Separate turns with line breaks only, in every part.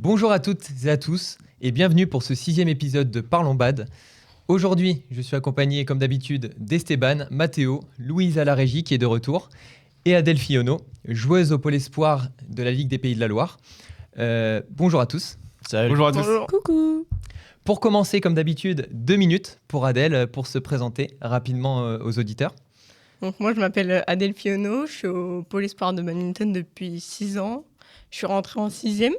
Bonjour à toutes et à tous et bienvenue pour ce 6e épisode de Parlons Bad. Aujourd'hui, je suis accompagné comme d'habitude d'Esteban, Mathéo, Louise à la régie qui est de retour et Adèle Fionneau, joueuse au pôle espoir de la Ligue des Pays de la Loire. Bonjour à tous.
Salut.
Bonjour à tous.
Bonjour. Coucou.
Pour commencer, comme d'habitude, 2 minutes pour Adèle pour se présenter rapidement aux auditeurs.
Donc moi je m'appelle Adèle Fionneau, je suis au pôle espoir de badminton depuis 6 ans. Je suis rentrée en 6e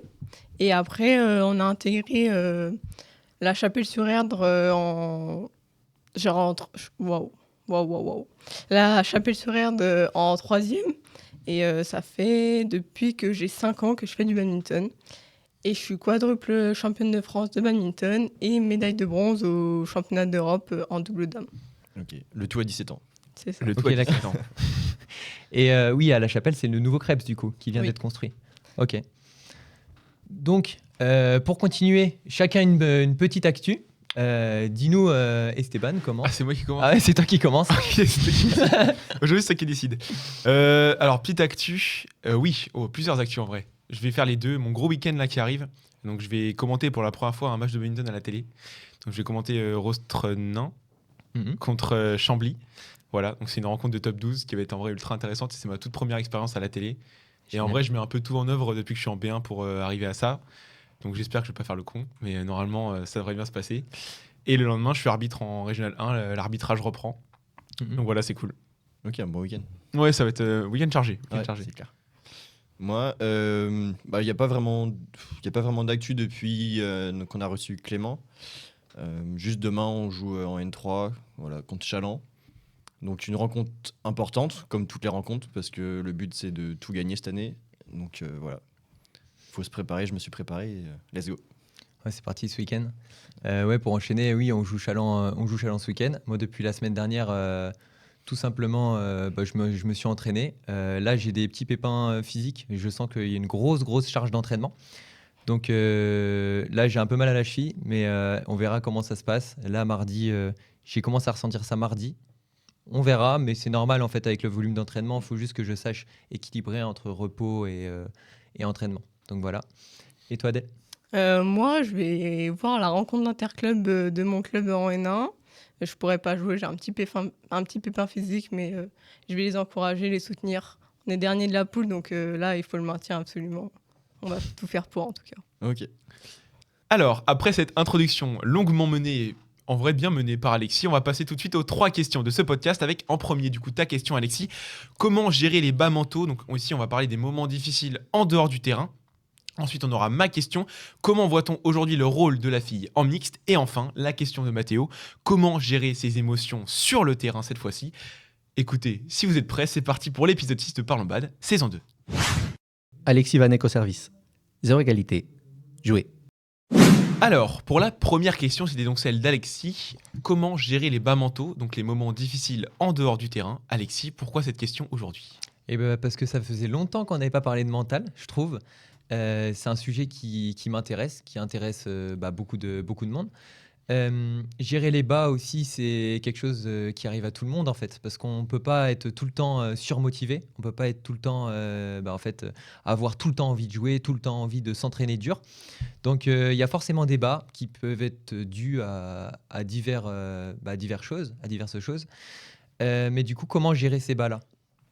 et après on a intégré la Chapelle-sur-Erdre La Chapelle-sur-Erdre en 3e et ça fait depuis que j'ai 5 ans que je fais du badminton. Et je suis quadruple championne de France de badminton et médaille de bronze au championnat d'Europe en double dame.
Ok, le tout à 17 ans.
C'est ça.
Le
Ok,
tout à
d'accord.
17 ans.
Et oui, à la Chapelle, c'est le nouveau Krebs du coup qui vient
Oui.
d'être construit. Ok. Donc, pour continuer, chacun une petite actu. Dis-nous, Esteban, comment
Ah, c'est moi qui commence.
Ah ouais, c'est toi qui commence.
Aujourd'hui, c'est toi qui décide. Alors, petite actu. Oui, plusieurs actus en vrai. Je vais faire les deux. Mon gros week-end là qui arrive. Donc, je vais commenter pour la première fois un match de badminton à la télé. Donc, je vais commenter Rostrenain
Mhm.
contre Chambly. Voilà, donc c'est une rencontre de top 12 qui va être en vrai ultra intéressante. C'est ma toute première expérience à la télé. Et en
Génial.
vrai, je mets un peu tout en œuvre depuis que je suis en B1 pour arriver à ça. Donc j'espère que je vais pas faire le con, mais normalement ça devrait bien se passer. Et le lendemain, je suis arbitre en Régional 1, l'arbitrage reprend.
Mhm.
Donc voilà, c'est cool.
Ok, un bon week-end.
Ouais, ça va être week-end chargé.
Ouais,
chargé.
c'est clair. Moi, il n'y a pas vraiment d'actu depuis qu'on a reçu Clément. Juste demain, on joue en N3 contre Chaland. Donc une rencontre importante, comme toutes les rencontres, parce que le but, c'est de tout gagner cette année. Donc voilà, il faut se préparer, je me suis préparé. Let's go.
Ouais, c'est parti ce week-end. Ouais, pour enchaîner, oui, on joue Chaland ce week-end. Moi, depuis la semaine dernière, tout simplement, je me suis entraîné. Là, j'ai des petits pépins physiques. Je sens qu'il y a une grosse charge d'entraînement. Donc là, j'ai un peu mal à la cheville, mais on verra comment ça se passe. Là, mardi, j'ai commencé à ressentir ça mardi. On verra, mais c'est normal en fait avec le volume d'entraînement. Il faut juste que je sache équilibrer entre repos et entraînement. Donc voilà. Et toi, Adèle ?
Moi, je vais voir la rencontre d'interclub de mon club en N1. Je pourrais pas jouer, j'ai un petit pépin physique, mais je vais les encourager, les soutenir. On est dernier de la poule, donc là, il faut le maintien absolument. On va tout faire pour, en tout cas.
Ok.
Alors, après cette introduction longuement menée, en vrai bien menée par Alexis, on va passer tout de suite aux 3 questions de ce podcast avec en premier, du coup, ta question, Alexis. Comment gérer les bas mentaux ? Donc ici, on va parler des moments difficiles en dehors du terrain. Ensuite, on aura ma question. Comment voit-on aujourd'hui le rôle de la fille en mixte ? Et enfin, la question de Mathéo. Comment gérer ses émotions sur le terrain cette fois-ci ? Écoutez, si vous êtes prêts, c'est parti pour l'épisode 6 de Parlons Bad, saison 2.
Alexis Vanek au service. Zéro égalité. Jouer.
Alors, pour la première question, c'était donc celle d'Alexis. Comment gérer les bas mentaux, donc les moments difficiles en dehors du terrain ? Alexis, pourquoi cette question aujourd'hui ?
Eh ben, parce que ça faisait longtemps qu'on n'avait pas parlé de mental, je trouve. C'est un sujet qui m'intéresse, qui intéresse beaucoup de monde. Gérer les bas aussi, c'est quelque chose qui arrive à tout le monde en fait, parce qu'on ne peut pas être tout le temps surmotivé, on ne peut pas être tout le temps, avoir tout le temps envie de jouer, tout le temps envie de s'entraîner dur. Donc il y a forcément des bas qui peuvent être dus à diverses choses. Mais du coup, comment gérer ces bas-là ?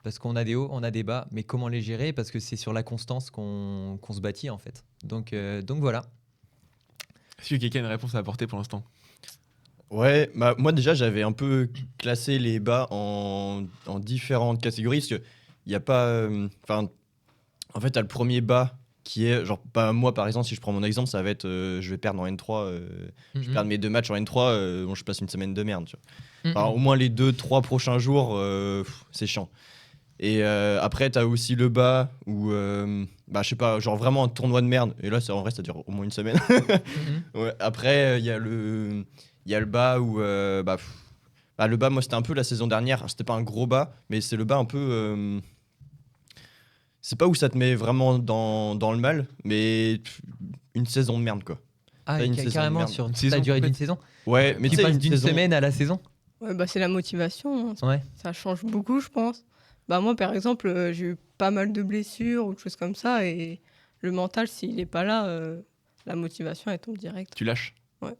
Parce qu'on a des hauts, on a des bas, mais comment les gérer ? Parce que c'est sur la constance qu'on se bâtit en fait. Donc voilà.
Est-ce que quelqu'un a une réponse à apporter pour l'instant ?
Ouais, moi déjà j'avais un peu classé les bas en différentes catégories parce que il y a pas, en fait t'as le premier bas qui est genre moi par exemple si je prends mon exemple ça va être je vais perdre en N3, je perds mes 2 matchs en N3, je passe une semaine de merde tu vois. Enfin, au moins les 2-3 prochains jours c'est chiant. Et après t'as aussi le bas où je sais pas genre vraiment un tournoi de merde et là en vrai ça dure au moins une semaine. Ouais, après il y a le bas où le bas moi c'était un peu la saison dernière, c'était pas un gros bas mais c'est le bas un peu c'est pas où ça te met vraiment dans le mal mais une saison de merde quoi.
Ah,
T'as une saison de
carrément
merde.
sur
Une
la
saison
durée d'une
complète.
saison.
Ouais, mais
Tu
tu sais
passes
une
d'une
saison-
semaine à la saison.
Ouais, c'est la motivation, hein.
Ouais.
Ça change beaucoup, je pense. Moi, par exemple, j'ai eu pas mal de blessures ou de choses comme ça, et le mental, s'il n'est pas là, la motivation, elle tombe direct.
Tu lâches. Ouais.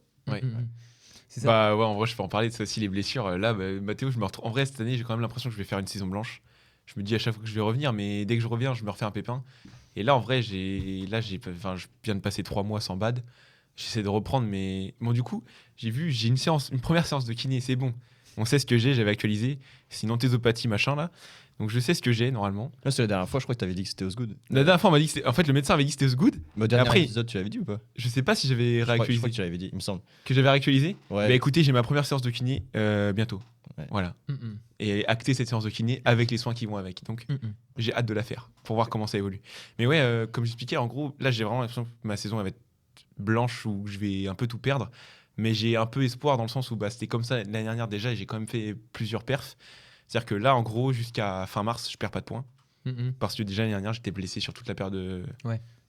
C'est ça.
Bah ouais, en vrai, je peux en parler de ça aussi, les blessures. Là, Mathéo, je me retrouve. En vrai, cette année, j'ai quand même l'impression que je vais faire une saison blanche. Je me dis à chaque fois que je vais revenir, mais dès que je reviens, je me refais un pépin. Et là, en vrai, je viens de passer 3 mois sans bad. J'essaie de reprendre, mais bon, du coup, j'ai une première séance de kiné, c'est bon. On sait ce que j'ai, j'avais actualisé. C'est une anthésopathie, machin là. Donc je sais ce que j'ai normalement.
Là, c'est la dernière fois, je crois que tu avais dit que c'était Osgood.
La dernière fois, on m'a dit que en fait, le médecin avait dit que c'était good.
Au dernier
Après-
épisode, tu l'avais dit ou pas?
Je sais pas si j'avais
Je crois
réactualisé.
que tu l'avais dit, il me semble.
Que j'avais réactualisé.
Ouais.
Bah écoutez, j'ai ma première séance de kiné bientôt.
Ouais.
Voilà. Et acter cette séance de kiné avec les soins qui vont avec. Donc j'ai hâte de la faire pour voir comment ça évolue. Mais ouais, comme j'expliquais, en gros, là j'ai vraiment l'impression que ma saison elle va être blanche où je vais un peu tout perdre. Mais j'ai un peu espoir dans le sens où c'était comme ça l'année dernière déjà et j'ai quand même fait plusieurs perfs. C'est-à-dire que là, en gros, jusqu'à fin mars, je perds pas de points. Parce que déjà l'année dernière, j'étais blessé sur toute la période de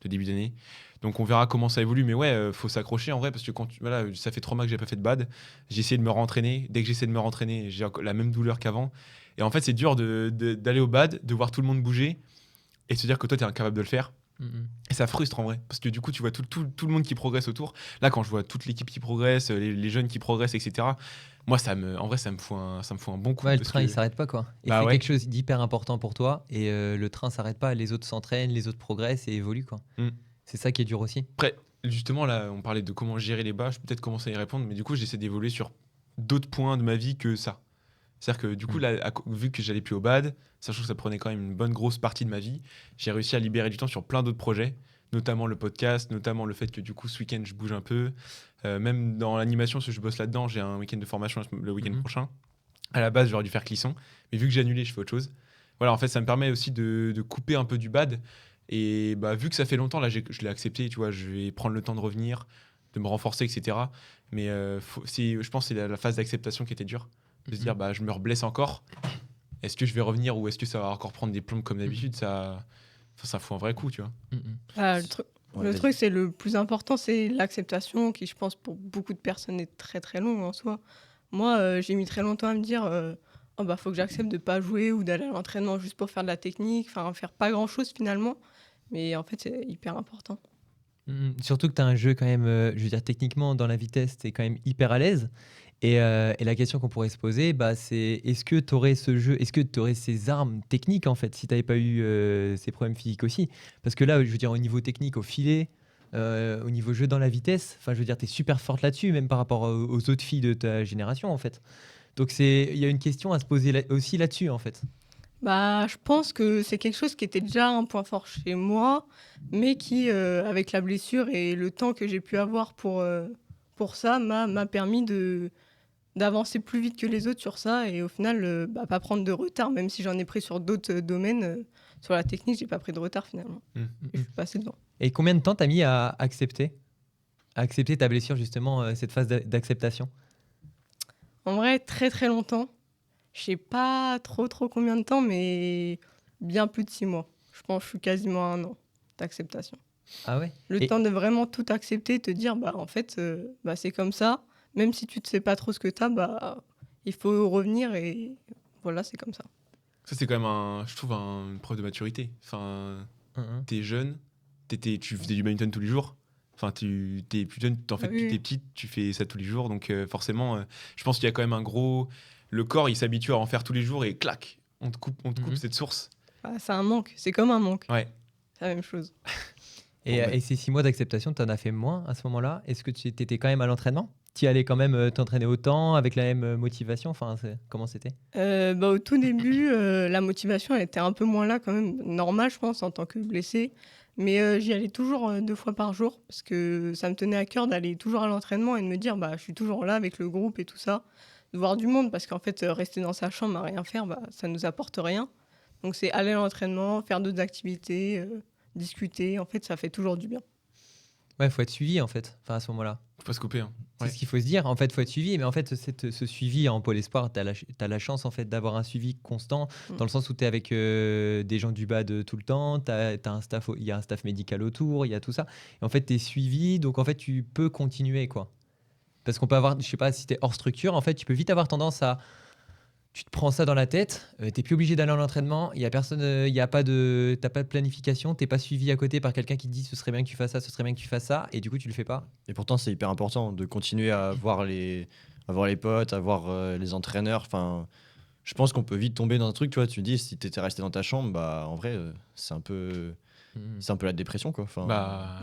début d'année. Donc on verra comment ça évolue. Mais ouais, faut s'accrocher en vrai parce que voilà, ça fait 3 mois que j'ai pas fait de bad. J'ai essayé de me rentraîner. Dès que j'essaie de me rentraîner, j'ai la même douleur qu'avant. Et en fait, c'est dur d'aller au bad, de voir tout le monde bouger et de se dire que toi, tu es incapable de le faire. Et ça frustre en vrai, parce que du coup, tu vois tout le monde qui progresse autour. Là, quand je vois toute l'équipe qui progresse, les jeunes qui progressent, etc., moi, en vrai, ça me fout un bon coup.
Ouais, le
parce
train,
que-
il s'arrête pas, quoi. Et
Bah
c'est
ouais.
quelque chose d'hyper important pour toi. Et le train s'arrête pas. Les autres s'entraînent, les autres progressent et évoluent, quoi. C'est ça qui est dur aussi.
Après, justement, là, on parlait de comment gérer les bas. Je peux peut-être commencer à y répondre, mais du coup, j'essaie d'évoluer sur d'autres points de ma vie que ça. C'est-à-dire que du coup, là, vu que j'allais plus au bad, sachant que ça prenait quand même une bonne grosse partie de ma vie, j'ai réussi à libérer du temps sur plein d'autres projets, notamment le podcast, notamment le fait que du coup, ce week-end, je bouge un peu. Même dans l'animation, parce que je bosse là-dedans, j'ai un week-end de formation le week-end prochain. À la base, j'aurais dû faire Clisson, mais vu que j'ai annulé, je fais autre chose. Voilà, en fait, ça me permet aussi de couper un peu du bad. Et bah, vu que ça fait longtemps, là, je l'ai accepté, tu vois, je vais prendre le temps de revenir, de me renforcer, etc. Mais je pense que c'est la phase d'acceptation qui était dure. De se dire, bah, je me reblesse encore. Est-ce que je vais revenir ou est-ce que ça va encore prendre des plombes comme d'habitude? Ça fout un vrai coup, tu vois.
Ah, le truc, c'est le plus important, c'est l'acceptation, qui, je pense, pour beaucoup de personnes, est très très long en soi. Moi, j'ai mis très longtemps à me dire, faut que j'accepte de pas jouer ou d'aller à l'entraînement juste pour faire de la technique, enfin faire pas grand chose finalement. Mais en fait, c'est hyper important.
Surtout que tu as un jeu quand même, je veux dire, techniquement, dans la vitesse, tu es quand même hyper à l'aise. Et la question qu'on pourrait se poser, c'est est-ce que tu aurais ce jeu, est-ce que tu aurais ces armes techniques en fait, si tu n'avais pas eu ces problèmes physiques aussi? Parce que là, je veux dire, au niveau technique, au filet, au niveau jeu dans la vitesse, enfin, je veux dire, tu es super forte là-dessus, même par rapport aux autres filles de ta génération en fait. Donc il y a une question à se poser aussi là-dessus en fait.
Je pense que c'est quelque chose qui était déjà un point fort chez moi, mais qui, avec la blessure et le temps que j'ai pu avoir pour ça, m'a permis d'avancer plus vite que les autres sur ça et au final, pas prendre de retard, même si j'en ai pris sur d'autres domaines. Sur la technique, j'ai pas pris de retard finalement. Je suis passée devant.
Et combien de temps t'as mis à accepter ta blessure justement, cette phase d'acceptation?
En vrai, très très longtemps. Je sais pas trop combien de temps, mais bien plus de 6 mois. Je pense que je suis quasiment à 1 an d'acceptation.
Ah ouais?
Le temps de vraiment tout accepter, te dire, en fait, c'est comme ça. Même si tu ne sais pas trop ce que tu as, il faut revenir et voilà, c'est comme ça.
Ça, c'est quand même, je trouve, une preuve de maturité. Enfin, t'es jeune, tu faisais du badminton tous les jours. Enfin, t'es plus jeune, en fait,
Oui.
tu es petite, tu fais ça tous les jours. Donc, forcément, je pense qu'il y a quand même le corps, il s'habitue à en faire tous les jours et clac, on te coupe cette source.
C'est un manque, c'est comme un manque.
Ouais.
C'est la même chose.
Et ces 6 mois d'acceptation, tu en as fait moins à ce moment-là? Est-ce que tu étais quand même à l'entraînement? Tu allais quand même t'entraîner autant, avec la même motivation? Enfin, comment c'était?
Au tout début, la motivation elle était un peu moins là quand même, normal je pense en tant que blessée. Mais j'y allais toujours 2 fois par jour parce que ça me tenait à cœur d'aller toujours à l'entraînement et de me dire je suis toujours là avec le groupe et tout ça. De voir du monde parce qu'en fait rester dans sa chambre à rien faire, ça nous apporte rien. Donc c'est aller à l'entraînement, faire d'autres activités, discuter, en fait ça fait toujours du bien.
Ouais, il faut être suivi en fait, enfin, à ce moment-là.
Faut pas se couper. Hein.
C'est
Ouais.
ce qu'il faut se dire. En fait, il faut être suivi. Mais en fait, ce suivi en Pôle Espoir, tu as la chance en fait, d'avoir un suivi constant, dans le sens où tu es avec des gens du BAD tout le temps. Il y a un staff médical autour, il y a tout ça. Et en fait, tu es suivi. Donc, en fait, tu peux continuer, quoi. Parce qu'on peut avoir, je sais pas, si tu es hors structure, en fait, tu peux vite avoir tendance à tu te prends ça dans la tête, t'es plus obligé d'aller à l'entraînement, il y a personne, t'as pas de planification, t'es pas suivi à côté par quelqu'un qui te dit ce serait bien que tu fasses ça, ce serait bien que tu fasses ça, et du coup tu le fais pas.
Et pourtant, c'est hyper important de continuer à à voir les potes, à voir les entraîneurs. Enfin, je pense qu'on peut vite tomber dans un truc, tu vois. Tu te dis, si t'étais resté dans ta chambre, bah, en vrai, c'est un peu la dépression, quoi. Enfin,
Bah.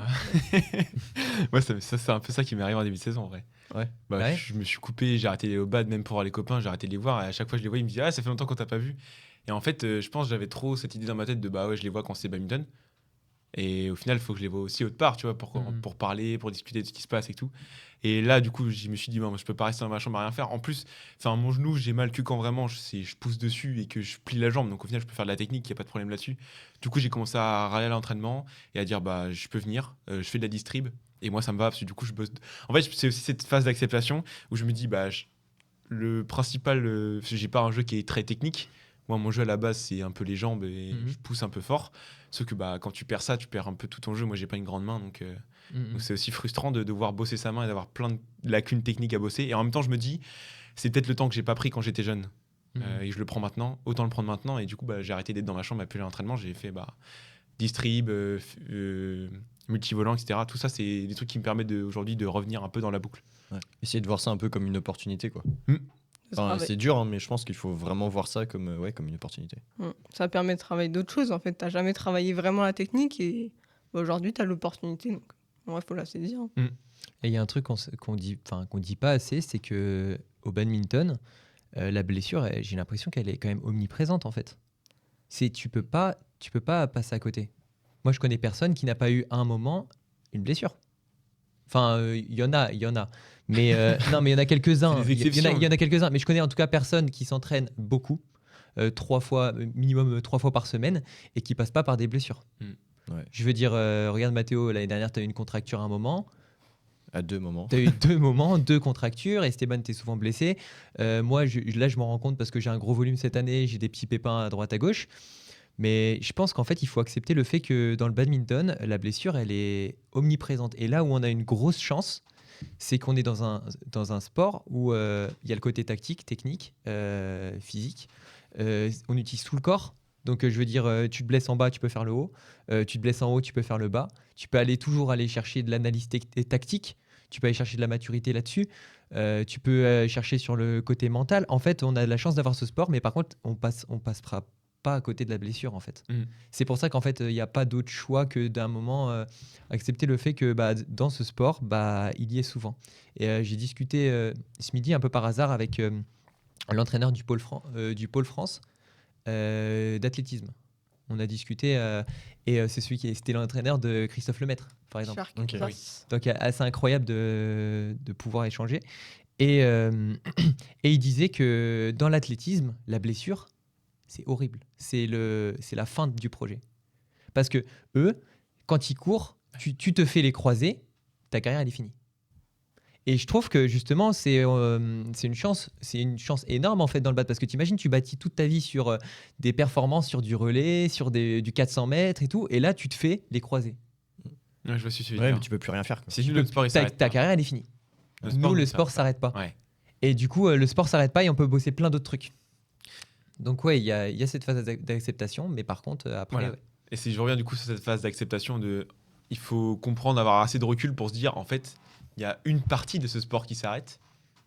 Moi, c'est un peu ça qui m'est arrivé en début de saison, en vrai.
Ouais.
Bah,
Ouais.
je me suis coupé, j'ai arrêté les au bad, même pour voir les copains, j'ai arrêté de les voir. Et à chaque fois, je les voyais, ils me disaient, ah, ça fait longtemps qu'on t'a pas vu. Et en fait, je pense que j'avais trop cette idée dans ma tête de, bah ouais, je les vois quand c'est badminton. Et au final, il faut que je les vois aussi autre part, tu vois, pour parler, pour discuter de ce qui se passe et tout. Et là, du coup, je me suis dit, bon, je peux pas rester dans ma chambre à rien faire. En plus, mon genou, j'ai mal que quand vraiment je pousse dessus et que je plie la jambe. Donc au final, je peux faire de la technique, il n'y a pas de problème là-dessus. Du coup, j'ai commencé à râler à l'entraînement et à dire, bah, je peux venir, je fais de la distrib. Et moi, ça me va parce que du coup, je bosse. En fait, c'est aussi cette phase d'acceptation où je me dis, bah, le principal, parce que j'ai pas un jeu qui est très technique. Moi, mon jeu à la base, c'est un peu les jambes et je pousse un peu fort. Sauf que bah, quand tu perds ça, tu perds un peu tout ton jeu. Moi, j'ai pas une grande main, donc c'est aussi frustrant de devoir bosser sa main et d'avoir plein de lacunes techniques à bosser. Et en même temps, je me dis, c'est peut-être le temps que j'ai pas pris quand j'étais jeune et je le prends maintenant. Autant le prendre maintenant. Et du coup, bah, j'ai arrêté d'être dans ma chambre à plus l'entraînement. J'ai fait distrib, multivolant, etc. Tout ça, c'est des trucs qui me permettent aujourd'hui de revenir un peu dans la boucle.
ouais. Essayer de voir ça un peu comme une opportunité, quoi. Enfin, c'est dur, hein, mais je pense qu'il faut vraiment voir ça comme une opportunité.
Ça permet de travailler d'autres choses. En fait, t'as jamais travaillé vraiment la technique et aujourd'hui, t'as l'opportunité. Donc, il faut la saisir.
Et il y a un truc qu'on dit pas assez, c'est que au badminton, la blessure, j'ai l'impression qu'elle est quand même omniprésente en fait. Tu peux pas passer à côté. Moi, je connais personne qui n'a pas eu à un moment une blessure. Enfin, il y en a. Mais non, mais il y en a quelques-uns.
C'est des exceptions.
Il y en a quelques-uns. Mais je connais en tout cas personne qui s'entraîne beaucoup, minimum 3 fois par semaine, et qui passe pas par des blessures.
Ouais.
Je veux dire, regarde Mathéo, l'année dernière, tu as eu une contracture à un moment.
À 2 moments.
Tu as eu 2 moments, 2 contractures. Esteban, tu es souvent blessé. Moi, là, je m'en rends compte parce que j'ai un gros volume cette année. J'ai des petits pépins à droite, à gauche. Mais je pense qu'en fait, il faut accepter le fait que dans le badminton, la blessure, elle est omniprésente. Et là où on a une grosse chance, c'est qu'on est dans un sport où il y a le côté tactique, technique, physique. On utilise tout le corps. Donc, je veux dire, tu te blesses en bas, tu peux faire le haut. Tu te blesses en haut, tu peux faire le bas. Tu peux toujours aller chercher de l'analyse tactique. Tu peux aller chercher de la maturité là-dessus. Tu peux chercher sur le côté mental. En fait, on a la chance d'avoir ce sport, mais par contre, on passera pas à côté de la blessure, en fait. C'est pour ça qu'en fait, il n'y a pas d'autre choix que d'un moment accepter le fait que dans ce sport, il y est souvent. Et j'ai discuté ce midi un peu par hasard avec l'entraîneur du pôle France d'athlétisme. On a discuté et c'est c'était l'entraîneur de Christophe Lemaître, par exemple.
Ok, oui.
Donc assez incroyable de pouvoir échanger. Et il disait que dans l'athlétisme, la blessure, c'est horrible. C'est la fin du projet. Parce que eux, quand ils courent, tu te fais les croisés, ta carrière elle est finie. Et je trouve que justement, c'est une chance énorme en fait dans le bad, parce que t'imagines, tu bâtis toute ta vie sur des performances, sur du relais, sur du 400 mètres et tout, et là tu te fais les croisés.
Ouais, je vois ce que tu veux
Ouais,
dire.
mais tu peux plus rien faire, quoi.
C'est juste le sport, il s'arrête.
Ta carrière elle est finie. Nous, le sport s'arrête pas.
Ouais.
Et du coup, le sport s'arrête pas et on peut bosser plein d'autres trucs. Donc ouais, il y a cette phase d'acceptation, mais par contre, après...
Voilà.
Ouais.
Et si je reviens du coup sur cette phase d'acceptation, il faut comprendre, avoir assez de recul pour se dire, en fait, il y a une partie de ce sport qui s'arrête,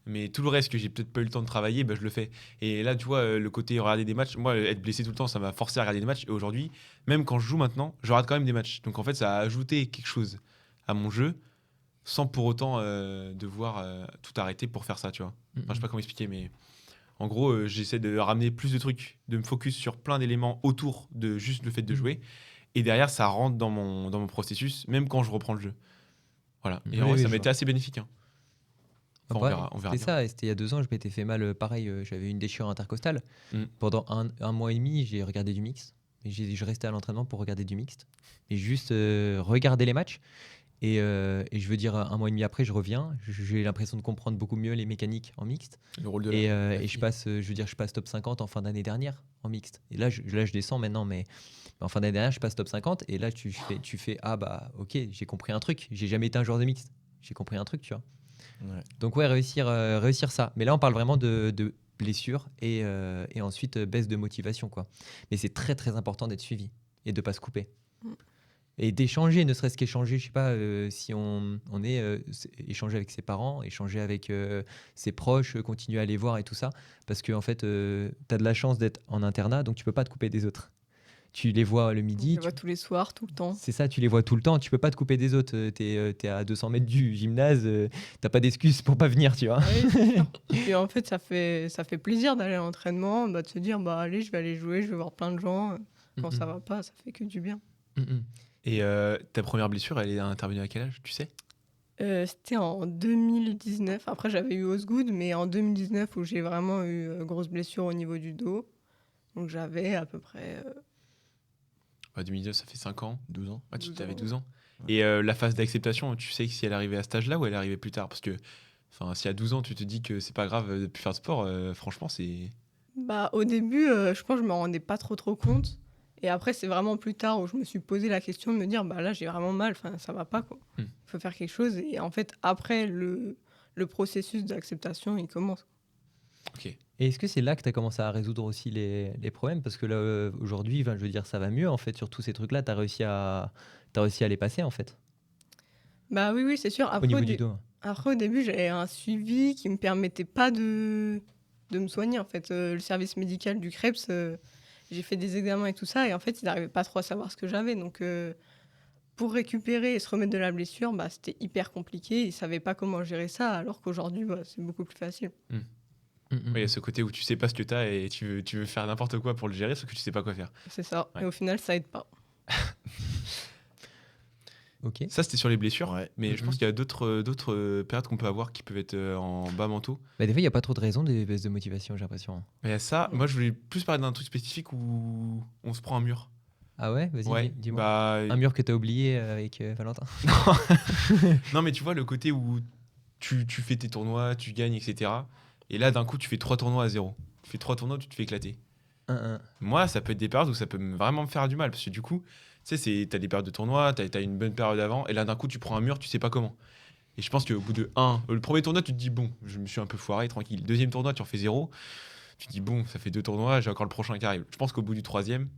mais tout le reste que j'ai peut-être pas eu le temps de travailler, je le fais. Et là, tu vois, le côté regarder des matchs, moi, être blessé tout le temps, ça m'a forcé à regarder des matchs. Et aujourd'hui, même quand je joue maintenant, je regarde quand même des matchs. Donc en fait, ça a ajouté quelque chose à mon jeu, sans pour autant devoir tout arrêter pour faire ça, tu vois. Enfin, je sais pas comment expliquer, mais... En gros, j'essaie de ramener plus de trucs, de me focus sur plein d'éléments autour de juste le fait de jouer. Et derrière, ça rentre dans mon processus, même quand je reprends le jeu. Voilà. Et en vrai, ça m'a été assez bénéfique. Hein. Enfin, on verra
c'était
bien.
ça, c'était il y a 2 ans, je m'étais fait mal, pareil, j'avais une déchirure intercostale. Pendant un mois et demi, j'ai regardé du mixte. Et je restais à l'entraînement pour regarder du mixte. Et juste regarder les matchs. Et je veux dire, 1 mois et demi après, je reviens. J'ai l'impression de comprendre beaucoup mieux les mécaniques en mixte.
Le rôle de
Et je passe top 50 en fin d'année dernière en mixte. Et là, je descends maintenant, mais en fin d'année dernière, je passe top 50. Et là, tu fais ok, j'ai compris un truc. J'ai jamais été un joueur de mixte. J'ai compris un truc, tu vois.
Ouais.
Donc ouais, réussir ça. Mais là, on parle vraiment de blessure et ensuite baisse de motivation, quoi. Mais c'est très très important d'être suivi et de pas se couper.
Mm.
Et d'échanger, ne serait-ce qu'échanger, je sais pas, si on est échanger avec ses parents, échanger avec ses proches, continuer à les voir et tout ça, parce que en fait, tu as de la chance d'être en internat, donc tu peux pas te couper des autres. Tu les vois le
Je
midi,
les vois tous les soirs, tout le temps.
c'est ça, tu les vois tout le temps, tu peux pas te couper des autres. Tu es à 200 mètres du gymnase, t'as pas d'excuse pour pas venir, tu vois.
Oui, c'est sûr. Et en fait, ça fait plaisir d'aller à l'entraînement, de se dire, bah allez, je vais aller jouer, je vais voir plein de gens. Quand ça va pas, ça fait que du bien.
Et ta première blessure, elle est intervenue à quel âge, tu sais?
C'était en 2019. Après, j'avais eu Osgood, mais en 2019 où j'ai vraiment eu grosse blessure au niveau du dos. Donc j'avais à peu près
2019, ça fait 5 ans.
12 ans.
Ah, tu
12
avais
ans.
12 ans.
Ouais.
Et la phase d'acceptation, tu sais si elle arrivait à cet âge-là ou elle arrivait plus tard? Parce que si à 12 ans, tu te dis que c'est pas grave de plus faire de sport, franchement, c'est...
Bah, au début, je pense que je me rendais pas trop compte. Et après, c'est vraiment plus tard où je me suis posé la question de me dire, bah là, j'ai vraiment mal, ça va pas, quoi. Il faut faire quelque chose. Et en fait, après, le processus d'acceptation, il commence.
Ok.
Et est-ce que c'est là que tu as commencé à résoudre aussi les problèmes? Parce que là, aujourd'hui, je veux dire, ça va mieux, en fait, sur tous ces trucs-là, tu as réussi à les passer, en fait,
Bah oui, c'est sûr.
au
Après,
niveau du dos.
Après, au début, j'avais un suivi qui me permettait pas de me soigner. En fait, le service médical du Krebs, j'ai fait des examens et tout ça, et en fait, ils n'arrivaient pas trop à savoir ce que j'avais. Donc, pour récupérer et se remettre de la blessure, bah, c'était hyper compliqué. Ils ne savaient pas comment gérer ça, alors qu'aujourd'hui, bah, c'est beaucoup plus facile.
Oui, il y a ce côté où tu sais pas ce que tu as et tu veux faire n'importe quoi pour le gérer, sauf que tu sais pas quoi faire.
C'est ça.
Ouais.
Et au final, ça aide pas.
Ok.
Ça, c'était sur les blessures.
Ouais.
Mais je pense qu'il y a d'autres périodes qu'on peut avoir qui peuvent être en bas mentaux.
Bah, des fois, il n'y a pas trop de raisons des baisses de motivation, j'ai l'impression.
Mais il y a ça. Moi, je voulais plus parler d'un truc spécifique où on se prend un mur.
Ah ouais? Vas-y,
Ouais.
dis-moi.
Bah,
Un mur que tu as oublié avec Valentin.
non, mais tu vois le côté où tu fais tes tournois, tu gagnes, etc. Et là, d'un coup, tu fais 3 tournois à 0. Tu fais 3 tournois, tu te fais éclater.
1-1.
Moi, ça peut être des périodes où ça peut vraiment me faire du mal. Parce que du coup, tu sais, t'as des périodes de tournoi, t'as une bonne période avant, et là, d'un coup, tu prends un mur, tu sais pas comment. Et je pense qu'au bout de le premier tournoi, tu te dis, bon, je me suis un peu foiré, tranquille. Deuxième tournoi, tu refais 0. Tu te dis, bon, ça fait 2 tournois, j'ai encore le prochain qui arrive. Je pense qu'au bout du troisième,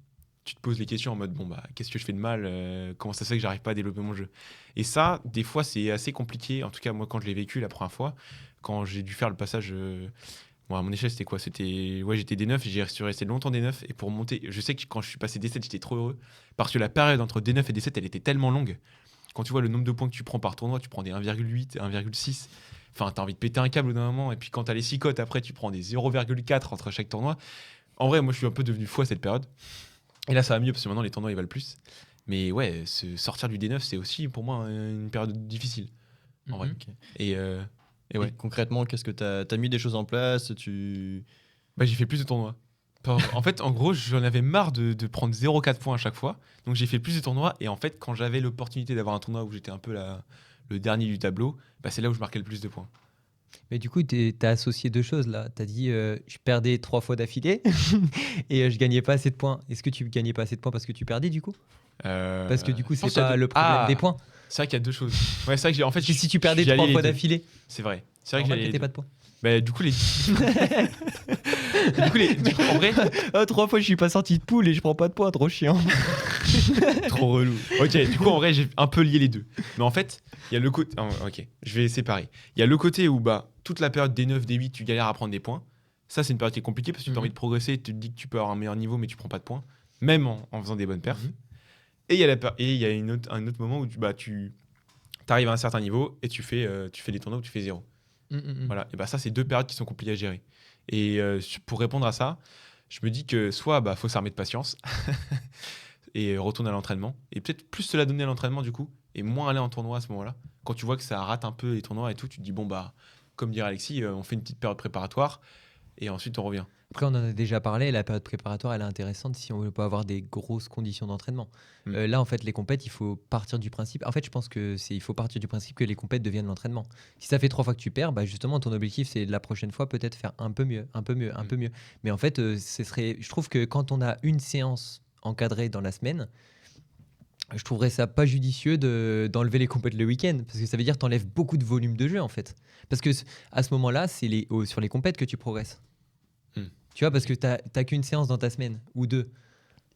tu te poses les questions en mode, bon, bah, qu'est-ce que je fais de mal? Comment ça se fait que j'arrive pas à développer mon jeu? Et ça, des fois, c'est assez compliqué. En tout cas, moi, quand je l'ai vécu la première fois, quand j'ai dû faire le passage. Bon, à mon échelle, c'était quoi? J'étais D9 et j'ai resté longtemps D9. Et pour monter, je sais que quand je suis passé D7, j'étais trop heureux. Parce que la période entre D9 et D7, elle était tellement longue. Quand tu vois le nombre de points que tu prends par tournoi, tu prends des 1,8, 1,6. Enfin, t'as envie de péter un câble au bout d'un moment. Et puis quand t'as les 6 cotes, après, tu prends des 0,4 entre chaque tournoi. En vrai, moi, je suis un peu devenu fou à cette période. Et là, ça va mieux parce que maintenant, les tournois, ils valent plus. Mais ouais, sortir du D9, c'est aussi pour moi une période difficile. En vrai.
Ok.
Et ouais.
Et concrètement, qu'est-ce que t'as mis des choses en place?
Bah, j'ai fait plus de tournois. En fait, en gros, j'en avais marre de prendre 0,4 points à chaque fois. Donc, j'ai fait plus de tournois. Et en fait, quand j'avais l'opportunité d'avoir un tournoi où j'étais un peu le dernier du tableau, bah, c'est là où je marquais le plus de points.
Mais du coup, tu as associé deux choses là. Tu as dit je perdais 3 fois d'affilée et je gagnais pas assez de points. Est-ce que tu gagnais pas assez de points parce que tu perdais du coup? Parce que du coup,
je pense
c'est
qu'il y a
pas
deux-
le problème des points.
C'est vrai qu'il y a deux choses. Ouais, c'est vrai que en fait,
Si tu perdais
j'y allais
3
les
fois
deux.
d'affilée,
C'est vrai. C'est vrai que
normal
j'allais
que
les
t'aies
deux.
pas de points.
Bah, du coup, du coup, en vrai,
3 fois, je suis pas sorti de poule et je prends pas de points, trop chiant.
Trop relou.
ok, du coup, en vrai, j'ai un peu lié les deux. Mais en fait, il y a le côté. Ok, je vais séparer. Il y a le côté où, bah, toute la période des 9, des 8, tu galères à prendre des points. Ça, c'est une période qui est compliquée parce que tu as envie de progresser, tu te dis que tu peux avoir un meilleur niveau, mais tu prends pas de points, même en faisant des bonnes perfs. Et il y a un autre moment où tu arrives à un certain niveau et tu fais des tournois où tu fais 0. Voilà, et bah ça, c'est deux périodes qui sont compliquées à gérer. Et pour répondre à ça, je me dis que soit faut s'armer de patience et retourner à l'entraînement, et peut-être plus se la donner à l'entraînement du coup, et moins aller en tournoi à ce moment-là. Quand tu vois que ça rate un peu les tournois et tout, tu te dis bon bah, comme dirait Alexis, on fait une petite période préparatoire et ensuite on revient.
Après, on en a déjà parlé, la période préparatoire, elle est intéressante si on veut pas avoir des grosses conditions d'entraînement. Là, en fait, les compètes, il faut partir du principe. En fait, je pense il faut partir du principe que les compètes deviennent l'entraînement. Si ça fait 3 fois que tu perds, bah justement, ton objectif, c'est la prochaine fois peut-être faire un peu mieux, un peu mieux, un peu mieux. Mais en fait, je trouve que quand on a une séance encadrée dans la semaine, je trouverais ça pas judicieux d'enlever les compètes le week-end, parce que ça veut dire que tu enlèves beaucoup de volume de jeu, en fait. Parce que à ce moment-là, c'est sur les compètes que tu progresses. Tu vois, parce que t'as qu'une séance dans ta semaine ou deux.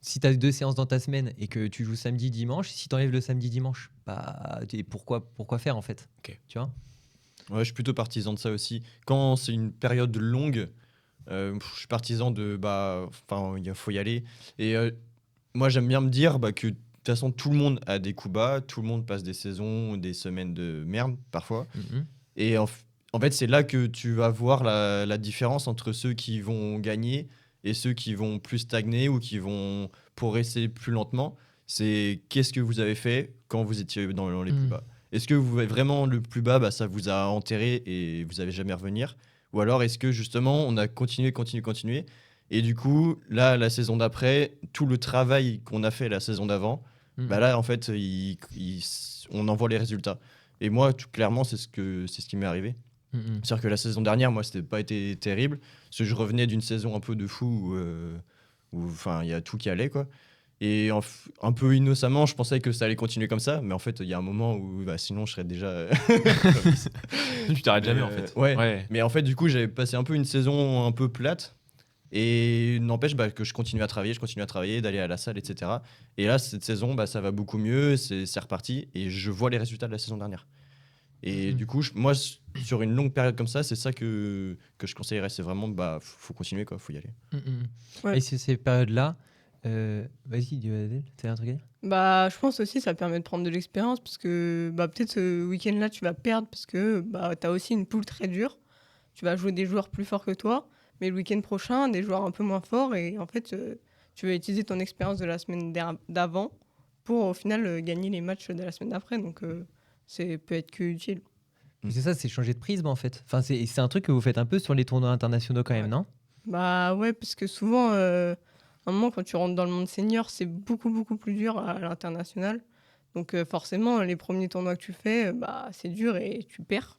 Si tu as 2 séances dans ta semaine et que tu joues samedi, dimanche, si tu enlèves le samedi, dimanche, bah, pourquoi faire en fait?
Ok.
Tu vois?
Ouais, je suis plutôt partisan de ça aussi. Quand c'est une période longue, je suis partisan de enfin, il faut y aller. Et moi, j'aime bien me dire que de toute façon, tout le monde a des coups bas, tout le monde passe des saisons, des semaines de merde parfois.
Mhm.
Et en fait, c'est là que tu vas voir la différence entre ceux qui vont gagner et ceux qui vont plus stagner ou qui vont progresser plus lentement. C'est qu'est-ce que vous avez fait quand vous étiez dans les plus bas. Est-ce que vous vraiment le plus bas, ça vous a enterré et vous n'avez jamais revenir? Ou alors est-ce que justement on a continué et du coup, là, la saison d'après, tout le travail qu'on a fait la saison d'avant,
Mhm.
là, en fait, on en voit les résultats. Et moi, clairement, c'est ce qui m'est arrivé.
Mhm.
C'est-à-dire que la saison dernière, moi, c'était pas été terrible. Parce que je revenais d'une saison un peu de fou où enfin, il y a tout qui allait, quoi. Et un peu innocemment, je pensais que ça allait continuer comme ça. Mais en fait, il y a un moment où sinon, je serais déjà.
Tu t'arrêtes jamais, en
Mais,
fait.
ouais. Mais en fait, du coup, j'avais passé un peu une saison un peu plate. Et n'empêche que je continue à travailler, d'aller à la salle, etc. Et là, cette saison, ça va beaucoup mieux, c'est reparti. Et je vois les résultats de la saison dernière. Et
Mhm.
du coup, moi, sur une longue période comme ça, c'est ça que je conseillerais. C'est vraiment, faut continuer, quoi, faut y aller.
Mhm.
Ouais.
Et ces périodes-là, vas-y, Adèle, t'as un truc à dire?
Bah, je pense aussi ça permet de prendre de l'expérience parce que peut-être ce week-end-là tu vas perdre parce que tu as aussi une poule très dure. Tu vas jouer des joueurs plus forts que toi, mais le week-end prochain, des joueurs un peu moins forts et en fait, tu vas utiliser ton expérience de la semaine d'avant pour au final gagner les matchs de la semaine d'après. Donc, c'est peut être que utile.
Mais c'est ça, c'est changer de prisme en fait. Enfin, c'est un truc que vous faites un peu sur les tournois internationaux quand même,
Ouais.
non?
Bah ouais, parce que souvent, à un moment, quand tu rentres dans le monde senior, c'est beaucoup, beaucoup plus dur à l'international. Donc forcément, les premiers tournois que tu fais, c'est dur et tu perds.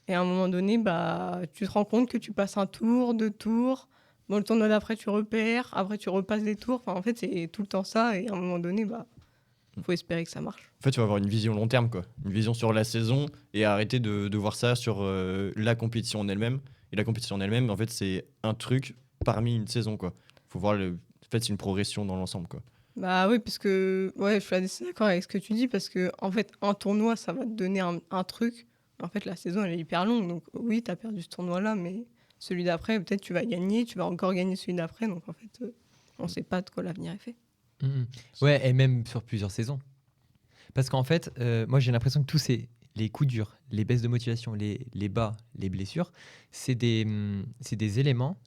Et à un moment donné, tu te rends compte que tu passes un tour, 2 tours. Bon, le tournoi d'après, tu repères. Après, tu repasses des tours. Enfin, en fait, c'est tout le temps ça. Et à un moment donné, faut espérer que ça marche.
En fait, tu vas avoir une vision long terme, quoi. Une vision sur la saison et arrêter de voir ça sur la compétition en elle-même. Et la compétition en elle-même, en fait, c'est un truc parmi une saison, quoi. Faut voir En fait, c'est une progression dans l'ensemble, quoi.
Bah oui, parce que ouais, je suis assez d'accord avec ce que tu dis. Parce que, en fait, un tournoi, ça va te donner un truc. En fait, la saison, elle est hyper longue. Donc, oui, tu as perdu ce tournoi-là. Mais celui d'après, peut-être tu vas gagner. Tu vas encore gagner celui d'après. Donc, en fait, on sait pas de quoi l'avenir est fait.
Mhm. Ouais, et même sur plusieurs saisons. Parce qu'en fait, moi j'ai l'impression que tous les coups durs, les baisses de motivation, les bas, les blessures, c'est des éléments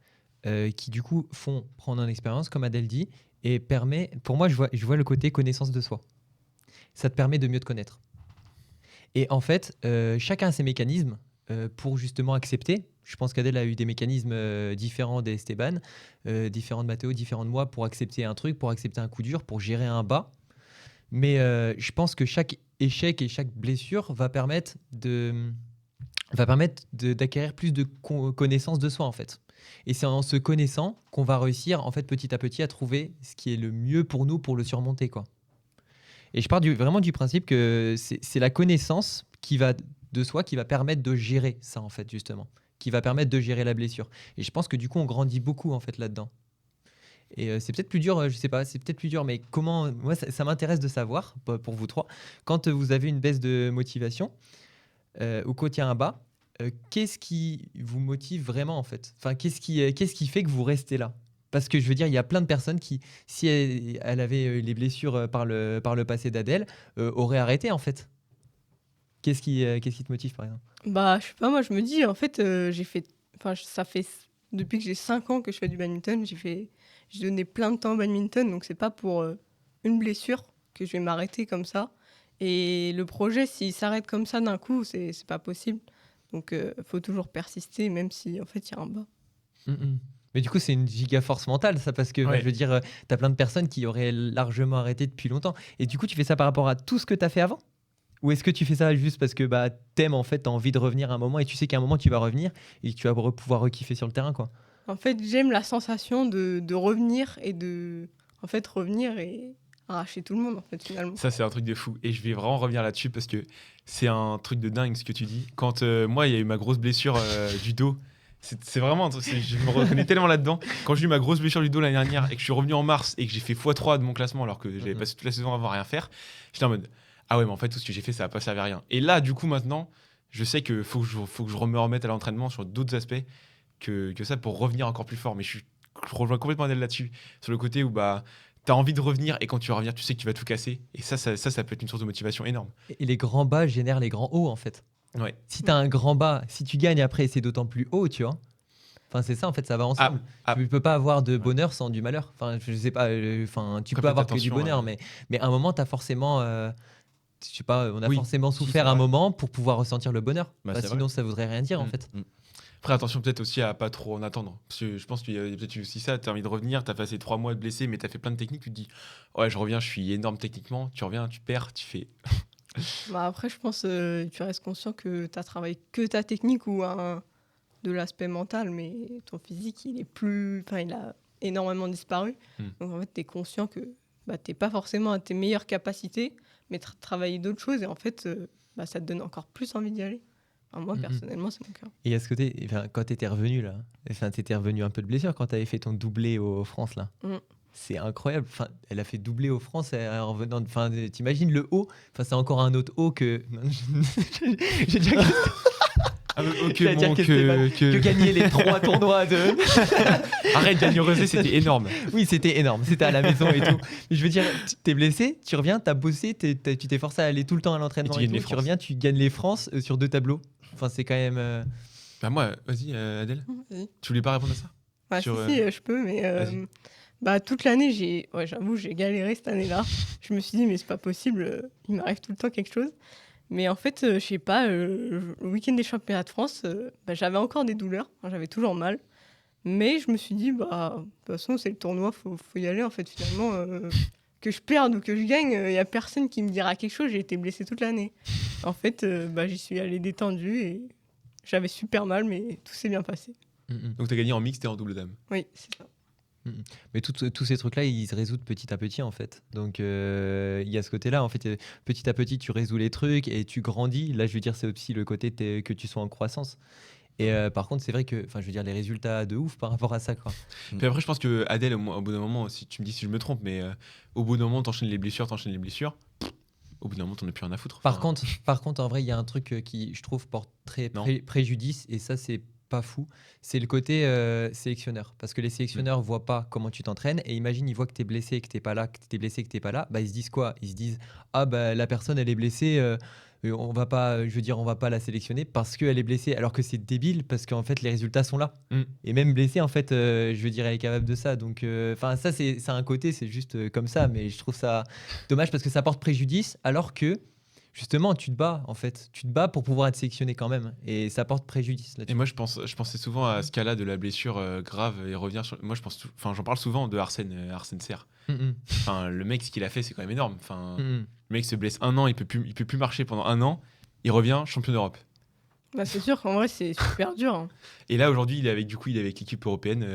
qui du coup font prendre en expérience, comme Adèle dit, et permet, pour moi je vois le côté connaissance de soi. Ça te permet de mieux te connaître. Et en fait, chacun a ses mécanismes pour justement accepter. Je pense qu'Adèle a eu des mécanismes différents d'Esteban, différents de Mathéo, différents de moi pour accepter un truc, pour accepter un coup dur, pour gérer un bas. Mais je pense que chaque échec et chaque blessure va permettre d'acquérir plus de connaissance de soi en fait. Et c'est en se connaissant qu'on va réussir en fait petit à petit à trouver ce qui est le mieux pour nous pour le surmonter quoi. Et je pars vraiment du principe que c'est la connaissance de soi qui va permettre de gérer ça en fait justement, qui va permettre de gérer la blessure. Et je pense que du coup on grandit beaucoup en fait là-dedans. Et c'est peut-être plus dur, je sais pas, c'est peut-être plus dur, mais comment. Moi, ça m'intéresse de savoir, pour vous trois, quand vous avez une baisse de motivation ou quand il y a un bas, qu'est-ce qui vous motive vraiment en fait? Enfin, qu'est-ce qui fait que vous restez là? Parce que je veux dire, il y a plein de personnes qui, si elle avait les blessures par le passé d'Adèle, auraient arrêté en fait. Qu'est-ce qui te motive par exemple?
Je sais pas, moi je me dis, en fait, ça fait depuis que j'ai 5 ans que je fais du badminton, j'ai donné plein de temps au badminton, donc c'est pas pour une blessure que je vais m'arrêter comme ça. Et le projet, s'il s'arrête comme ça d'un coup, c'est pas possible. Donc faut toujours persister, même si en fait il y a un bas.
Mm. Mais du coup, c'est une giga force mentale, ça, parce que
Ouais.
je veux dire, t'as plein de personnes qui auraient largement arrêté depuis longtemps. Et du coup, tu fais ça par rapport à tout ce que t'as fait avant? Ou est-ce que tu fais ça juste parce que t'aimes, en fait, t'as envie de revenir à un moment et tu sais qu'à un moment tu vas revenir et que tu vas pouvoir rekiffer sur le terrain, quoi?
En fait, j'aime la sensation de revenir et revenir et arracher tout le monde, en fait, finalement.
Ça, c'est un truc de fou. Et je vais vraiment revenir là-dessus parce que c'est un truc de dingue ce que tu dis. Quand moi, il y a eu ma grosse blessure du dos, C'est vraiment, je me reconnais tellement là-dedans. Quand j'ai eu ma grosse blessure du dos l'année dernière et que je suis revenu en mars et que j'ai fait x3 de mon classement alors que j'avais passé toute la saison avant à rien faire, j'étais en mode ah ouais, mais en fait, tout ce que j'ai fait, ça n'a pas servi à rien. Et là, du coup, maintenant, je sais que faut que je me remette à l'entraînement sur d'autres aspects que ça pour revenir encore plus fort. Mais je rejoins complètement Adèle là-dessus, sur le côté où bah, t'as envie de revenir et quand tu vas revenir, tu sais que tu vas tout casser. Et ça peut être une source de motivation énorme.
Et les grands bas génèrent les grands hauts, en fait.
Ouais.
Si tu as un grand bas, si tu gagnes après, c'est d'autant plus haut, tu vois. Enfin, c'est ça, en fait, ça va ensemble. Tu peux pas avoir de bonheur sans du malheur. Enfin, je sais pas, tu peux avoir que du bonheur, mais à un moment, tu as forcément. Je sais pas, on a forcément souffert un moment pour pouvoir ressentir le bonheur. Sinon, ça voudrait rien dire, en fait.
Après, attention peut-être aussi à pas trop en attendre. Parce que je pense qu'il y a peut-être aussi ça, tu as envie de revenir, tu as passé 3 mois de blessé, mais tu as fait plein de techniques, tu te dis, ouais, je reviens, je suis énorme techniquement, tu reviens, tu perds, tu fais...
Après, je pense tu restes conscient que tu as travaillé que ta technique ou de l'aspect mental, mais ton physique, il a énormément disparu. Donc en fait, tu es conscient que tu n'es pas forcément à tes meilleures capacités, mais travailler d'autres choses, et en fait, ça te donne encore plus envie d'y aller. Enfin, moi, personnellement, c'est mon cas.
Et à ce côté, quand tu étais revenu, là, tu étais revenu un peu de blessure quand tu avais fait ton doublé aux France, là. C'est incroyable. Enfin, elle a fait doubler aux France en revenant. Enfin, t'imagines le haut. Enfin, c'est encore un autre haut que. J'ai déjà. Que gagner les 3 tournois de.
Arrête, Daniel Rosé, c'était énorme.
Oui, c'était énorme. C'était à la maison et tout. Mais je veux dire, t'es blessé, tu reviens, t'as bossé, tu t'es forcé à aller tout le temps à l'entraînement. Et tu reviens, tu gagnes les France sur 2 tableaux. Enfin, c'est quand même.
Bah, moi, vas-y, Adèle.
Vas-y.
Tu voulais pas répondre à ça
Si, je peux, mais. Toute l'année, j'avoue, j'ai galéré cette année-là. Je me suis dit, mais c'est pas possible, il m'arrive tout le temps quelque chose. Mais en fait, je sais pas, le week-end des championnats de France, j'avais encore des douleurs, j'avais toujours mal. Mais je me suis dit, de toute façon, c'est le tournoi, faut y aller, en fait, finalement. Que je perde ou que je gagne, il n'y a personne qui me dira quelque chose, j'ai été blessée toute l'année. En fait, j'y suis allée détendue et j'avais super mal, mais tout s'est bien passé.
Donc, tu as gagné en mixte et en double dame.
Oui, c'est ça.
Mais tous ces trucs-là, ils se résoudent petit à petit, en fait. Donc, il y a ce côté-là. En fait, petit à petit, tu résous les trucs et tu grandis. Là, je veux dire, c'est aussi le côté que tu sois en croissance. Et par contre, c'est vrai que, je veux dire, les résultats de ouf par rapport à ça, quoi.
Puis après, je pense que Adèle, au bout d'un moment, si tu me dis si je me trompe, mais au bout d'un moment, t'enchaînes les blessures. Au bout d'un moment, t'en as plus rien à foutre.
Par contre, en vrai, il y a un truc qui, je trouve, porte très préjudice, et ça, c'est pas fou, c'est le côté sélectionneur. Parce que les sélectionneurs voient pas comment tu t'entraînes, et imagine, ils voient que t'es blessé, que t'es pas là, que t'es blessé, que t'es pas là, ils se disent quoi? Ils se disent, la personne, elle est blessée, on va pas la sélectionner parce qu'elle est blessée, alors que c'est débile, parce qu'en fait, les résultats sont là. Et même blessée, en fait, elle est capable de ça. Donc, ça, c'est un côté, c'est juste comme ça, mais je trouve ça dommage parce que ça porte préjudice, alors que justement, tu te bats, en fait. Tu te bats pour pouvoir être sélectionné quand même. Et ça porte préjudice là-dessus.
Et moi, je pensais souvent à ce cas-là de la blessure grave et revient sur... Moi, j'en parle souvent de Arsène Serre. Le mec, ce qu'il a fait, c'est quand même énorme. Le mec se blesse 1 an, il peut plus marcher pendant 1 an. Il revient champion d'Europe.
C'est sûr qu'en vrai, c'est super dur. Hein.
Et là, aujourd'hui, il est avec l'équipe européenne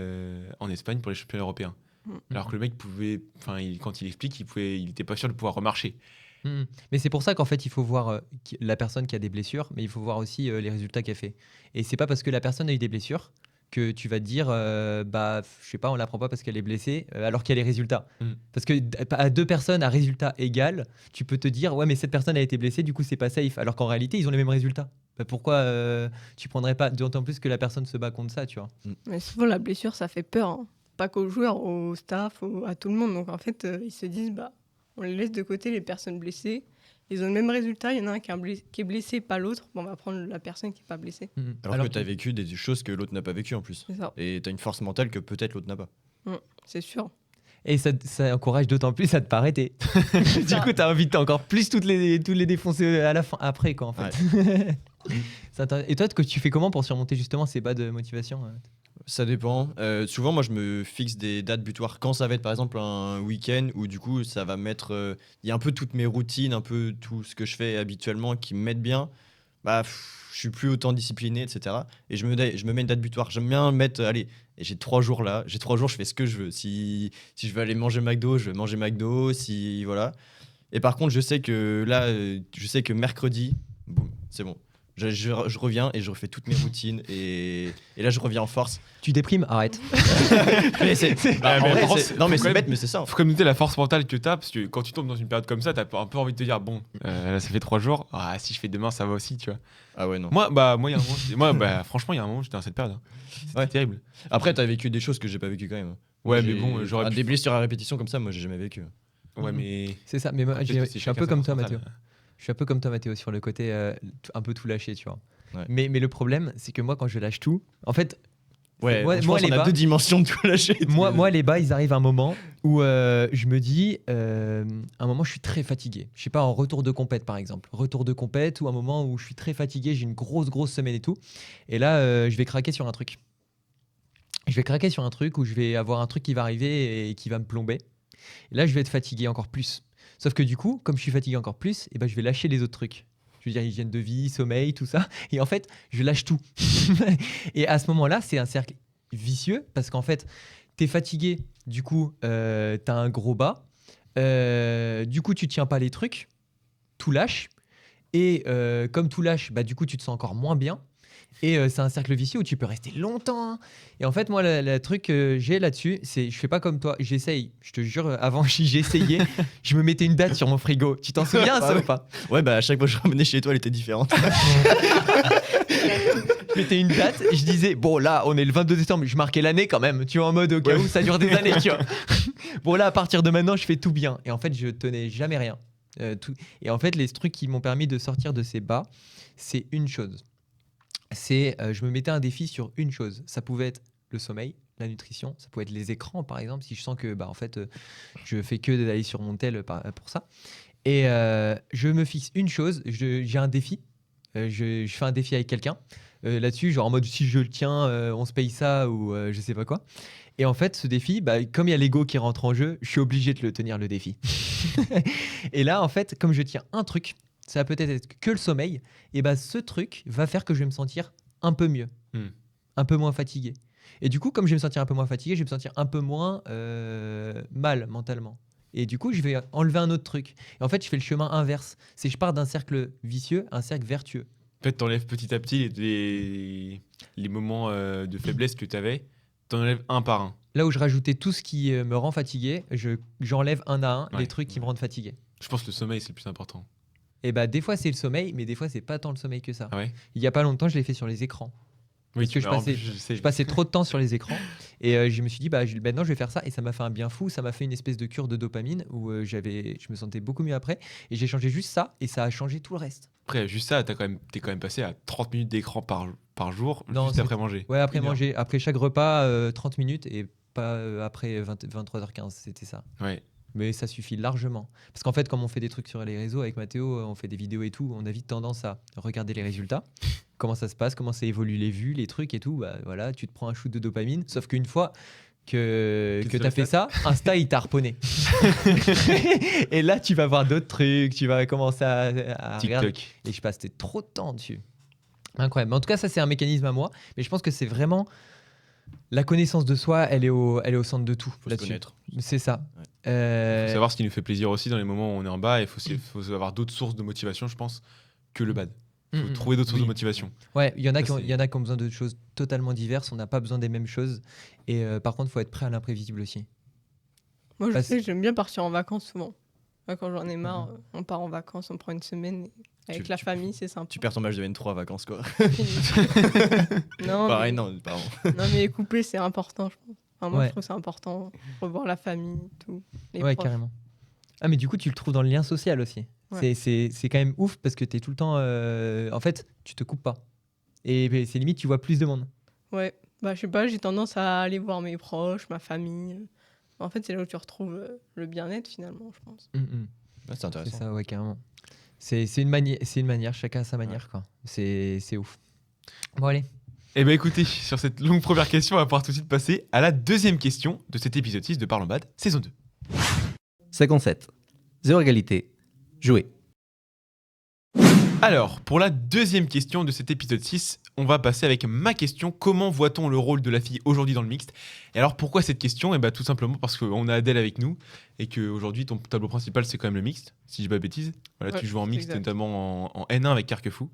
en Espagne pour les championnats européens. Alors que le mec pouvait... quand il explique, il était pas sûr de pouvoir remarcher.
Mais c'est pour ça qu'en fait, il faut voir la personne qui a des blessures, mais il faut voir aussi les résultats qu'elle fait. Et c'est pas parce que la personne a eu des blessures que tu vas te dire, je sais pas, on la prend pas parce qu'elle est blessée, alors qu'il y a les résultats. Parce que à 2 personnes à résultat égal, tu peux te dire, ouais, mais cette personne a été blessée, du coup, c'est pas safe. Alors qu'en réalité, ils ont les mêmes résultats. Pourquoi tu prendrais pas, d'autant plus que la personne se bat contre ça, tu vois.
Mais souvent, la blessure, ça fait peur. Hein. Pas qu'aux joueurs, au staff, à tout le monde. Donc en fait, ils se disent, on les laisse de côté, les personnes blessées. Ils ont le même résultat. Il y en a un qui est blessé, pas l'autre. On va prendre la personne qui n'est pas blessée.
Alors que tu as vécu des choses que l'autre n'a pas vécues en plus.
C'est ça.
Et tu as une force mentale que peut-être l'autre n'a pas.
C'est sûr.
Et ça encourage d'autant plus à te pas arrêter. Du coup, tu as envie de encore plus toutes les défoncer à la fin, après, quoi, en fait. Ouais. Et toi, tu fais comment pour surmonter justement ces bas de motivation?
Ça dépend. Souvent, moi, je me fixe des dates butoirs. Quand ça va être, par exemple, un week-end où, du coup, ça va mettre... Il y a un peu toutes mes routines, un peu tout ce que je fais habituellement qui me mettent bien. Je suis plus autant discipliné, etc. Et je me mets une date butoir. J'aime bien mettre... Allez, et j'ai 3 jours là. J'ai 3 jours, je fais ce que je veux. Si je veux aller manger McDo, je vais manger McDo. Voilà. Et par contre, je sais que là, mercredi, boum, c'est bon. Je reviens et je refais toutes mes routines et là je reviens en force.
Tu déprimes, arrête.
Mais
Ah, mais
en vrai,
en France,
non mais
faut
c'est
quand
bête mais c'est ça.
Faut comme noter la force mentale que t'as, parce que quand tu tombes dans une période comme ça, t'as un peu envie de te dire bon, là, ça fait 3 jours, si je fais demain, ça va aussi, tu vois.
Ah ouais non.
Moi, il y a un moment, franchement, il y a un moment, j'étais dans cette période. C'était
Ouais.
terrible.
Après t'as vécu des choses que j'ai pas vécu quand même.
Ouais, mais
J'ai-
bon, j'aurais pu.
des blessures à répétition comme ça, moi j'ai jamais vécu.
Ouais, mais.
C'est ça, mais moi,
peut-être que
je
c'est
suis un
chacun
peu
sa
comme
force
toi,
mentale.
Mathéo. Je suis un peu comme toi, Mathéo, sur le côté un peu tout lâché, tu vois.
Ouais.
Mais le problème, c'est que moi, quand je lâche tout, en fait,
Ouais,
Moi-
je
moi,
pense
les
qu'on a
bas-
2 dimensions de tout lâcher.
moi, les bas, ils arrivent à un moment où je me dis, un moment, je suis très fatigué. Je sais pas, en retour de compète, par exemple. Retour de compète ou un moment où je suis très fatigué, j'ai une grosse semaine et tout. Et là, je vais craquer sur un truc. Je vais craquer sur un truc où je vais avoir un truc qui va arriver et qui va me plomber. Et là, je vais être fatigué encore plus. Sauf que du coup, comme je suis fatigué encore plus, et ben, je vais lâcher les autres trucs. Je veux dire, hygiène de vie, sommeil, tout ça. Et en fait, je lâche tout. Et à ce moment-là, c'est un cercle vicieux parce qu'en fait, tu es fatigué, du coup, tu as un gros bas. Du coup, tu tiens pas les trucs, tout lâche. Et comme tout lâche, bah, du coup, tu te sens encore moins bien. Et c'est un cercle vicieux où tu peux rester longtemps, hein. Et en fait, moi, le truc que j'ai là-dessus, c'est je fais pas comme toi. J'essaye. Je te jure, avant, j'essayais. Je me mettais une date sur mon frigo. Tu t'en souviens, ça ou pas?
Ouais bah à chaque fois que je ramenais chez toi elle était différente.
Je mettais une date. Je disais, bon, là, on est le 22 décembre. Je marquais l'année quand même. Tu vois, en mode au cas où ça dure des années, tu vois. Bon, là, à partir de maintenant, je fais tout bien. Et en fait, je tenais jamais rien. Et en fait, les trucs qui m'ont permis de sortir de ces bas, c'est une chose. C'est je me mettais un défi sur une chose. Ça pouvait être le sommeil, la nutrition, ça pouvait être les écrans par exemple, si je sens que en fait je fais que d'aller sur mon tel pour ça. Et je me fixe une chose, j'ai un défi. Je fais un défi avec quelqu'un là-dessus, genre en mode si je le tiens, on se paye ça ou je sais pas quoi. Et en fait, ce défi, comme il y a l'ego qui rentre en jeu, je suis obligé de le tenir le défi. Et là, en fait, comme je tiens un truc, ça va peut-être être que le sommeil, et ce truc va faire que je vais me sentir un peu mieux, un peu moins fatigué. Et du coup, comme je vais me sentir un peu moins fatigué, je vais me sentir un peu moins mal mentalement. Et du coup, je vais enlever un autre truc. Et en fait, je fais le chemin inverse. C'est je pars d'un cercle vicieux à un cercle vertueux.
En fait, t'enlèves petit à petit les moments de faiblesse que t'avais, t'enlèves un par un.
Là où je rajoutais tout ce qui me rend fatigué, j'enlève un à un
Ouais.
les trucs qui me rendent fatigué.
Je pense que le sommeil, c'est le plus important.
Et des fois, c'est le sommeil, mais des fois, c'est pas tant le sommeil que ça.
Ah ouais?
Il y a pas longtemps, je l'ai fait sur les écrans.
Oui,
Parce que je passais trop de temps sur les écrans et je me suis dit maintenant je vais faire ça et ça m'a fait un bien fou, ça m'a fait une espèce de cure de dopamine où je me sentais beaucoup mieux après et j'ai changé juste ça et ça a changé tout le reste.
Après, juste ça, t'es quand même passé à 30 minutes d'écran par jour,
Non,
juste
c'est-
après manger.
Ouais, après
Une heure.
manger, après chaque repas 30 minutes et pas après 23h15, c'était ça.
Ouais.
Mais ça suffit largement. Parce qu'en fait, comme on fait des trucs sur les réseaux avec Mathéo, on fait des vidéos et tout, on a vite tendance à regarder les résultats, comment ça se passe, comment ça évolue les vues, les trucs et tout. Voilà, tu te prends un shoot de dopamine. Sauf qu'une fois que
tu
tu as fait ça, Insta, il t'a harponné. Et là, tu vas voir d'autres trucs, tu vas commencer à regarder.
TikTok.
Et je passais trop de temps dessus. Incroyable. Mais en tout cas, ça, c'est un mécanisme à moi. Mais je pense que c'est vraiment... La connaissance de soi, elle est au centre de tout.
Faut se
là-dessus.
connaître.
C'est ça.
Ouais.
Faut savoir ce qui nous fait plaisir aussi dans les moments où on est en bas et faut avoir d'autres sources de motivation, je pense, que le bad. Faut trouver d'autres sources de motivation.
Ouais, il y en a
Ça,
qui ont,
c'est-
il y en a qui ont besoin de choses totalement diverses. On n'a pas besoin des mêmes choses. Et par contre, il faut être prêt à l'imprévisible aussi.
Moi, je
Parce-
sais que j'aime bien partir en vacances souvent. Moi, quand j'en ai marre, on part en vacances, on prend une semaine avec la famille, c'est sympa.
Tu perds ton match de N3 vacances quoi.
non,
Pareil
mais,
non pardon.
non, mais les couplets, c'est important, je pense. Enfin, moi,
Ouais.
je trouve que c'est important. Revoir la famille, tout. Les
Ouais,
proches.
carrément. Ah, mais du coup, tu le trouves dans le lien social aussi.
Ouais.
C'est quand même ouf parce que tu es tout le temps. En fait, tu te coupes pas. Et c'est limite, tu vois plus de monde.
Ouais, je sais pas, j'ai tendance à aller voir mes proches, ma famille. En fait, c'est là où tu retrouves le bien-être finalement, je pense.
Ouais, c'est
C'est
intéressant.
ça, ouais, carrément. C'est une manière, chacun a sa manière, quoi. C'est ouf. Bon, allez.
Eh bien écoutez, sur cette longue première question, on va pouvoir tout de suite passer à la deuxième question de cet épisode 6 de Parlons Bad, saison 2.
57. Zéro égalité. Jouer.
Alors, pour la deuxième question de cet épisode 6, on va passer avec ma question. Comment voit-on le rôle de la fille aujourd'hui dans le mixte? Et alors, pourquoi cette question? Eh bien, tout simplement parce qu'on a Adèle avec nous et qu'aujourd'hui, ton tableau principal, c'est quand même le mixte, si je dis pas de bêtises. Voilà,
Ouais,
tu joues en mixte,
exact.
notamment en N1 avec Carquefou.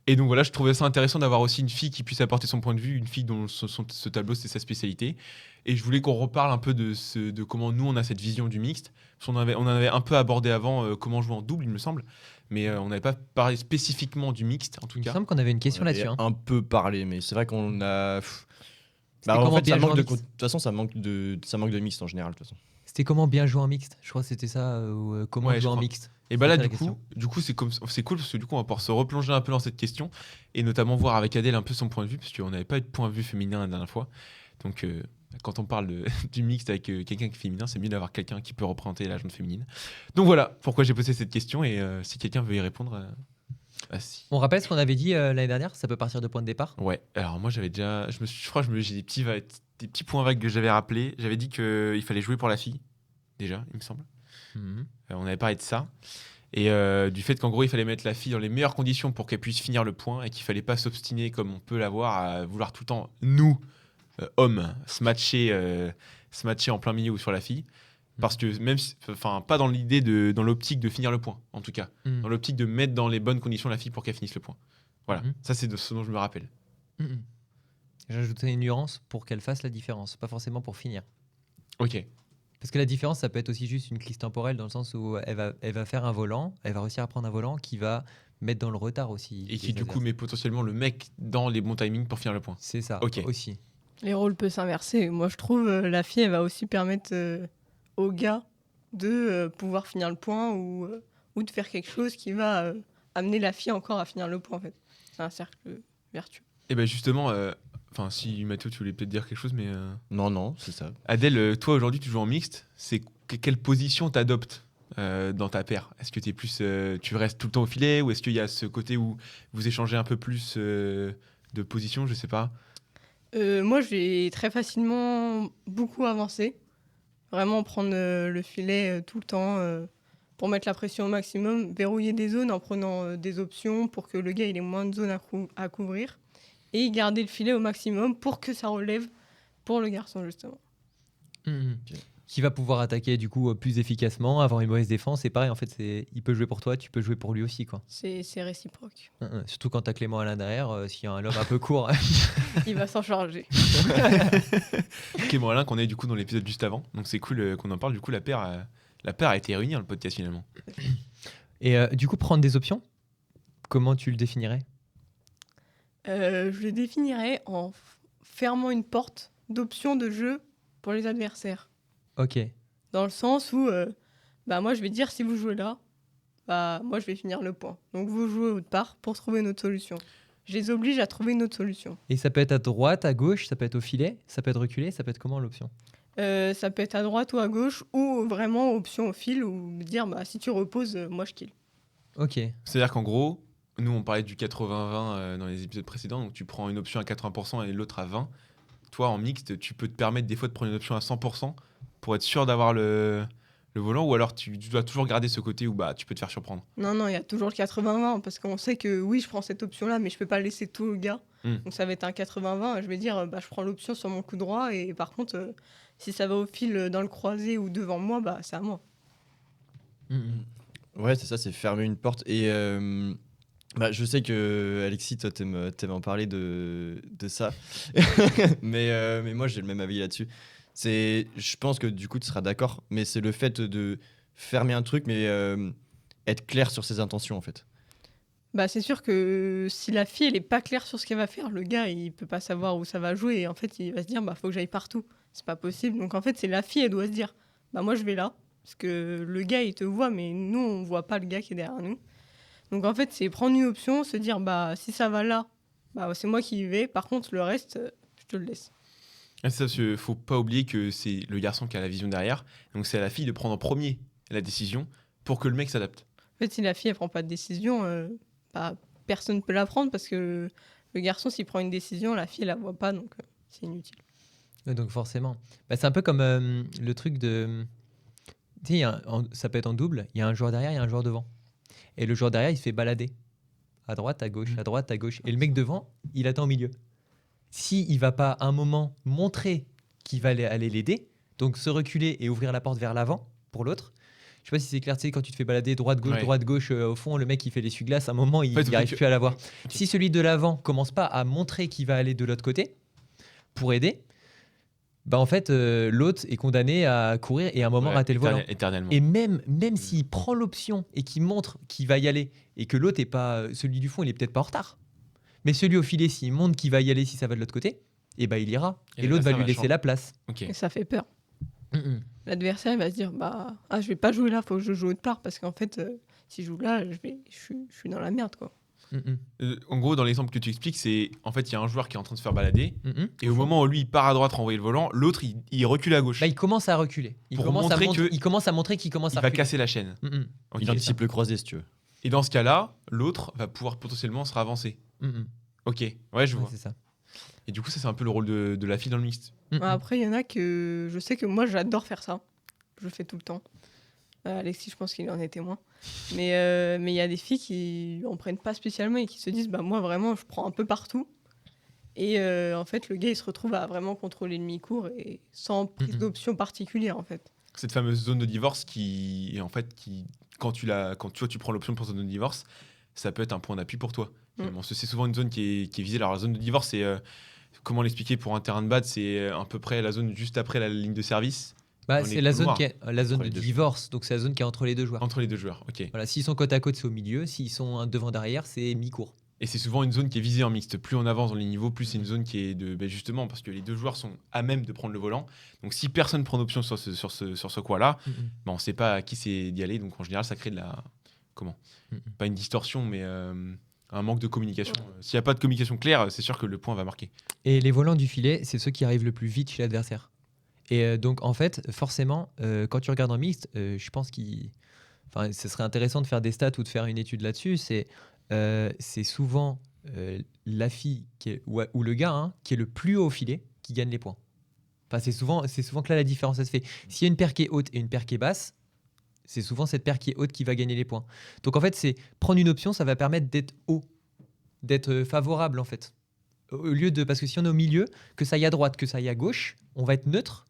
Et donc voilà, je trouvais ça intéressant d'avoir aussi une fille qui puisse apporter son point de vue, une fille dont ce tableau c'est sa spécialité. Et je voulais qu'on reparle un peu de comment nous on a cette vision du mixte. Parce qu'on on en avait un peu abordé avant comment jouer en double, il me semble. Mais on n'avait pas parlé spécifiquement du mixte en tout
Il me
cas.
semble qu'on avait une question
On avait
là-dessus. hein.
un peu parlé, mais c'est vrai qu'on a.
C'était
En
comment
fait,
bien
ça
jouer
manque
en
de.
mixte
De toute façon, ça manque de mixte en général. De toute façon.
C'était comment bien jouer en mixte. Je crois que c'était ça. Ou comment
Ouais, je
jouer en
crois.
mixte.
Et bah là,
C'est ça,
du
la
coup,
question.
c'est cool parce que du coup, on va pouvoir se replonger un peu dans cette question et notamment voir avec Adèle un peu son point de vue parce qu'on n'avait pas eu de point de vue féminin la dernière fois. Donc, quand on parle du mixte avec quelqu'un qui est féminin, c'est mieux d'avoir quelqu'un qui peut représenter la gente féminine. Donc voilà pourquoi j'ai posé cette question et si quelqu'un veut y répondre, si.
On rappelle ce qu'on avait dit l'année dernière. Ça peut partir de point de départ.
Ouais, alors moi j'avais déjà. Je crois que j'ai des petits points vagues que j'avais rappelés. J'avais dit qu'il fallait jouer pour la fille, déjà, il me semble.
Mhm.
On avait parlé de ça. Et du fait qu'en gros, il fallait mettre la fille dans les meilleures conditions pour qu'elle puisse finir le point et qu'il fallait pas s'obstiner comme on peut l'avoir à vouloir tout le temps, nous, hommes, se matcher en plein milieu ou sur la fille. Parce que même, enfin, pas dans dans l'optique de finir le point, en tout cas.
Mhm.
Dans l'optique de mettre dans les bonnes conditions la fille pour qu'elle finisse le point. Voilà,
Mhm.
ça c'est de ce dont je me rappelle.
Mhm. J'ajoutais une nuance pour qu'elle fasse la différence, pas forcément pour finir.
Ok.
Parce que la différence, ça peut être aussi juste une clique temporelle dans le sens où elle va faire un volant, elle va réussir à prendre un volant qui va mettre dans le retard aussi.
Et qui
les
du coup
adversaires.
met potentiellement le mec dans les bons timings pour finir le point.
C'est ça
Ok.
aussi.
Les rôles peuvent s'inverser. Moi, je trouve la fille, elle va aussi permettre au gars de pouvoir finir le point ou de faire quelque chose qui va amener la fille encore à finir le point, en fait. C'est un cercle vertueux.
Et ben justement, enfin si Mathieu tu voulais peut-être dire quelque chose, mais
Non, c'est ça.
Adèle, toi aujourd'hui tu joues en mixte, c'est quelle position t'adoptes dans ta paire? Est-ce que t'es plus, tu restes tout le temps au filet ou est-ce qu'il y a ce côté où vous échangez un peu plus de position, je sais pas.
Moi, je vais très facilement beaucoup avancer. Vraiment prendre le filet tout le temps pour mettre la pression au maximum. Verrouiller des zones en prenant des options pour que le gars il ait moins de zones à couvrir. Et garder le filet au maximum pour que ça relève pour le garçon, justement.
Mhm.
Ok.
Qui va pouvoir attaquer du coup plus efficacement, avoir une mauvaise défense. Et pareil, en fait, il peut jouer pour toi, tu peux jouer pour lui aussi. Quoi.
C'est réciproque.
Surtout quand t'as Clément à l'intérieur, s'il y a un homme un peu court.
Il va s'en charger.
Clément Alain qu'on est du coup dans l'épisode juste avant, donc c'est cool qu'on en parle. Du coup la paire a été réunie dans le podcast finalement.
Et du coup, prendre des options, comment tu le définirais?
Je le définirais en fermant une porte d'options de jeu pour les adversaires.
Ok.
Dans le sens où, moi, je vais dire, si vous jouez là, moi, je vais finir le point. Donc, vous jouez autre part pour trouver une autre solution. Je les oblige à trouver une autre solution.
Et ça peut être à droite, à gauche, ça peut être au filet, ça peut être reculé, ça peut être comment l'option?
Ça peut être à droite ou à gauche, ou vraiment option au fil, ou dire, si tu reposes, moi, je kill.
Ok.
C'est-à-dire qu'en gros, nous on parlait du 80-20 dans les épisodes précédents, donc tu prends une option à 80% et l'autre à 20%. Toi en mixte, tu peux te permettre des fois de prendre une option à 100% pour être sûr d'avoir le volant, ou alors tu dois toujours garder ce côté où tu peux te faire surprendre.
Non, il y a toujours le 80-20, parce qu'on sait que oui, je prends cette option-là, mais je peux pas laisser tout le gars. Donc ça va être un 80-20, je vais dire, je prends l'option sur mon coup droit, et par contre, si ça va au fil dans le croisé ou devant moi, c'est à moi.
Mhm.
Ouais, c'est ça, c'est fermer une porte. Et je sais que Alexis, toi, t'aimes en parler de ça. mais moi, j'ai le même avis là-dessus. Je pense que du coup, tu seras d'accord, mais c'est le fait de fermer un truc, mais être clair sur ses intentions, en fait.
C'est sûr que si la fille, elle est pas claire sur ce qu'elle va faire, le gars, il peut pas savoir où ça va jouer, et en fait, il va se dire, faut que j'aille partout. C'est pas possible. Donc en fait, c'est la fille, elle doit se dire, moi, je vais là. Parce que le gars, il te voit, mais nous, on voit pas le gars qui est derrière nous. Donc en fait, c'est prendre une option, se dire, si ça va là, c'est moi qui y vais. Par contre, le reste, je te le laisse.
Et c'est ça, parce qu'il faut pas oublier que c'est le garçon qui a la vision derrière, donc c'est à la fille de prendre en premier la décision pour que le mec s'adapte.
En fait, si la fille, elle prend pas de décision, personne ne peut la prendre parce que le garçon, s'il prend une décision, la fille, elle la voit pas, donc c'est inutile.
Donc forcément. C'est un peu comme le truc de... Tu sais, ça peut être en double, il y a un joueur derrière, il y a un joueur devant. Et le joueur derrière, il se fait balader. À droite, à gauche, à droite, à gauche. Et le mec devant, il attend au milieu. Si il va pas à un moment montrer qu'il va aller l'aider, donc se reculer et ouvrir la porte vers l'avant pour l'autre, Je sais pas si c'est clair, tu sais, quand tu te fais balader droite-gauche, au fond, le mec, il fait l'essuie-glace, à un moment, il
En fait, faut
n'arrive
que-
plus à l'avoir.
Ok.
Si celui de l'avant commence pas à montrer qu'il va aller de l'autre côté pour aider, bah en fait, l'autre est condamné à courir et à un moment
Ouais,
rater le volant.
éternellement.
Et même s'il prend l'option et qu'il montre qu'il va y aller et que l'autre est pas, celui du fond, il est peut-être pas en retard. Mais celui au filet, s'il montre qu'il va y aller si ça va de l'autre côté, et bah il ira.
Et
Et l'autre va
l'adversaire
lui
va
laisser
changer.
la place.
Ok.
Et ça fait peur.
Mhm.
L'adversaire il va se dire je vais pas jouer là, faut que je joue autre part parce qu'en fait si je joue là, je suis dans la merde quoi.
Mhm.
En gros, dans l'exemple que tu expliques, c'est en fait, il y a un joueur qui est en train de se faire balader.
Mhm.
Et au moment où lui il part à droite renvoyer le volant, l'autre il recule à gauche.
Bah, il commence à reculer.
Pour montrer
il commence à montrer qu'il commence
Il
à
va
reculer.
casser la chaîne.
Mhm.
Ok.
Il anticipe le croisé, si tu veux.
Et dans ce cas-là, l'autre va pouvoir potentiellement se ravancer.
Mhm.
Ok, ouais, je
Ouais,
vois.
c'est ça.
Et du coup, ça, c'est un peu le rôle de la fille dans le mixte.
Mhm.
Après il y en a que je sais que moi j'adore faire ça. Je le fais tout le temps. Alexis, je pense qu'il en est témoin. Mais il y a des filles qui en prennent pas spécialement et qui se disent moi vraiment je prends un peu partout. Et en fait le gars il se retrouve à vraiment contrôler le mi-cours et sans prise
Mhm.
d'option particulière en fait.
Cette fameuse zone de divorce qui, en fait, quand toi, tu prends l'option pour zone de divorce, ça peut être un point d'appui pour toi. Finalement. C'est souvent une zone qui est visée. Alors, la zone de divorce, c'est comment l'expliquer pour un terrain de bad, c'est à peu près la zone juste après la ligne de service,
Bah,
dans les
c'est la zone,
couloirs.
qui est, la zone
Entre
de
les deux
divorce, donc c'est la zone qui est entre les deux joueurs.
entre les deux joueurs. Ok.
Voilà, s'ils sont côte à côte, c'est au milieu. S'ils sont un devant derrière, c'est mi-cours.
Et c'est souvent une zone qui est visée en mixte. Plus on avance dans les niveaux, plus c'est une zone qui est justement parce que les deux joueurs sont à même de prendre le volant. Donc si personne prend d'option sur ce coin-là,
Mhm.
on ne sait pas à qui c'est d'y aller. Donc en général, ça crée de la
Mhm.
pas une distorsion, mais un manque de communication. S'il n'y a pas de communication claire, c'est sûr que le point va marquer.
Et les volants du filet, c'est ceux qui arrivent le plus vite chez l'adversaire. Et donc, en fait, forcément, quand tu regardes en mixte, je pense ce serait intéressant de faire des stats ou de faire une étude là-dessus. C'est souvent la fille ou le gars qui est le plus haut au filet qui gagne les points. Enfin, c'est souvent que là, la différence, elle se fait. S'il y a une paire qui est haute et une paire qui est basse, c'est souvent cette paire qui est haute qui va gagner les points. Donc, en fait, c'est prendre une option, ça va permettre d'être haut, d'être favorable, en fait. Au lieu de, parce que si on est au milieu, que ça aille à droite, que ça aille à gauche, on va être neutre.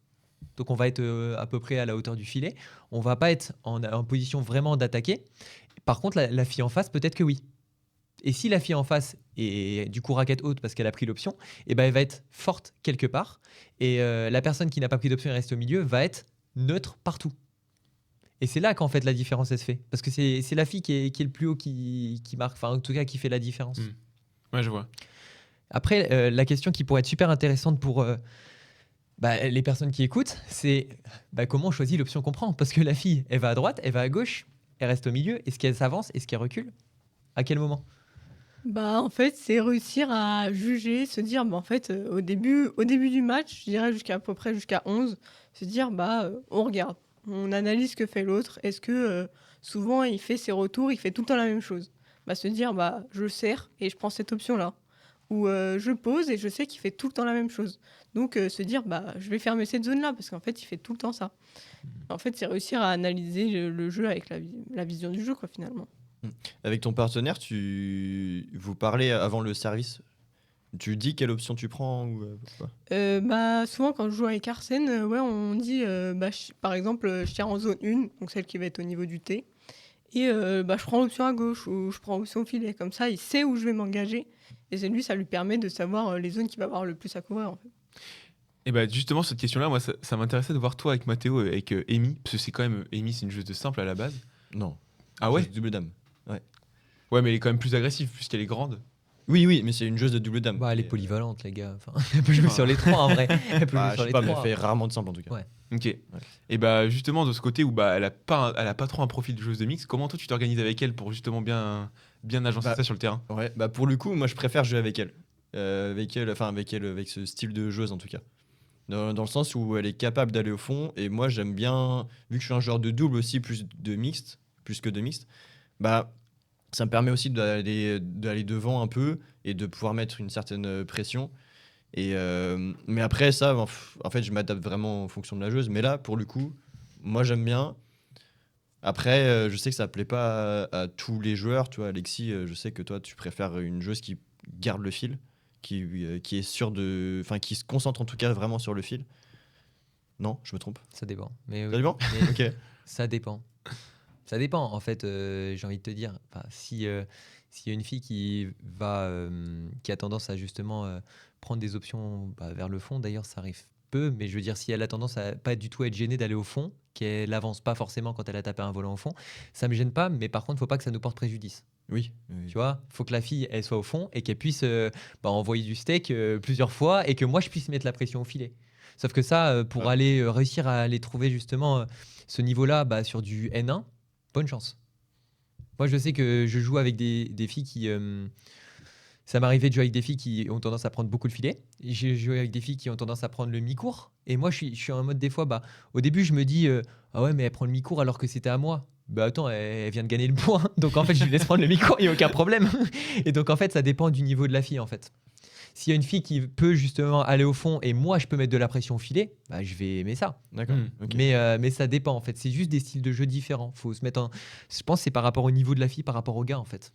Donc on va être à peu près à la hauteur du filet. On va pas être en position vraiment d'attaquer. Par contre, la fille en face, peut-être que oui. Et si la fille en face est du coup raquette haute parce qu'elle a pris l'option, et ben elle va être forte quelque part. Et la personne qui n'a pas pris d'option et reste au milieu va être neutre partout. Et c'est là qu'en fait la différence elle se fait. Parce que c'est la fille qui est le plus haut qui marque, enfin en tout cas qui fait la différence.
Mm. Ouais, je vois.
Après, la question qui pourrait être super intéressante pour les personnes qui écoutent, c'est comment on choisit l'option qu'on prend. Parce que la fille, elle va à droite, elle va à gauche, elle reste au milieu. Est-ce qu'elle s'avance? Est-ce qu'elle recule? À quel moment?
En fait, c'est réussir à juger, se dire, en fait, au début du match, je dirais à peu près jusqu'à 11, se dire, on regarde, on analyse ce que fait l'autre. Est-ce que souvent, il fait ses retours, il fait tout le temps la même chose? Se dire, je serre et je prends cette option-là. Ou je pose et je sais qu'il fait tout le temps la même chose. Donc, se dire, je vais fermer cette zone-là, parce qu'en fait, il fait tout le temps ça. En fait, c'est réussir à analyser le jeu avec la vision du jeu, quoi, finalement.
Avec ton partenaire, vous parlez avant le service. Tu dis quelle option tu prends ou pas
Souvent, quand je joue avec Arsène, on dit, par exemple, je tire en zone 1, donc celle qui va être au niveau du T. Et je prends l'option à gauche ou je prends l'option filet. Comme ça, il sait où je vais m'engager. Et lui, ça lui permet de savoir les zones qu'il va avoir le plus à couvrir. En fait.
Et justement, cette question-là, moi, ça m'intéressait de voir toi avec Mathéo et avec Amy. Parce que c'est quand même. Amy, c'est une joueuse de simple à la base.
Non.
Ah ouais?
Double dame.
Ouais, mais elle est quand même plus agressive puisqu'elle est grande.
Oui, mais c'est une joueuse de double dame.
Elle est polyvalente, les gars. Enfin, elle peut jouer sur les trois, en vrai. Elle peut jouer
Je
sur
sais
les
pas, mais elle
trois.
fait rarement de simple en tout cas.
Ouais.
Ok. Et justement, de ce côté où elle a pas trop un profil de joueuse de mix, comment toi tu t'organises avec elle pour justement bien agencer ça sur le terrain?
Ouais, pour le coup, moi je préfère jouer avec elle. Avec ce style de joueuse en tout cas. Dans le sens où elle est capable d'aller au fond, et moi j'aime bien, vu que je suis un joueur de double aussi, plus que de mixte, ça me permet aussi d'aller devant un peu et de pouvoir mettre une certaine pression. Mais après ça, en fait, je m'adapte vraiment en fonction de la joueuse. Mais là, pour le coup, moi j'aime bien. Après, je sais que ça plaît pas à tous les joueurs. Tu vois, Alexis, je sais que toi, tu préfères une joueuse qui garde le fil, qui est sûre qui se concentre en tout cas vraiment sur le fil. Non, je me trompe.
Ça dépend. Mais,
Ça dépend.
mais
Ok.
ça dépend. Ça dépend, en fait, j'ai envie de te dire. Enfin, s'il y a une fille qui a tendance à justement prendre des options vers le fond, d'ailleurs, ça arrive peu, mais je veux dire, si elle a tendance à pas du tout être gênée d'aller au fond, qu'elle avance pas forcément quand elle a tapé un volant au fond, ça me gêne pas, mais par contre, faut pas que ça nous porte préjudice.
Oui.
Tu vois, faut que la fille elle soit au fond et qu'elle puisse envoyer du steak plusieurs fois et que moi je puisse mettre la pression au filet. Sauf que ça, pour aller réussir à aller trouver justement ce niveau-là sur du N1, bonne chance. Moi je sais que je joue avec des filles qui. Ça m'arrivait de jouer avec des filles qui ont tendance à prendre beaucoup le filet. J'ai joué avec des filles qui ont tendance à prendre le mi-court. Et moi je suis en mode des fois, au début je me dis ah ouais, mais elle prend le mi-court alors que c'était à moi. Bah attends, elle vient de gagner le point, donc en fait je lui laisse prendre le micro, il n'y a aucun problème. Et donc en fait ça dépend du niveau de la fille en fait. S'il y a une fille qui peut justement aller au fond et moi je peux mettre de la pression au filet, je vais aimer ça.
D'accord. Ok.
Mais ça dépend en fait, c'est juste des styles de jeu différents. Faut se mettre Je pense que c'est par rapport au niveau de la fille, par rapport au gars en fait.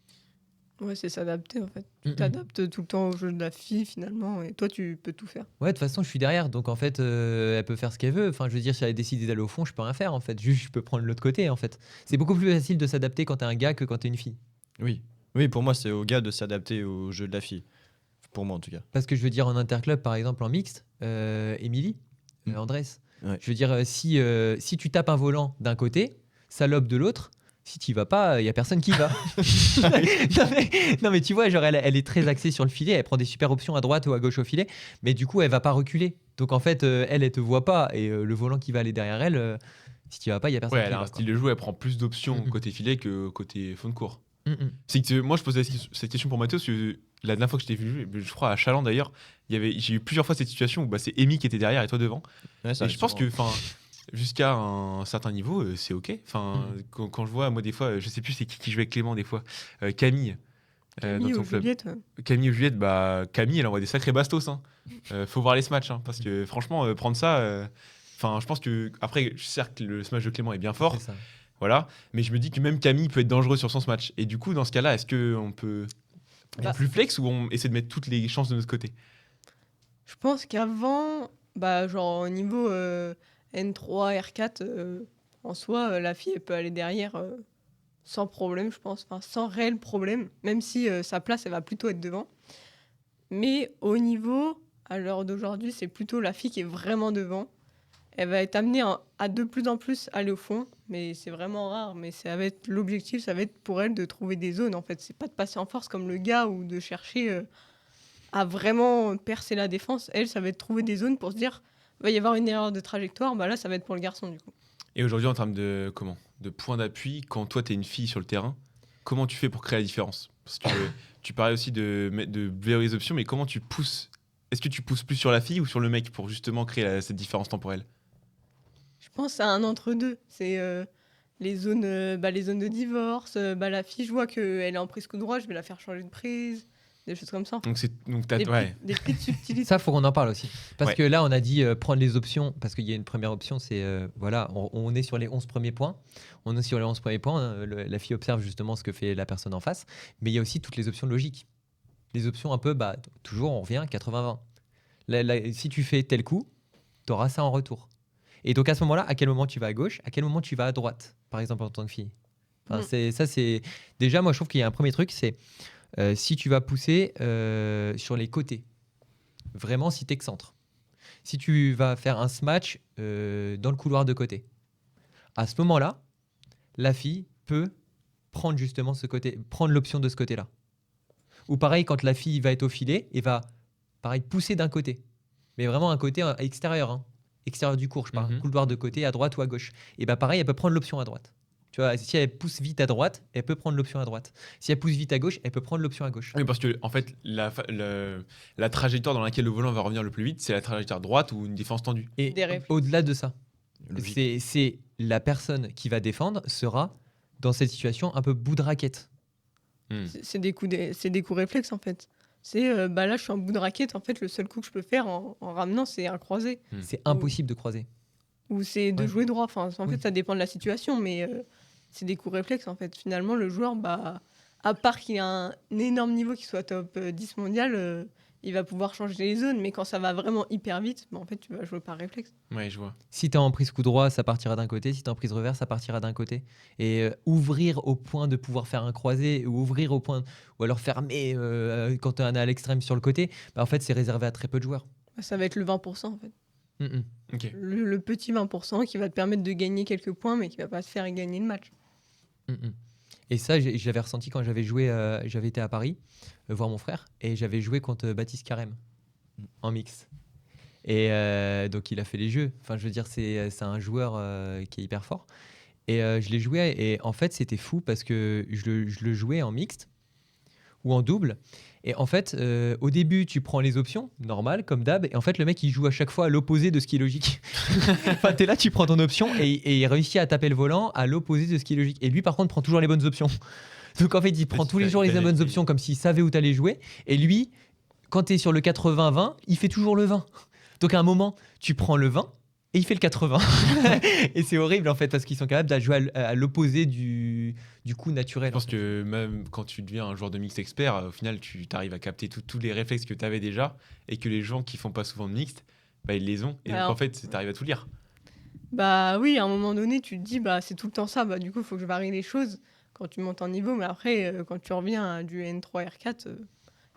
Ouais, c'est s'adapter en fait. Tu t'adaptes tout le temps au jeu de la fille finalement et toi tu peux tout faire.
Ouais, de toute façon je suis derrière, donc en fait elle peut faire ce qu'elle veut. Enfin je veux dire, si elle a décidé d'aller au fond, je peux rien faire en fait. Juste je peux prendre l'autre côté en fait. C'est beaucoup plus facile de s'adapter quand t'es un gars que quand t'es une fille.
Oui. Oui, pour moi, c'est au gars de s'adapter au jeu de la fille. Pour moi, en tout cas.
Parce que je veux dire, en interclub, par exemple, en mixte, Émilie, Andrés,
Ouais.
je veux dire, si tu tapes un volant d'un côté, ça lobe de l'autre, si tu y vas pas, il y a personne qui va. non, mais tu vois, genre, elle est très axée sur le filet, elle prend des super options à droite ou à gauche au filet, mais du coup, elle va pas reculer. Donc en fait, elle te voit pas, et le volant qui va aller derrière elle, si tu y vas pas, il y a personne
Ouais,
qui
elle a
va.
un style de jeu, elle prend plus d'options
Mhm.
côté filet que côté fond de cours.
Mm.
C'est que moi je posais cette question pour Mathéo parce que la dernière fois que je t'ai vu, je crois à Chaland d'ailleurs, j'ai eu plusieurs fois cette situation où c'est Amy qui était derrière et toi devant.
Ouais, ça
Et
arrive
je pense
souvent.
que jusqu'à un certain niveau, c'est ok. Quand je vois, moi des fois, je sais plus c'est qui jouait avec Clément des fois, Camille.
Camille
dans
ou
ton club.
Juliette.
Camille ou Juliette, Camille elle envoie des sacrés bastos. Hein. Faut voir les smatchs hein, parce que franchement, prendre ça. Je pense que après, certes, le smash de Clément est bien fort,
C'est ça.
voilà, mais je me dis que même Camille peut être dangereux sur son smash. Et du coup, dans ce cas-là, est-ce qu'on peut être plus flex ou on essaie de mettre toutes les chances de notre côté?
Je pense qu'avant, genre au niveau N3, R4, en soi, la fille elle peut aller derrière sans problème, je pense, enfin sans réel problème, même si sa place elle va plutôt être devant. Mais au niveau, à l'heure d'aujourd'hui, c'est plutôt la fille qui est vraiment devant. Elle va être amenée à de plus en plus aller au fond, mais c'est vraiment rare. Mais ça va être l'objectif, ça va être pour elle de trouver des zones. En fait, c'est pas de passer en force comme le gars ou de chercher à vraiment percer la défense. Elle, ça va être trouver des zones pour se dire, va y avoir une erreur de trajectoire. Là, ça va être pour le garçon du coup.
Et aujourd'hui, en termes de point d'appui, quand toi t'es une fille sur le terrain, comment tu fais pour créer la différence? Parce que tu parlais aussi de verrouiller les options, mais comment tu pousses? Est-ce que tu pousses plus sur la fille ou sur le mec pour justement créer cette différence temporelle?
Je pense à un entre-deux. C'est les zones de divorce. La fille, je vois qu'elle est en prise coup droit, je vais la faire changer de prise. Des choses comme ça.
Donc
Des,
ouais.
des petites subtilités.
Ça, faut qu'on en parle aussi. Parce
Ouais.
que là, on a dit prendre les options, parce qu'il y a une première option, c'est, on est sur les 11 premiers points. On est sur les 11 premiers points. La fille observe justement ce que fait la personne en face. Mais il y a aussi toutes les options logiques. Les options un peu, toujours, on revient 80-20. Si tu fais tel coup, tu auras ça en retour. Et donc à ce moment-là, à quel moment tu vas à gauche, à quel moment tu vas à droite, par exemple en tant que fille. Enfin, c'est déjà, moi je trouve qu'il y a un premier truc, c'est si tu vas pousser sur les côtés, vraiment si tu excentres. Si tu vas faire un smash dans le couloir de côté, à ce moment-là, la fille peut prendre justement ce côté, prendre l'option de ce côté-là. Ou pareil, quand la fille va être au filet, et va pareil pousser d'un côté, mais vraiment un côté extérieur, hein. Extérieur du court, je parle, couloir de côté, à droite ou à gauche. Et pareil, elle peut prendre l'option à droite. Tu vois, si elle pousse vite à droite, elle peut prendre l'option à droite. Si elle pousse vite à gauche, elle peut prendre l'option à gauche.
Oui, parce que en fait, la trajectoire dans laquelle le volant va revenir le plus vite, c'est la trajectoire droite ou une défense tendue.
Et
Des réflexes.
au-delà de ça,
Logique.
c'est la personne qui va défendre sera dans cette situation un peu bout de raquette.
C'est des coups réflexes en fait. C'est là je suis en bout de raquette, en fait le seul coup que je peux faire en ramenant c'est un croisé.
C'est impossible de croiser.
Ou c'est de
Ouais.
jouer droit. Enfin, en
Oui.
fait ça dépend de la situation, mais c'est des coups réflexes en fait. Finalement le joueur, à part qu'il a un énorme niveau, qu'il soit top 10 mondial, il va pouvoir changer les zones, mais quand ça va vraiment hyper vite, en fait, tu vas jouer par réflexe.
Ouais, je vois.
Si t'es en prise coup droit, ça partira d'un côté. Si t'es en prise revers, ça partira d'un côté. Et ouvrir au point de pouvoir faire un croisé, ou ouvrir au point, ou alors fermer quand t'es à l'extrême sur le côté, en fait, c'est réservé à très peu de joueurs.
Ça va être le 20%, en fait.
Ok.
Le petit 20% qui va te permettre de gagner quelques points, mais qui va pas te faire gagner le match.
Et ça, je l'avais ressenti quand j'avais joué, j'avais été à Paris voir mon frère, et j'avais joué contre Baptiste Carême en mix. Et donc il a fait les jeux. Enfin, je veux dire, c'est un joueur qui est hyper fort. Et je l'ai joué, et en fait, c'était fou parce que je le jouais en mixte ou en double. Et en fait, au début, tu prends les options, normal, comme d'hab. Et en fait, le mec, il joue à chaque fois à l'opposé de ce qui est logique. Enfin, t'es là, tu prends ton option et il réussit à taper le volant à l'opposé de ce qui est logique. Et lui, par contre, prend toujours les bonnes options. Donc en fait, il prend tous les jours les bonnes options comme s'il savait où t'allais jouer. Et lui, quand t'es sur le 80-20, il fait toujours le 20. Donc à un moment, tu prends le 20 et il fait le 80. Et c'est horrible en fait parce qu'ils sont capables de jouer à l'opposé du coup naturel.
Je pense que même quand tu deviens un joueur de mixte expert, au final, tu arrives à capter tous les réflexes que tu avais déjà et que les gens qui font pas souvent de mixte, ils les ont. Et
Alors,
donc en fait, tu arrives à tout lire.
Bah oui, à un moment donné, tu te dis, bah c'est tout le temps ça. Bah du coup, il faut que je varie les choses quand tu montes en niveau. Mais après, quand tu reviens à du N3, R4,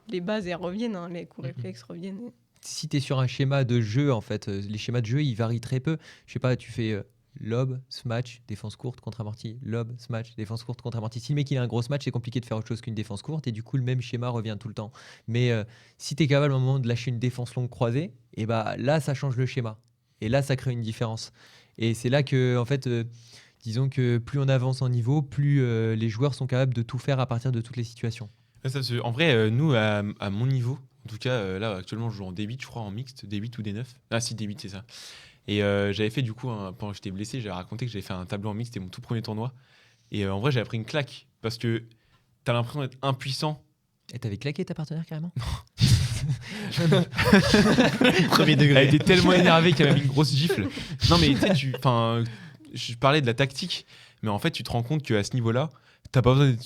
les bases, elles reviennent. Hein, les coups réflexes reviennent.
Si tu es sur un schéma de jeu, en fait, les schémas de jeu, ils varient très peu. Je sais pas, tu fais lob, smash, défense courte, contre-amorti, lob, smash, défense courte, contre-amorti. Si le mec il a un gros smash, c'est compliqué de faire autre chose qu'une défense courte et du coup, le même schéma revient tout le temps. Mais si tu es capable à un moment de lâcher une défense longue croisée, et bah là, ça change le schéma. Et là, ça crée une différence. Et c'est là que, en fait, disons que plus on avance en niveau, plus les joueurs sont capables de tout faire à partir de toutes les situations.
En vrai, nous, à mon niveau, en tout cas, là, actuellement, je joue en D8, je crois, en mixte, D8 ou D9. Ah si, D8, c'est ça. Et j'avais fait, du coup, pendant que j'étais blessé, j'avais raconté que j'avais fait un tableau en mixte, c'était mon tout premier tournoi. Et en vrai, j'avais pris une claque, parce que t'as l'impression d'être impuissant.
Et t'avais claqué ta partenaire carrément?
Premier degré.
Elle était tellement énervée qu'elle m'a mis une grosse gifle. Non, mais tu sais, je parlais de la tactique, mais en fait, tu te rends compte qu'à ce niveau-là, t'as pas besoin d'être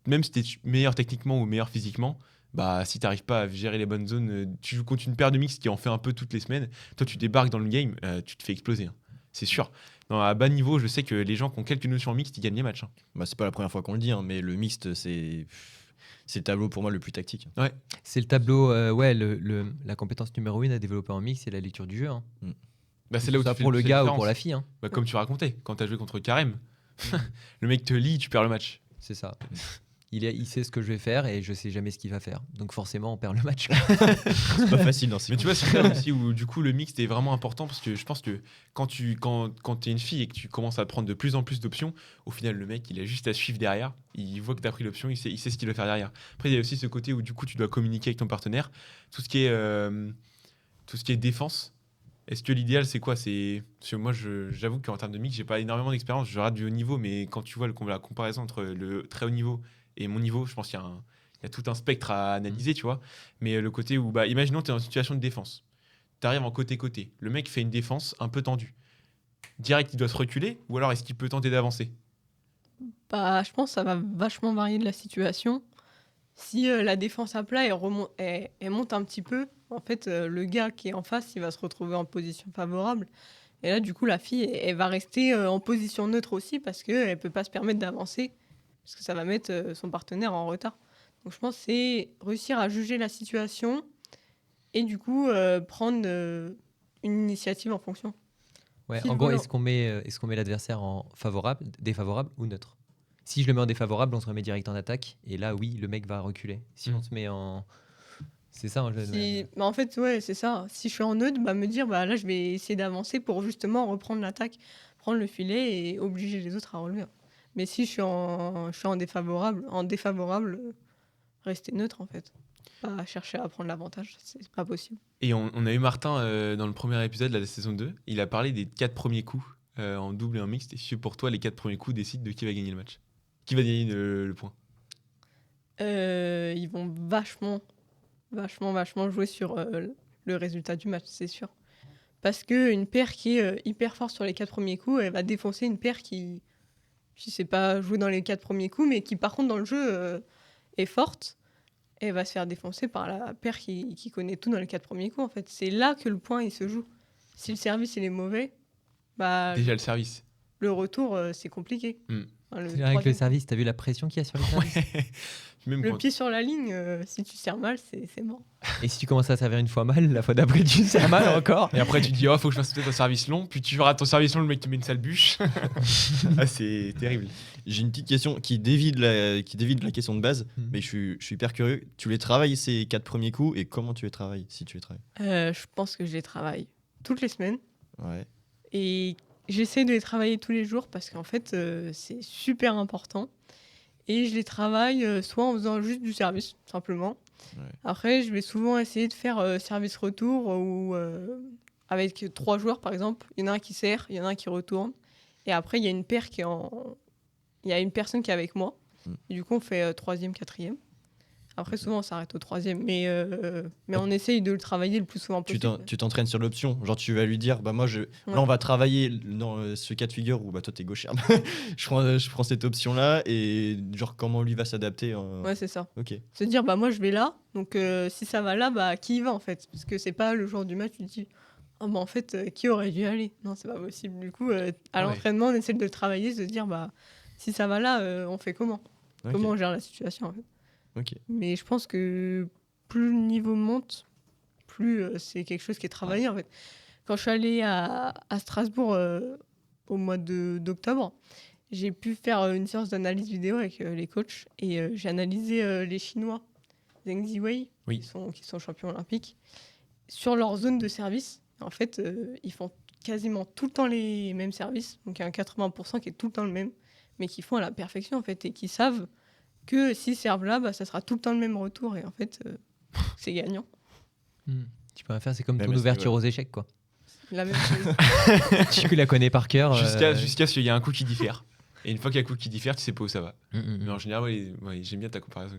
même si t'es meilleur techniquement ou meilleur physiquement, bah si t'arrives pas à gérer les bonnes zones, tu joues contre une paire de mix qui en fait un peu toutes les semaines, toi tu débarques dans le game, tu te fais exploser, hein. C'est sûr. Non, à bas niveau, je sais que les gens qui ont quelques notions en mixte, ils gagnent les matchs, hein.
Bah, c'est pas la première fois qu'on le dit, hein, mais le mixte, c'est le tableau pour moi le plus tactique.
C'est le tableau, la compétence numéro 1 à développer en mix, c'est la lecture du jeu. Hein.
Bah, c'est là où
Ça
tu fais
pour
le
le
plus
gars ou
différence.
pour la fille. Hein.
Bah, comme tu racontais, quand t'as joué contre Carême, le mec te lit, tu perds le match.
C'est ça. Il sait ce que je vais faire et je sais jamais ce qu'il va faire. Donc forcément, on perd le match.
C'est pas facile dans ces
Mais tu vois, c'est là aussi où du coup le mixte est vraiment important parce que je pense que quand t'es une fille et que tu commences à prendre de plus en plus d'options, au final le mec il a juste à suivre derrière, il voit que t'as pris l'option, il sait ce qu'il veut faire derrière. Après il y a aussi ce côté où du coup tu dois communiquer avec ton partenaire, tout ce qui est défense. Est-ce que l'idéal c'est quoi? Parce que moi j'avoue qu'en termes de mix j'ai pas énormément d'expérience, je rate du haut niveau, mais quand tu vois la comparaison entre le très haut niveau et mon niveau, je pense qu'il y a tout un spectre à analyser, tu vois. Mais le côté où, imaginons que tu es en situation de défense. Tu arrives en côté-côté. Le mec fait une défense un peu tendue. Direct, il doit se reculer ou alors est-ce qu'il peut tenter d'avancer?
Bah, je pense que ça va vachement varier de la situation. Si la défense à plat elle monte un petit peu, en fait, le gars qui est en face, il va se retrouver en position favorable. Et là, du coup, la fille, elle va rester en position neutre aussi parce qu'elle ne peut pas se permettre d'avancer. Parce que ça va mettre son partenaire en retard. Donc je pense que c'est réussir à juger la situation et du coup prendre une initiative en fonction.
Ouais,
Si
en
le
gros,
volant-
est-ce qu'on met l'adversaire en favorable, défavorable ou neutre? Si je le mets en défavorable, on se remet direct en attaque. Et là, oui, le mec va reculer. Si on se met en... C'est ça, en jeu.
En fait, ouais, c'est ça. Si je suis en neutre, me dire, là, je vais essayer d'avancer pour justement reprendre l'attaque, prendre le filet et obliger les autres à relever. Mais si je suis en défavorable, rester neutre, en fait. Pas chercher à prendre l'avantage, c'est pas possible.
Et on a eu Martin dans le premier épisode de la saison 2. Il a parlé des 4 premiers coups en double et en mixte. Et si pour toi, les 4 premiers coups décident de qui va gagner le match? Qui va gagner le point?
Ils vont vachement jouer sur le résultat du match, c'est sûr. Parce qu'une paire qui est hyper forte sur les 4 premiers coups, elle va défoncer une paire qui ne sait pas jouer dans les 4 premiers coups, mais qui par contre dans le jeu est forte. et elle va se faire défoncer par la paire qui connaît tout dans les 4 premiers coups. En fait, c'est là que le point il se joue. Si le service il est mauvais, bah
Déjà le service.
le retour c'est compliqué.
Mm.
Enfin, le
C'est avec le
troisième-
service, t'as vu la pression qu'il y a sur le service.
Ouais. Même
Le
quand-
pied sur la ligne, si tu sers mal, c'est mort.
Et si tu commences à servir une fois mal, la fois d'après tu sers mal encore.
Et après, tu te dis, oh, faut que je fasse peut-être un service long. Puis tu rates ton service long, le mec te met une sale bûche. Ah, c'est terrible.
J'ai une petite question qui dévie de la question de base,
Mhm.
mais je suis hyper curieux. Tu les travailles ces 4 premiers coups et comment tu les travailles si tu les travailles?
Je pense que je les travaille toutes les semaines.
Ouais.
Et j'essaie de les travailler tous les jours parce qu'en fait, c'est super important. Et je les travaille soit en faisant juste du service, simplement.
Ouais.
Après, je vais souvent essayer de faire service-retour ou avec 3 joueurs, par exemple. Il y en a un qui sert, il y en a un qui retourne. Et après, il y a une paire il y a une personne qui est avec moi.
Mm.
Et du coup, on fait 3e, 4e. Après, souvent, on s'arrête au 3e. Mais on essaye de le travailler le plus souvent possible.
Tu t'entraînes sur l'option. Genre, tu vas lui dire, bah moi, là, on va travailler dans ce cas de figure où bah, toi, t'es gaucher. je prends cette option-là et genre, comment lui va s'adapter.
Ouais, c'est ça.
Ok.
Se dire, bah moi, je vais là. Donc, si ça va là, bah qui y va, en fait? Parce que c'est pas le jour du match, tu te dis, ah bah en fait, qui aurait dû aller? Non, c'est pas possible. Du coup, à
Ouais.
l'entraînement, on essaie de le travailler, se dire, bah si ça va là, on fait comment?
Ok.
Comment on gère la situation, en fait?
Ok.
Mais je pense que plus le niveau monte, plus c'est quelque chose qui est travaillé, en fait. Quand je suis allée à Strasbourg au mois d'octobre, j'ai pu faire une séance d'analyse vidéo avec les coachs et j'ai analysé les Chinois, Zheng Ziwei,
Oui.
qui sont champions olympiques, sur leur zone de service. En fait, ils font quasiment tout le temps les mêmes services, donc il y a un 80% qui est tout le temps le même, mais qui font à la perfection, en fait, et qui savent que s'ils servent là, bah, ça sera tout le temps le même retour. Et en fait, c'est gagnant.
Tu peux rien faire, c'est comme
Ouais,
ton
mais c'est-
ouverture
ouais.
aux échecs, quoi.
La même chose.
Tu la connais par cœur.
Jusqu'à ce qu'il y ait un coup qui diffère. Et une fois qu'il y a un coup qui diffère, tu sais pas où ça va. Mais en général, ouais, j'aime bien ta comparaison.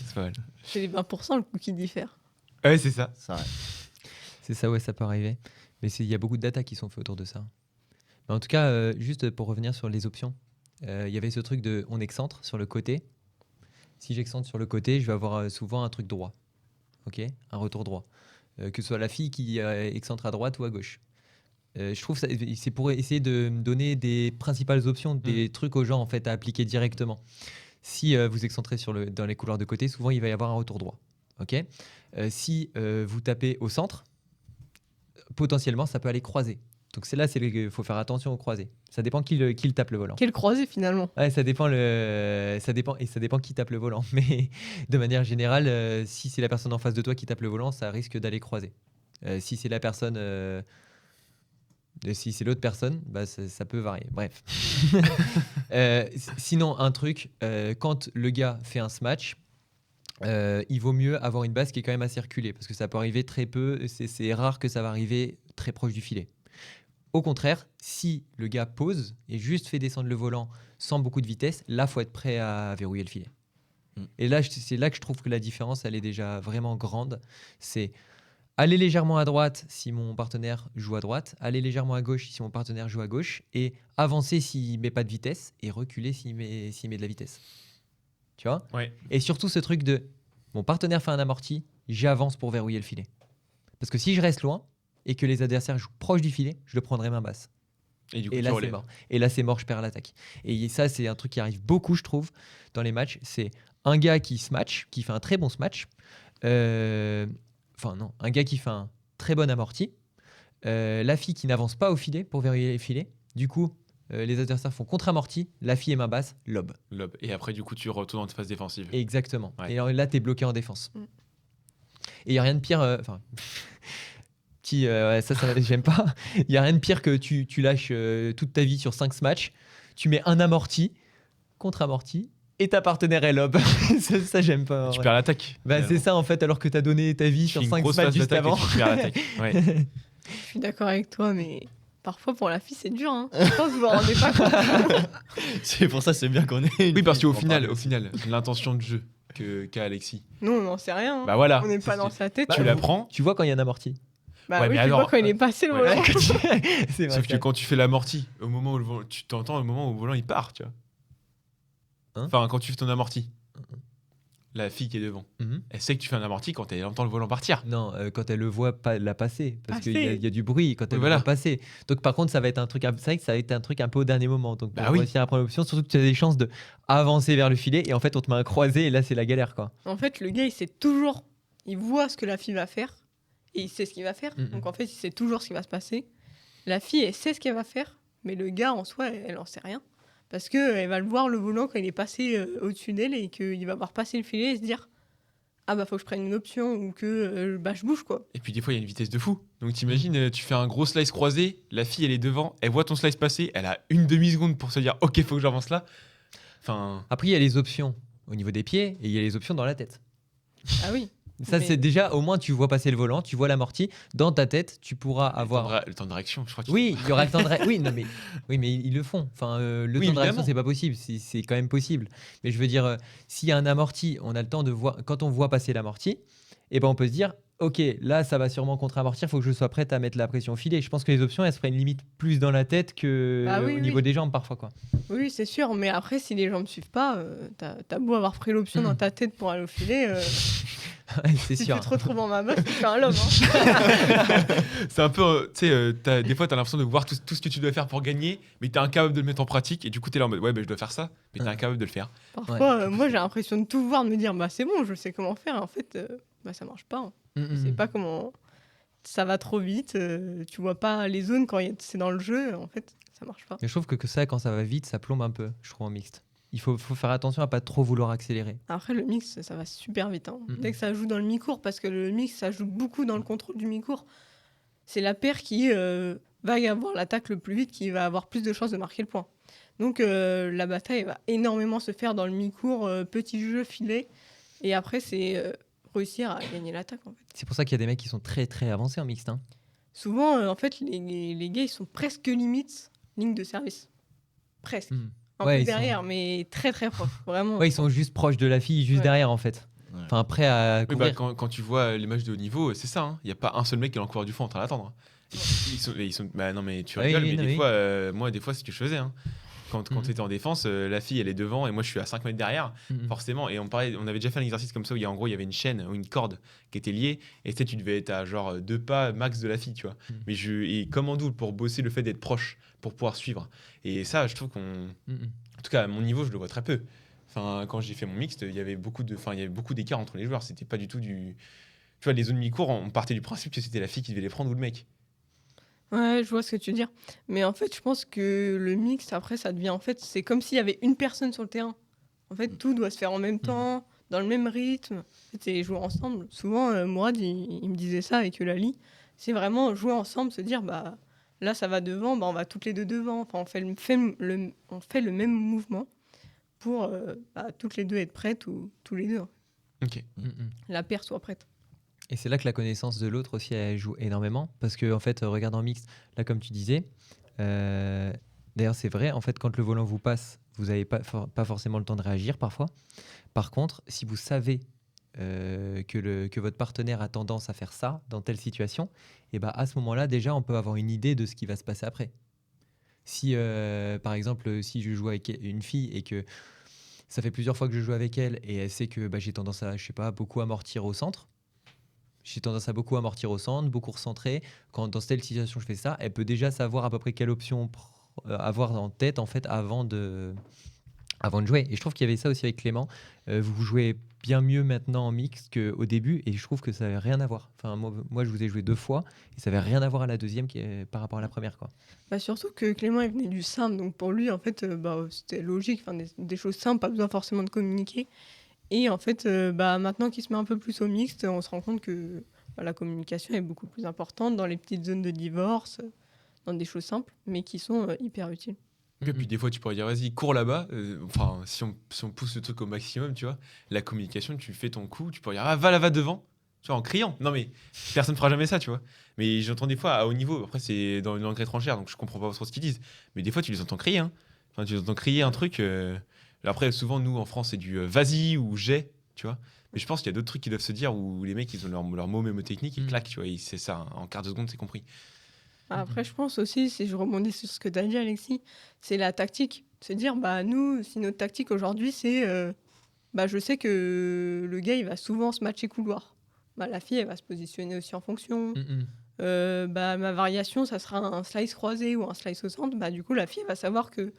C'est pas mal.
C'est les 20% le coup qui diffère.
Ouais, c'est ça.
Ça, ouais.
C'est ça, ouais, ça peut arriver. Mais il y a beaucoup de data qui sont faits autour de ça. Mais en tout cas, juste pour revenir sur les options, il y avait ce truc de on excentre sur le côté. Si j'excentre sur le côté, je vais avoir souvent un truc droit. Ok, un retour droit. Que ce soit la fille qui excentre à droite ou à gauche. Je trouve que c'est pour essayer de donner des principales options, des trucs aux gens en fait à appliquer directement. Si vous excentrez dans les couloirs de côté, souvent il va y avoir un retour droit. Ok. Si vous tapez au centre, potentiellement ça peut aller croiser. Donc c'est là, il faut faire attention au croisé. Ça dépend qui le tape le volant.
Quel croisé finalement.
Ouais, ça dépend qui tape le volant. Mais de manière générale, si c'est la personne en face de toi qui tape le volant, ça risque d'aller croiser. Si c'est la personne, si c'est l'autre personne, bah, ça peut varier. Bref. Sinon, un truc, quand le gars fait un smash, il vaut mieux avoir une base qui est quand même assez reculée parce que ça peut arriver très peu. C'est rare que ça va arriver très proche du filet. Au contraire, si le gars pose et juste fait descendre le volant sans beaucoup de vitesse, là, faut être prêt à verrouiller le filet. Et là, c'est là que je trouve que la différence, elle est déjà vraiment grande. C'est aller légèrement à droite si mon partenaire joue à droite, aller légèrement à gauche si mon partenaire joue à gauche, et avancer s'il met pas de vitesse, et reculer s'il met de la vitesse. Tu vois ?
Ouais.
Et surtout ce truc de mon partenaire fait un amorti, j'avance pour verrouiller le filet. Parce que si je reste loin, et que les adversaires jouent proche du filet, je le prendrai main basse.
Et du coup,
Et
tu
là, c'est
relèves.
mort. Et là, c'est mort, je perds l'attaque. Et ça, c'est un truc qui arrive beaucoup, je trouve, dans les matchs. C'est un gars qui se match, qui fait un très bon smash. Enfin, non, un gars qui fait un très bon amorti. La fille qui n'avance pas au filet pour verrouiller les filets. Du coup, les adversaires font contre-amorti. La fille est main basse, lob.
Lob. Et après, du coup, tu retournes en phase défensive.
Exactement.
Ouais.
Et alors, là, tu es bloqué en défense.
Mm.
Et il n'y a rien de pire. Enfin. Ça j'aime pas. Il n'y a rien de pire que tu lâches toute ta vie sur 5 matchs, tu mets un amorti, contre-amorti, et ta partenaire est lob. ça, j'aime pas.
Tu
Ouais.
perds l'attaque.
Bah, c'est ça en fait, alors que tu as donné ta vie
Tu
sur
fais une
5
grosse
matchs
phase
juste
d'attaque et
avant.
tu perds l'attaque. Ouais.
Je suis d'accord avec toi, mais parfois pour la fille, c'est dur. Hein. Je pense que vous vous rendez pas compte.
C'est pour ça c'est bien qu'on ait une
Oui, parce
fille
qu'au
pour en
final,
parler.
l'intention de jeu qu'a Alexis.
Non, on n'en sait rien. Hein.
Bah voilà.
On n'est
c'est
pas
ce
dans
qui-
sa tête.
Tu la prends.
Tu vois quand il y a un amorti.
Bah
Ouais,
oui,
mais
tu vois
alors,
quand il est passé le
ouais.
volant.
C'est vrai,
Sauf que quand tu fais l'amorti, au moment où tu t'entends au moment où le volant il part, tu vois.
Hein
Enfin, quand tu fais ton amorti. la fille qui est devant.
Mhm.
Elle sait que tu fais un amorti quand elle entend le volant partir.
Non, quand elle le voit pas la passer, parce qu'il
Passer.
y a du bruit quand elle
Oui,
le
voilà.
voit passer. Donc par contre, ça va être un truc, c'est vrai que ça va être un truc un peu au dernier moment. Donc
Bah
pour
oui.
réussir à prendre l'option, surtout que tu as des chances de avancer vers le filet et en fait on te met un croisé et là c'est la galère quoi.
En fait, le gars, il voit ce que la fille va faire et il sait ce qu'il va faire.
Mhm.
Donc en fait, il sait toujours ce qui va se passer. La fille, elle sait ce qu'elle va faire, mais le gars, en soi, elle en sait rien. Parce qu'elle va le voir, le volant, quand il est passé au-dessus d'elle et qu'il va voir passer le filet et se dire ah bah faut que je prenne une option ou que je bouge quoi.
Et puis des fois, il y a une vitesse de fou. Donc t'imagines, tu fais un gros slice croisé, la fille, elle est devant, elle voit ton slice passer, elle a une demi-seconde pour se dire ok, faut que j'avance là. Enfin,
Après il y a les options au niveau des pieds et il y a les options dans la tête.
Ah oui.
Ça
Mais-
c'est déjà, au moins tu vois passer le volant, tu vois l'amorti, dans ta tête tu pourras avoir...
le temps de réaction, je crois qu'il
Oui, il y aura le temps de oui, non, mais ils le font. Enfin, le
Oui,
temps de réaction,
évidemment.
c'est pas possible. C'est quand même possible. Mais je veux dire, s'il y a un amorti, on a le temps de voir. Quand on voit passer l'amorti, et ben on peut se dire, ok, là, ça va sûrement contre-amortir. Il faut que je sois prête à mettre la pression au filet. Je pense que les options, elles se prennent limite plus dans la tête que
Ah oui,
au
oui.
niveau des jambes parfois, quoi.
Oui, c'est sûr, mais après, si les gens ne suivent pas, t'as beau avoir pris l'option dans ta tête pour aller au filet,
C'est
si
sûr.
tu te retrouves en ma bosse, tu fais un lobe. Hein.
C'est un peu, tu sais, des fois, t'as l'impression de voir tout ce que tu dois faire pour gagner, mais t'es incapable de le mettre en pratique, et du coup, t'es là en mode, ouais, je dois faire ça, mais t'es incapable de le faire.
Parfois, moi, j'ai l'impression de tout voir, de me dire, bah c'est bon, je sais comment faire. Et en fait, ça marche pas. Hein.
Mm,
Je
mm,
sais
mm.
pas comment. Ça va trop vite, tu vois pas les zones quand c'est dans le jeu, en fait, ça marche pas.
Mais je trouve que ça, quand ça va vite, ça plombe un peu, je trouve, en mixte. Il faut faire attention à pas trop vouloir accélérer.
Après, le mix, ça va super vite. Hein.
Mhm.
Dès que ça joue dans le mi-cours, parce que le mix, ça joue beaucoup dans le contrôle du mi-cours. C'est la paire qui va avoir l'attaque le plus vite, qui va avoir plus de chances de marquer le point. Donc, la bataille va énormément se faire dans le mi-cours, petit jeu, filet. Et après, c'est réussir à gagner l'attaque, en fait.
C'est pour ça qu'il y a des mecs qui sont très très avancés en mixte. Hein.
Souvent, en fait, les gars, ils sont presque limite ligne de service. Presque.
Mm.
Un
Ouais,
peu
ils
derrière, mais très très proche. Vraiment.
Ouais, ils sont juste proches de la fille, juste
Ouais.
derrière en fait.
Ouais.
Enfin, prêts à
Oui, bah,
courir.
quand tu vois les matchs de haut niveau, c'est ça, il n'y a pas un seul mec qui est dans le couloir du fond en train d'attendre. Bah non, mais tu
Oui,
rigoles,
oui,
mais
non,
des
oui.
fois, moi, des fois, c'est ce que je faisais. Hein. Quand
Mhm.
tu étais en défense, la fille, elle est devant, et moi, je suis à 5 mètres derrière.
Mm.
Forcément, et on avait déjà fait un exercice comme ça où en gros il y avait une chaîne ou une corde qui était liée et tu sais, tu devais être à genre 2 pas max de la fille, tu vois.
Mm.
Et comme en double pour bosser le fait d'être proche pour pouvoir suivre. Et ça, je trouve qu'on,
Mm.
en tout cas à mon niveau, je le vois très peu. Enfin, quand j'ai fait mon mixte, il y avait beaucoup d'écart entre les joueurs. C'était pas du tout du, tu vois, les zones mi-cours, on partait du principe que c'était la fille qui devait les prendre ou le mec.
Ouais, je vois ce que tu veux dire. Mais en fait, je pense que le mix, après, ça devient. En fait, c'est comme s'il y avait une personne sur le terrain. En fait, tout doit se faire en même temps, dans le même rythme. En fait, c'est jouer ensemble. Souvent, Mourad, il me disait ça avec Eulalie. C'est vraiment jouer ensemble, se dire, bah là, ça va devant, bah, on va toutes les deux devant. Enfin, on fait le même mouvement pour toutes les deux être prêtes ou tous les deux.
Ok.
Mm.
La paire soit prête.
Et c'est là que la connaissance de l'autre aussi, elle joue énormément. Parce que, en fait, regarde en mixte, là, comme tu disais, d'ailleurs, c'est vrai, en fait, quand le volant vous passe, vous n'avez pas forcément le temps de réagir parfois. Par contre, si vous savez que votre partenaire a tendance à faire ça dans telle situation, et ben à ce moment-là, déjà, on peut avoir une idée de ce qui va se passer après. Si, par exemple, si je joue avec une fille et que ça fait plusieurs fois que je joue avec elle et elle sait que j'ai tendance à, je sais pas, beaucoup amortir au centre. J'ai tendance à beaucoup amortir au centre, beaucoup recentrer. Quand dans telle situation je fais ça, elle peut déjà savoir à peu près quelle option avoir en tête en fait avant de jouer. Et je trouve qu'il y avait ça aussi avec Clément. Vous jouez bien mieux maintenant en mix qu'au début et je trouve que ça n'avait rien à voir. Enfin, moi, je vous ai joué 2 fois et ça n'avait rien à voir à la deuxième par rapport à la première. Quoi.
Bah surtout que Clément il venait du simple, donc pour lui en fait c'était logique, enfin des choses simples, pas besoin forcément de communiquer. Et en fait maintenant qu'il se met un peu plus au mixte, on se rend compte que la communication est beaucoup plus importante dans les petites zones de divorce, dans des choses simples, mais qui sont hyper utiles.
Et puis des fois, tu pourrais dire, vas-y, cours là-bas. Enfin, si on pousse le truc au maximum, tu vois, la communication, tu fais ton coup, tu pourrais dire, ah, va là, va devant, tu vois, en criant. Non, mais personne ne fera jamais ça, tu vois. Mais j'entends des fois à haut niveau, après, c'est dans une langue étrangère, donc je comprends pas trop ce qu'ils disent. Mais des fois, tu les entends crier, hein. Enfin, tu les entends crier un truc. Après, souvent, nous, en France, c'est du vas-y ou j'ai, tu vois. Mais je pense qu'il y a d'autres trucs qui doivent se dire où les mecs, ils ont leur mot mémotechnique, ils claquent, tu vois, c'est ça, hein. En quart de seconde, c'est compris.
Après, je pense aussi, si je rebondis sur ce que tu as dit, Alexis, c'est la tactique. Se dire, nous, si notre tactique aujourd'hui, c'est je sais que le gars, il va souvent se matcher couloir. La fille, elle va se positionner aussi en fonction. Ma variation, ça sera un slice croisé ou un slice au centre. Du coup, la fille elle va savoir que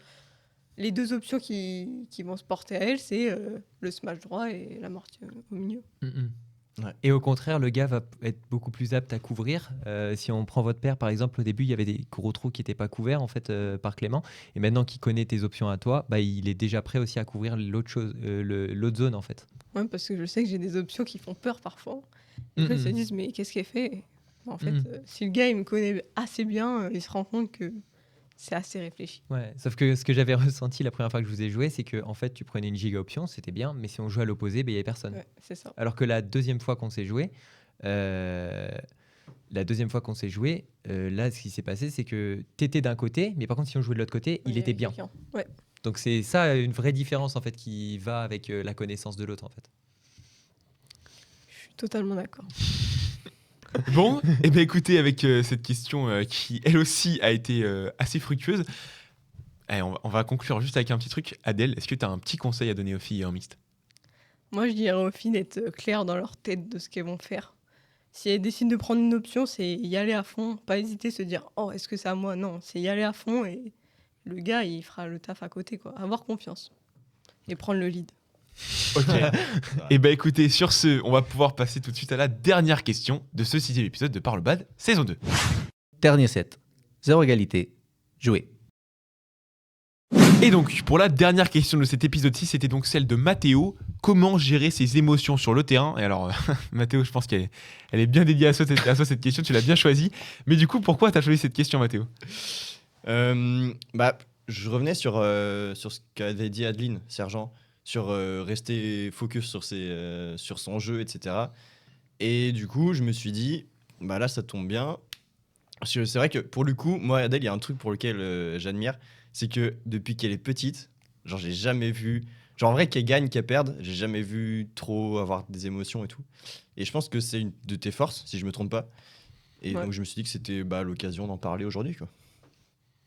les deux options qui vont se porter à elle, c'est le smash droit et l'amorti au milieu.
Ouais.
Et au contraire, le gars va être beaucoup plus apte à couvrir. Si on prend votre paire, par exemple, au début, il y avait des gros trous qui n'étaient pas couverts en fait, par Clément. Et maintenant qu'il connaît tes options à toi, il est déjà prêt aussi à couvrir l'autre zone en fait.
Ouais, parce que je sais que j'ai des options qui font peur parfois. Et ils se disent, mais qu'est-ce qu'elle fait? En fait, si le gars il me connaît assez bien, il se rend compte que c'est assez réfléchi.
Ouais, sauf que ce que j'avais ressenti la première fois que je vous ai joué, c'est que en fait, tu prenais une giga option, c'était bien, mais si on jouait à l'opposé, il n'y avait personne.
Ouais, c'est ça.
Alors que la deuxième fois qu'on s'est joué, là, ce qui s'est passé, c'est que tu étais d'un côté, mais par contre, si on jouait de l'autre côté, il était bien.
Ouais.
Donc c'est ça une vraie différence en fait qui va avec la connaissance de l'autre en fait.
Je suis totalement d'accord.
Bon, écoutez, avec cette question qui, elle aussi, a été assez fructueuse, on va conclure juste avec un petit truc. Adèle, est-ce que tu as un petit conseil à donner aux filles en mixte?
Moi, je dirais aux filles d'être claires dans leur tête de ce qu'elles vont faire. Si elles décident de prendre une option, c'est y aller à fond. Pas hésiter, se dire « Oh, est-ce que c'est à moi ?» Non, c'est y aller à fond et le gars, il fera le taf à côté, quoi. Avoir confiance et prendre le lead.
Ok. Écoutez, sur ce, on va pouvoir passer tout de suite à la dernière question de ce 6e épisode de Parle Bad, saison 2.
Dernier set. 0 égalité. Joué.
Et donc, pour la dernière question de cet épisode 6, c'était donc celle de Mathéo. Comment gérer ses émotions sur le terrain? Et alors, Mathéo, je pense qu'elle est bien dédiée à soi cette question, tu l'as bien choisie. Mais du coup, pourquoi tu as choisi cette question, Mathéo?
Je revenais sur ce qu'avait dit Adeline Sergent, sur rester focus sur son jeu, etc. Et du coup, je me suis dit, là, ça tombe bien. Parce que c'est vrai que pour le coup, moi, Adèle, il y a un truc pour lequel j'admire, c'est que depuis qu'elle est petite, genre, j'ai jamais vu... Genre, en vrai, qu'elle gagne, qu'elle perde, j'ai jamais vu trop avoir des émotions et tout. Et je pense que c'est une de tes forces, si je me trompe pas. Et
Ouais.
donc, je me suis dit que c'était l'occasion d'en parler aujourd'hui, quoi.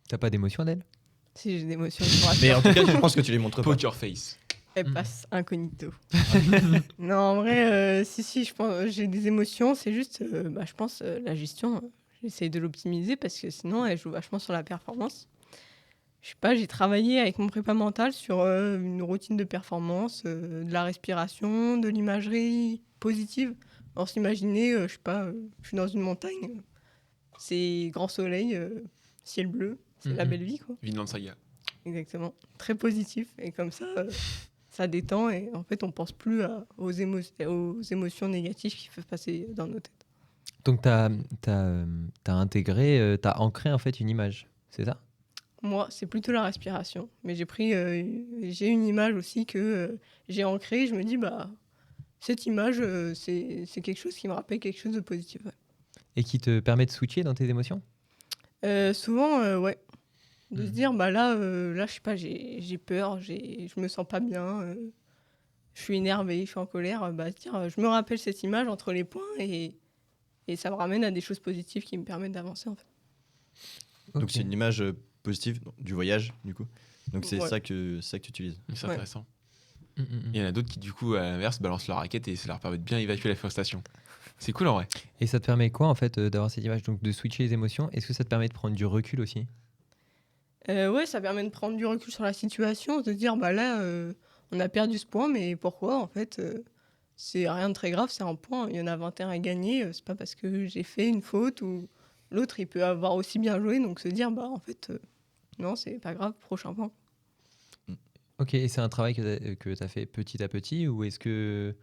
T'as pas d'émotion, Adèle?
Si j'ai des émotions, je vous rassure.
Mais en tout cas, je pense que tu les montres pas.
Poker face.
Elle passe incognito. Non, en vrai, si, je pense, j'ai des émotions. C'est juste, je pense, la gestion, j'essaye de l'optimiser parce que sinon, elle joue vachement sur la performance. Je sais pas, j'ai travaillé avec mon prépa mental sur une routine de performance, de la respiration, de l'imagerie positive. Alors, s'imaginer, je sais pas, je suis dans une montagne, c'est grand soleil, ciel bleu, c'est la belle vie, quoi.
Vinland Saga.
Exactement. Très positif. Et comme ça, ça détend. Et en fait, on pense plus aux émotions négatives qui peuvent passer dans nos têtes.
Donc t'as intégré, t'as ancré en fait une image, c'est ça?
Moi, c'est plutôt la respiration. Mais j'ai une image aussi que j'ai ancrée. Je me dis, cette image, c'est quelque chose qui me rappelle quelque chose de positif. Ouais.
Et qui te permet de switcher dans tes émotions?
Souvent, ouais. De se dire, là, je sais pas, j'ai peur, je me sens pas bien, je suis énervée, je suis en colère. Se dire, je me rappelle cette image entre les points et ça me ramène à des choses positives qui me permettent d'avancer, en fait.
Donc,
Ok.
c'est une image positive du voyage, du coup. Donc, c'est
Ouais.
ça que tu utilises.
C'est
Ouais.
intéressant. Il y en a d'autres qui, du coup, à l'inverse, balancent leur raquette et ça leur permet de bien évacuer la frustration. C'est cool en vrai.
Et ça te permet quoi en fait d'avoir cette image, donc de switcher les émotions? Est-ce que ça te permet de prendre du recul aussi?
Ouais, ça permet de prendre du recul sur la situation, de se dire, là, on a perdu ce point, mais pourquoi? En fait, c'est rien de très grave, c'est un point. Il y en a 21 à gagner, c'est pas parce que j'ai fait une faute ou l'autre, il peut avoir aussi bien joué. Donc se dire, en fait, non, c'est pas grave, prochain point.
Ok, et c'est un travail que tu as fait petit à petit, ou est-ce que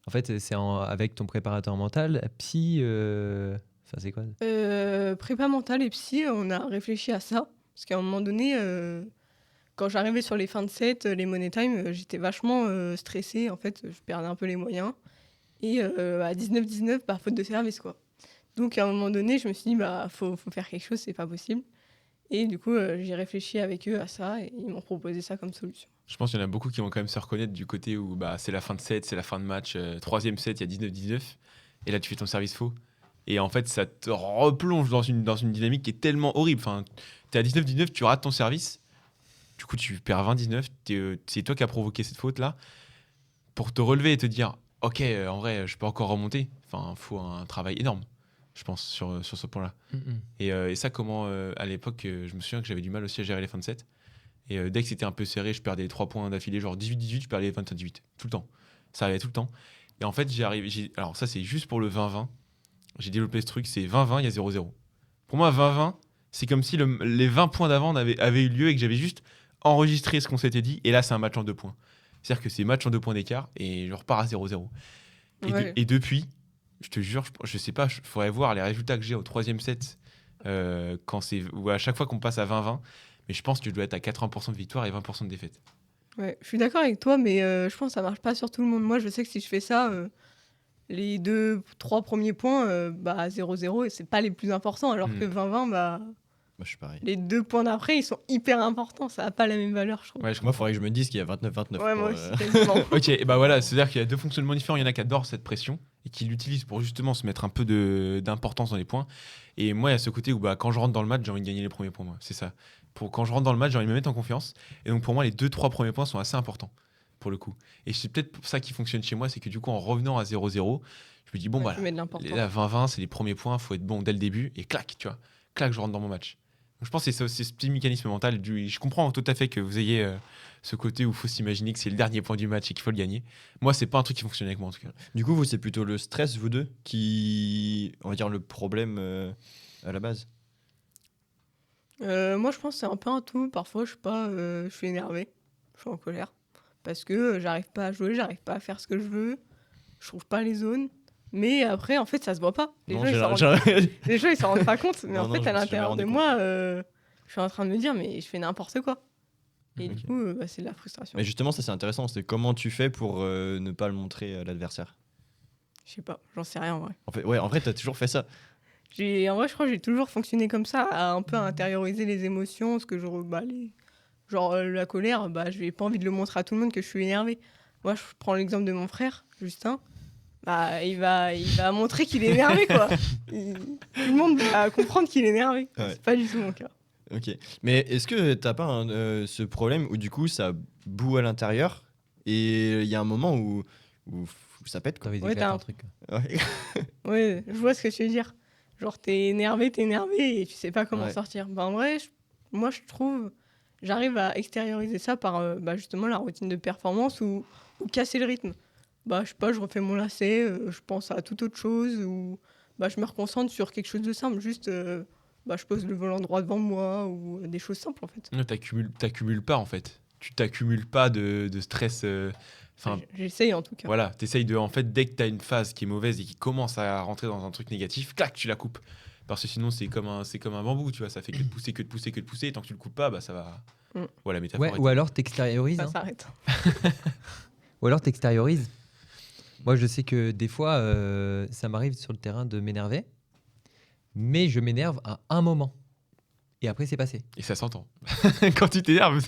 en fait c'est avec ton préparateur mental, psy, enfin c'est quoi?
Prépa mentale et psy, on a réfléchi à ça. Parce qu'à un moment donné, quand j'arrivais sur les fins de set, les money time, j'étais vachement stressée. En fait, je perdais un peu les moyens. Et à 19-19, faute de service, quoi. Donc à un moment donné, je me suis dit, faut faire quelque chose, c'est pas possible. Et du coup, j'ai réfléchi avec eux à ça et ils m'ont proposé ça comme solution.
Je pense qu'il y en a beaucoup qui vont quand même se reconnaître du côté où c'est la fin de set, c'est la fin de match, troisième set, il y a 19-19, et là tu fais ton service faux. Et en fait, ça te replonge dans une dynamique qui est tellement horrible. Enfin, t'es à 19-19, tu rates ton service, du coup tu perds 20-19, c'est toi qui as provoqué cette faute-là. pour te relever et te dire, ok, en vrai, je peux encore remonter. Enfin, faut un travail énorme, je pense, sur ce point-là. Et ça, comment, à l'époque, je me souviens que j'avais du mal aussi à gérer les fins de set. Et dès que c'était un peu serré, je perdais les 3 points d'affilée, genre 18-18, je perdais les 25-18, tout le temps. Ça arrivait tout le temps. Et en fait, alors ça, c'est juste pour le 20-20. J'ai développé ce truc, c'est 20-20, il y a 0-0. Pour moi, 20-20, c'est comme si les 20 points d'avant avaient eu lieu et que j'avais juste enregistré ce qu'on s'était dit. Et là, c'est un match en 2 points. C'est-à-dire que c'est match en 2 points d'écart et je repars à 0-0.
Ouais.
Et depuis, je te jure, je sais pas, il faudrait voir les résultats que j'ai au 3e set ou à chaque fois qu'on passe à 20-20. Mais je pense que je dois être à 80% de victoire et 20% de défaite.
Ouais, je suis d'accord avec toi, mais je pense que ça marche pas sur tout le monde. Moi, je sais que si je fais ça, les 2-3 premiers points, 0-0, et c'est pas les plus importants, alors que 20-20,
Moi, je suis pareil.
les 2 points d'après, ils sont hyper importants. Ça n'a pas la même valeur, je trouve.
Ouais,
Moi, il faudrait que je me dise qu'il y a 29-29.
Ouais, moi
pour,
aussi, quasiment.
Ok, et bah voilà, c'est-à-dire qu'il y a 2 fonctionnements différents. Il y en a qui adorent cette pression et qui l'utilisent pour justement se mettre un peu d'importance dans les points. Et moi, il y a ce côté où quand je rentre dans le match, j'ai envie de gagner les premiers points. Moi. C'est ça. Quand je rentre dans le match, j'ai envie de me mettre en confiance. Et donc pour moi, les 2-3 premiers points sont assez importants pour le coup. Et c'est peut-être pour ça qui fonctionne chez moi, c'est que du coup, en revenant à 0-0, je me dis, bon,
Ouais,
voilà,
tu mets de l'importance.
là, 20-20, c'est les premiers points, il faut être bon dès le début. Et clac, tu vois, clac, je rentre dans mon match. Donc, je pense que c'est ce petit mécanisme mental. Je comprends tout à fait que vous ayez ce côté où il faut s'imaginer que c'est le dernier point du match et qu'il faut le gagner. Moi, c'est pas un truc qui fonctionne avec moi en tout cas.
Du coup, vous, c'est plutôt le stress, vous deux, qui, on va dire, le problème à la base.
Moi, je pense que c'est un peu un tout. Parfois, je sais pas, je suis énervée, je suis en colère. Parce que j'arrive pas à jouer, j'arrive pas à faire ce que je veux, je trouve pas les zones. Mais après, en fait, ça se voit pas. Les gens, ils s'en rendent pas compte. Mais
Non,
en
non,
fait,
je
à
me suis jamais
l'intérieur
rendu
de
compte.
moi, je suis en train de me dire, mais je fais n'importe quoi. Et
Ok.
du coup, c'est de la frustration.
Mais justement, ça c'est intéressant. C'est comment tu fais pour ne pas le montrer à l'adversaire.
Je sais pas, j'en sais rien en vrai.
En vrai, t'as toujours fait ça.
En vrai, je crois que j'ai toujours fonctionné comme ça, à un peu intérioriser les émotions, ce que genre la colère, j'ai pas envie de le montrer à tout le monde que je suis énervée. Moi, je prends l'exemple de mon frère, Justin. Il va montrer qu'il est énervé, quoi. Tout le monde va comprendre qu'il est énervé.
Ouais.
C'est pas du tout mon cas.
Ok. Mais est-ce que t'as pas ce problème où du coup ça boue à l'intérieur et il y a un moment où ça pète quoi.
T'avais
Ouais,
éclaté
t'as
un
un-
truc.
Ouais.
Ouais, je vois ce que tu veux dire. Genre, t'es énervé et tu sais pas comment
Ouais.
sortir. En vrai, moi, je trouve, j'arrive à extérioriser ça par justement la routine de performance ou casser le rythme. Je sais pas, je refais mon lacet, je pense à toute autre chose ou je me reconcentre sur quelque chose de simple. Juste, je pose le volant droit devant moi ou des choses simples en fait.
Non, t'accumules pas en fait. Tu t'accumules pas de stress.
J'essaye en tout cas.
Voilà, t'essayes de. En fait, dès que t'as une phase qui est mauvaise et qui commence à rentrer dans un truc négatif, clac, tu la coupes. Parce que sinon, c'est comme un bambou, tu vois. Ça fait que de pousser, que de pousser, que de pousser. Et tant que tu le coupes pas, ça va.
Mm.
Voilà, métaphore.
Ouais, ou alors t'extériorises.
Ça
hein.
s'arrête.
Ou alors t'extériorises. Moi, je sais que des fois, ça m'arrive sur le terrain de m'énerver, mais je m'énerve à un moment. Et après, c'est passé.
Et ça s'entend. Quand tu t'énerves.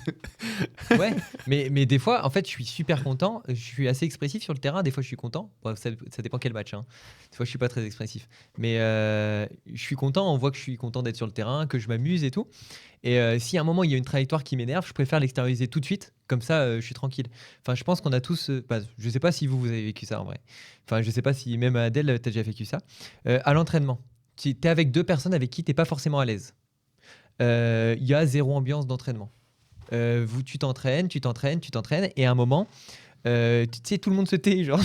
Ouais, mais des fois, en fait, je suis super content. Je suis assez expressif sur le terrain. Des fois, je suis content. Bref, ça dépend quel match. Hein. Des fois, je suis pas très expressif. Mais je suis content. On voit que je suis content d'être sur le terrain, que je m'amuse et tout. Et si à un moment, il y a une trajectoire qui m'énerve, je préfère l'extérioriser tout de suite. Comme ça, je suis tranquille. Enfin, je pense qu'on a tous... je sais pas si vous avez vécu ça en vrai. Enfin, je sais pas si même Adèle, t'as déjà vécu ça. À l'entraînement, tu es avec 2 personnes avec qui t'es pas forcément à l'aise. Il y a 0 ambiance d'entraînement. Tu t'entraînes, et à un moment, tu sais, tout le monde se tait, genre,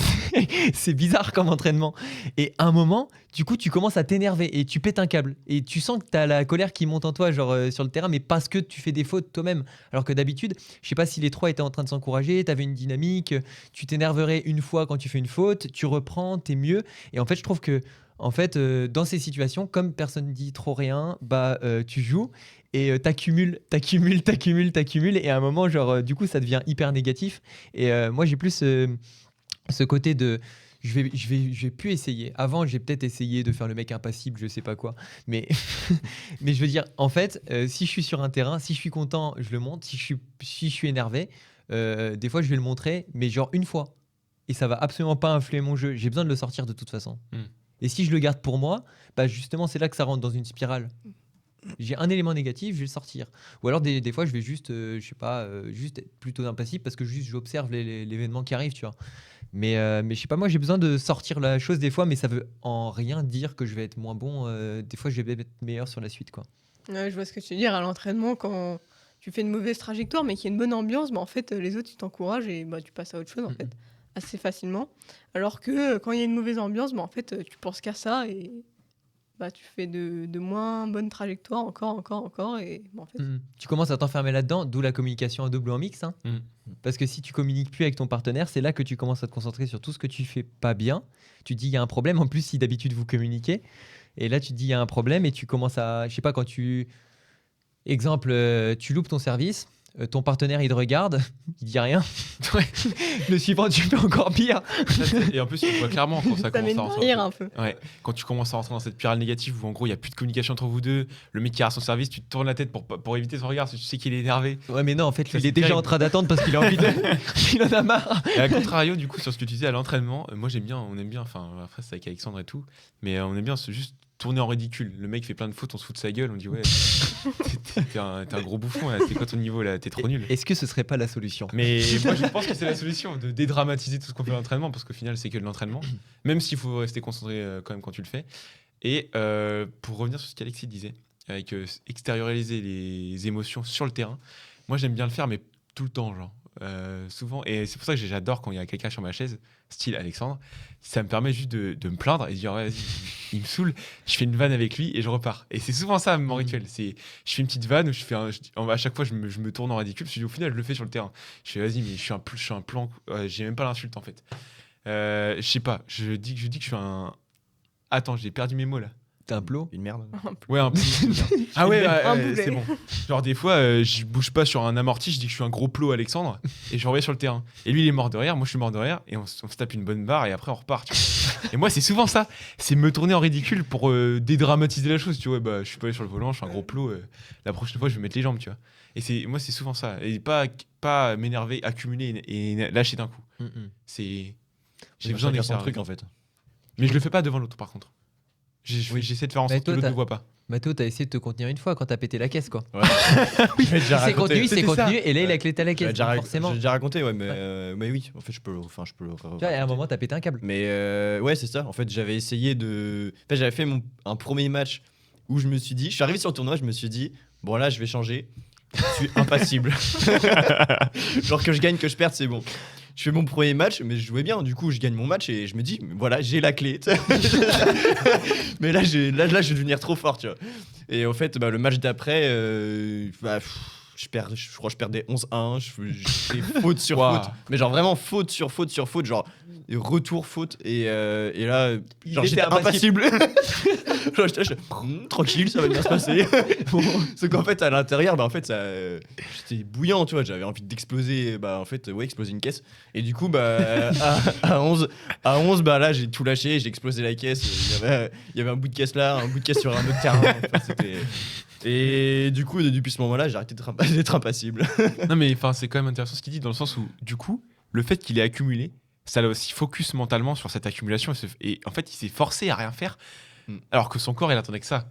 c'est bizarre comme entraînement. Et à un moment, du coup, tu commences à t'énerver et tu pètes un câble. Et tu sens que tu as la colère qui monte en toi, genre sur le terrain, mais parce que tu fais des fautes toi-même. Alors que d'habitude, je sais pas si les 3 étaient en train de s'encourager, tu avais une dynamique, tu t'énerverais une fois quand tu fais une faute, tu reprends, t'es mieux. Et en fait, je trouve que dans ces situations, comme personne dit trop rien, tu joues et t'accumules. Et à un moment, du coup, ça devient hyper négatif. Et moi, j'ai plus ce côté de... Je vais plus essayer. Avant, j'ai peut-être essayé de faire le mec impassible, je sais pas quoi. Mais, mais je veux dire, en fait, si je suis sur un terrain, si je suis content, je le montre. Si je suis énervé, des fois, je vais le montrer, mais genre une fois. Et ça va absolument pas influer mon jeu. J'ai besoin de le sortir de toute façon. Et si je le garde pour moi, justement, c'est là que ça rentre dans une spirale. J'ai un élément négatif, je vais le sortir. Ou alors des fois, je vais juste, je sais pas, juste être plutôt impassible parce que juste j'observe l'événement qui arrive, tu vois. Mais je sais pas, moi j'ai besoin de sortir la chose des fois, mais ça veut en rien dire que je vais être moins bon. Des fois, je vais être meilleur sur la suite, quoi.
Ouais, je vois ce que tu veux dire. À l'entraînement, quand tu fais une mauvaise trajectoire, mais qu'il y a une bonne ambiance, bah, en fait, les autres, ils t'encouragent et bah, tu passes à autre chose, en fait, assez facilement. Alors que quand il y a une mauvaise ambiance, bah, en fait, tu penses qu'à ça et bah, tu fais de moins bonnes trajectoires encore. Et bah, en fait,
Tu commences à t'enfermer là-dedans, d'où la communication à double ou en mix. Hein.
Mm.
Parce que si tu communiques plus avec ton partenaire, c'est là que tu commences à te concentrer sur tout ce que tu fais pas bien. Tu te dis il y a un problème. En plus, si d'habitude vous communiquez, et là tu te dis il y a un problème et tu commences à, je sais pas, quand tu, exemple, tu loupes ton service. Ton partenaire il te regarde, il dit rien. Le suivant tu fais encore pire.
Et en plus, tu vois clairement quand ça
ça
commence
met
à
une
rentrer.
barrière un peu.
Ouais, quand tu commences à rentrer dans cette spirale négative où en gros il n'y a plus de communication entre vous deux, le mec qui a son service, tu te tournes la tête pour éviter son regard, parce que tu sais qu'il est énervé.
Ouais mais non en fait
Ça,
lui, il
c'est
est déjà
terrible.
en train d'attendre parce qu'il a envie de, il en a marre.
Et à contrario, du coup, sur ce que tu disais à l'entraînement, moi j'aime bien, on aime bien, enfin après c'est avec Alexandre et tout, mais on aime bien se juste tourner en ridicule. Le mec fait plein de fautes, on se fout de sa gueule, on dit ouais, t'es un gros bouffon, là, c'est quoi ton niveau là, t'es trop nul.
Est-ce que ce serait pas la solution?
Mais moi je pense que c'est la solution de dédramatiser tout ce qu'on fait à l'entraînement parce qu'au final c'est que de l'entraînement, même s'il faut rester concentré quand même quand tu le fais. Et pour revenir sur ce qu'Alexis disait, avec extérioriser les émotions sur le terrain, moi j'aime bien le faire mais tout le temps genre. Souvent, et c'est pour ça que j'adore quand il y a quelqu'un sur ma chaise, style Alexandre, ça me permet juste de me plaindre et de dire ouais, vas-y, il me saoule, je fais une vanne avec lui et je repars. Et c'est souvent ça mon rituel, c'est je fais une petite vanne où à chaque fois je me tourne en ridicule, parce que au final je le fais sur le terrain. Je fais vas-y, mais je suis un plan, j'ai même pas l'insulte en fait. Je sais pas, je dis que je suis un. Attends, j'ai perdu mes mots là.
T'es un plot?
Une merde.
Ouais, un peu. Ah ouais,
Un
ouais,
boulet.
c'est bon. Genre des fois, je bouge pas sur un amorti, je dis que je suis un gros plot Alexandre et je reviens sur le terrain. Et lui il est mort de rire, moi je suis mort de rire et on se tape une bonne barre et après on repart. Tu vois. Et moi c'est souvent ça, c'est me tourner en ridicule pour dédramatiser la chose. Tu vois, bah je suis pas allé sur le volant, je suis un gros plot. La prochaine fois je vais mettre les jambes, tu vois. Et moi c'est souvent ça et pas m'énerver, accumuler et lâcher d'un coup. C'est j'ai besoin
de son
d'extérieur.
truc en fait.
Mais je le fais pas devant l'autre par contre. J'essaie de faire en
Mais
sorte que
toi,
l'autre
t'as-
ne voit pas.
Mathéo, t'as essayé de te contenir une fois quand t'as pété la caisse, quoi.
Ouais. J'ai déjà
C'est contenu,
C'était ça.
et là il a clété la
J'ai
caisse, donc forcément.
j'ai déjà raconté, ouais, mais,
Ouais.
mais oui, en fait, je peux le.
Tu vois, à un moment t'as pété un câble.
Mais ouais, c'est ça. En fait, j'avais essayé de. En fait, j'avais fait un premier match où je me suis dit. Je suis arrivé sur le tournoi, je me suis dit, bon, là, je vais changer. Je suis impassible. Genre que je gagne, que je perde, c'est bon. Je fais mon premier match, mais je jouais bien. Du coup, je gagne mon match et je me dis, voilà, j'ai la clé. Mais là, je vais devenir trop fort, tu vois. Et en fait, bah, le match d'après, je crois que je perdais 11-1. Je fais faute sur
Waouh.
faute. Mais genre vraiment faute sur faute sur faute. Genre retour faute. Et là, genre,
était
j'étais impassible. Genre, j'étais tranquille, ça va bien se passer. Sauf qu'en fait, à l'intérieur, bah, en fait, j'étais bouillant, tu vois. J'avais envie d'exploser, bah, en fait, ouais, exploser une caisse. Et du coup, bah, à 11, bah, là, j'ai tout lâché, j'ai explosé la caisse. Il y avait un bout de caisse là, un bout de caisse sur un autre terrain. Enfin, et du coup, depuis ce moment-là, j'ai arrêté d'être impassible.
Non, mais enfin, c'est quand même intéressant ce qu'il dit, dans le sens où, du coup, le fait qu'il ait accumulé, ça l'a aussi focus mentalement sur cette accumulation. Et en fait, il s'est forcé à rien faire, alors que son corps, il attendait que ça.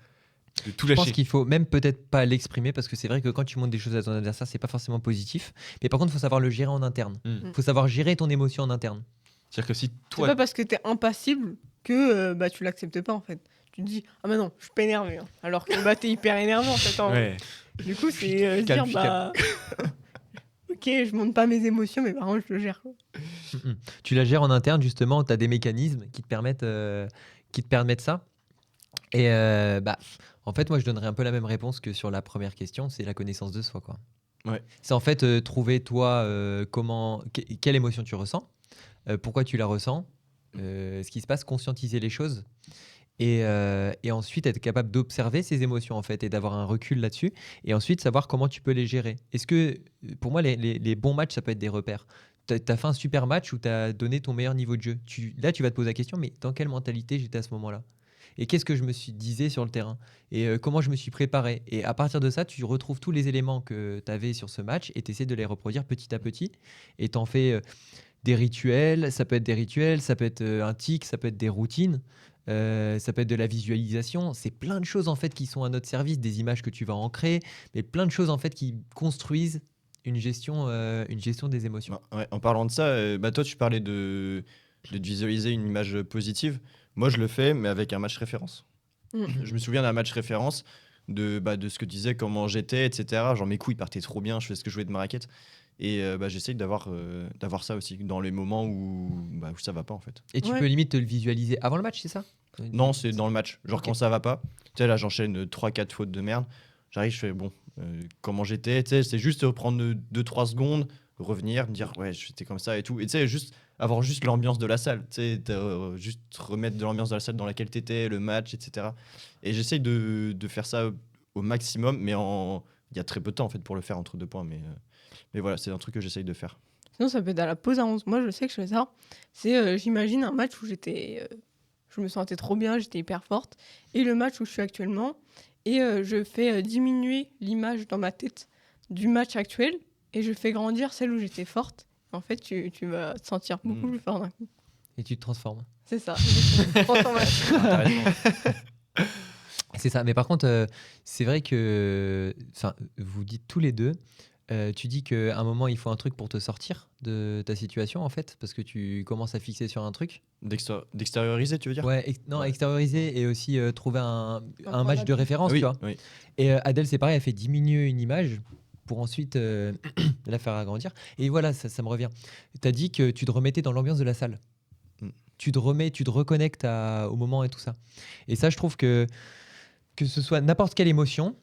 De tout
Je pense
lâcher.
qu'il faut même peut-être pas l'exprimer parce que c'est vrai que quand tu montres des choses à ton adversaire, c'est pas forcément positif. Mais par contre, il faut savoir le gérer en interne. Il faut savoir gérer ton émotion en interne.
C'est-à-dire que si
C'est
toi.
pas parce que t'es impassible que bah, tu l'acceptes pas en fait. Tu te dis, ah bah non, je suis pas énervé. Hein. Alors que bah, t'es hyper énervé en fait.
Ouais.
Du coup, c'est se
calme,
dire, bah. Ok, je montre pas mes émotions, mais par contre, je le gère. Quoi.
Tu la gères en interne, justement, tu as des mécanismes qui te permettent ça. Et bah, en fait, moi, je donnerais un peu la même réponse que sur la première question, c'est la connaissance de soi, quoi.
Ouais.
C'est en fait trouver, toi, quelle émotion tu ressens, pourquoi tu la ressens, ce qui se passe, conscientiser les choses. Et ensuite être capable d'observer ces émotions en fait et d'avoir un recul là-dessus et ensuite savoir comment tu peux les gérer. Est-ce que pour moi les bons matchs ça peut être des repères. Tu as fait un super match où tu as donné ton meilleur niveau de jeu. Là tu vas te poser la question mais dans quelle mentalité j'étais à ce moment-là? Et qu'est-ce que je me suis disais sur le terrain? Et comment je me suis préparé? Et à partir de ça, tu retrouves tous les éléments que tu avais sur ce match et tu essaies de les reproduire petit à petit et tu en fais des rituels, ça peut être un tic, ça peut être des routines. ça peut être de la visualisation. C'est plein de choses en fait qui sont à notre service, des images que tu vas ancrer, mais plein de choses en fait qui construisent une gestion des émotions.
Ouais, en parlant de ça, toi tu parlais de te visualiser une image positive. Moi je le fais, mais avec un match référence. Je me souviens d'un match référence de ce que tu disais, comment j'étais, etc. Genre mes coups ils partaient trop bien, je fais ce que je voulais de ma raquette. Et j'essaye d'avoir ça aussi dans les moments où ça va pas en fait.
Et tu
Ouais.
peux limite te le visualiser avant le match, c'est ça?
Non, c'est dans le match. Genre
Ok.
quand ça va pas, tu sais, là j'enchaîne 3-4 fautes de merde. J'arrive, je fais bon, comment j'étais, tu sais, c'est juste prendre 2-3 secondes, revenir, me dire ouais, j'étais comme ça et tout. Et tu sais, juste avoir juste l'ambiance de la salle, tu sais, juste remettre de l'ambiance de la salle dans laquelle t'étais, le match, etc. Et j'essaye de faire ça au maximum, mais il y a très peu de temps en fait pour le faire entre 2 points. Mais voilà, c'est un truc que j'essaye de faire.
Sinon, ça peut être à la pause à 11. Moi, je sais que je fais ça. C'est, j'imagine un match où je me sentais trop bien, j'étais hyper forte. Et le match où je suis actuellement. Et je fais diminuer l'image dans ma tête du match actuel. Et je fais grandir celle où j'étais forte. En fait, tu vas te sentir beaucoup plus fort d'un coup.
Et tu te transformes.
C'est ça. Transformation.
C'est ça. Mais par contre, c'est vrai que vous dites tous les deux, tu dis qu'à un moment, il faut un truc pour te sortir de ta situation, en fait, parce que tu commences à fixer sur un truc.
D'extérioriser, tu veux dire?
Ouais, extérioriser et aussi trouver un
point
match de
d'appui.
référence,
Oui,
tu vois.
oui.
Et Adèle, c'est pareil, elle fait diminuer une image pour ensuite la faire agrandir. Et voilà, ça me revient. Tu as dit que tu te remettais dans l'ambiance de la salle.
Mm.
Tu te reconnectes au moment et tout ça. Et ça, je trouve que ce soit n'importe quelle émotion,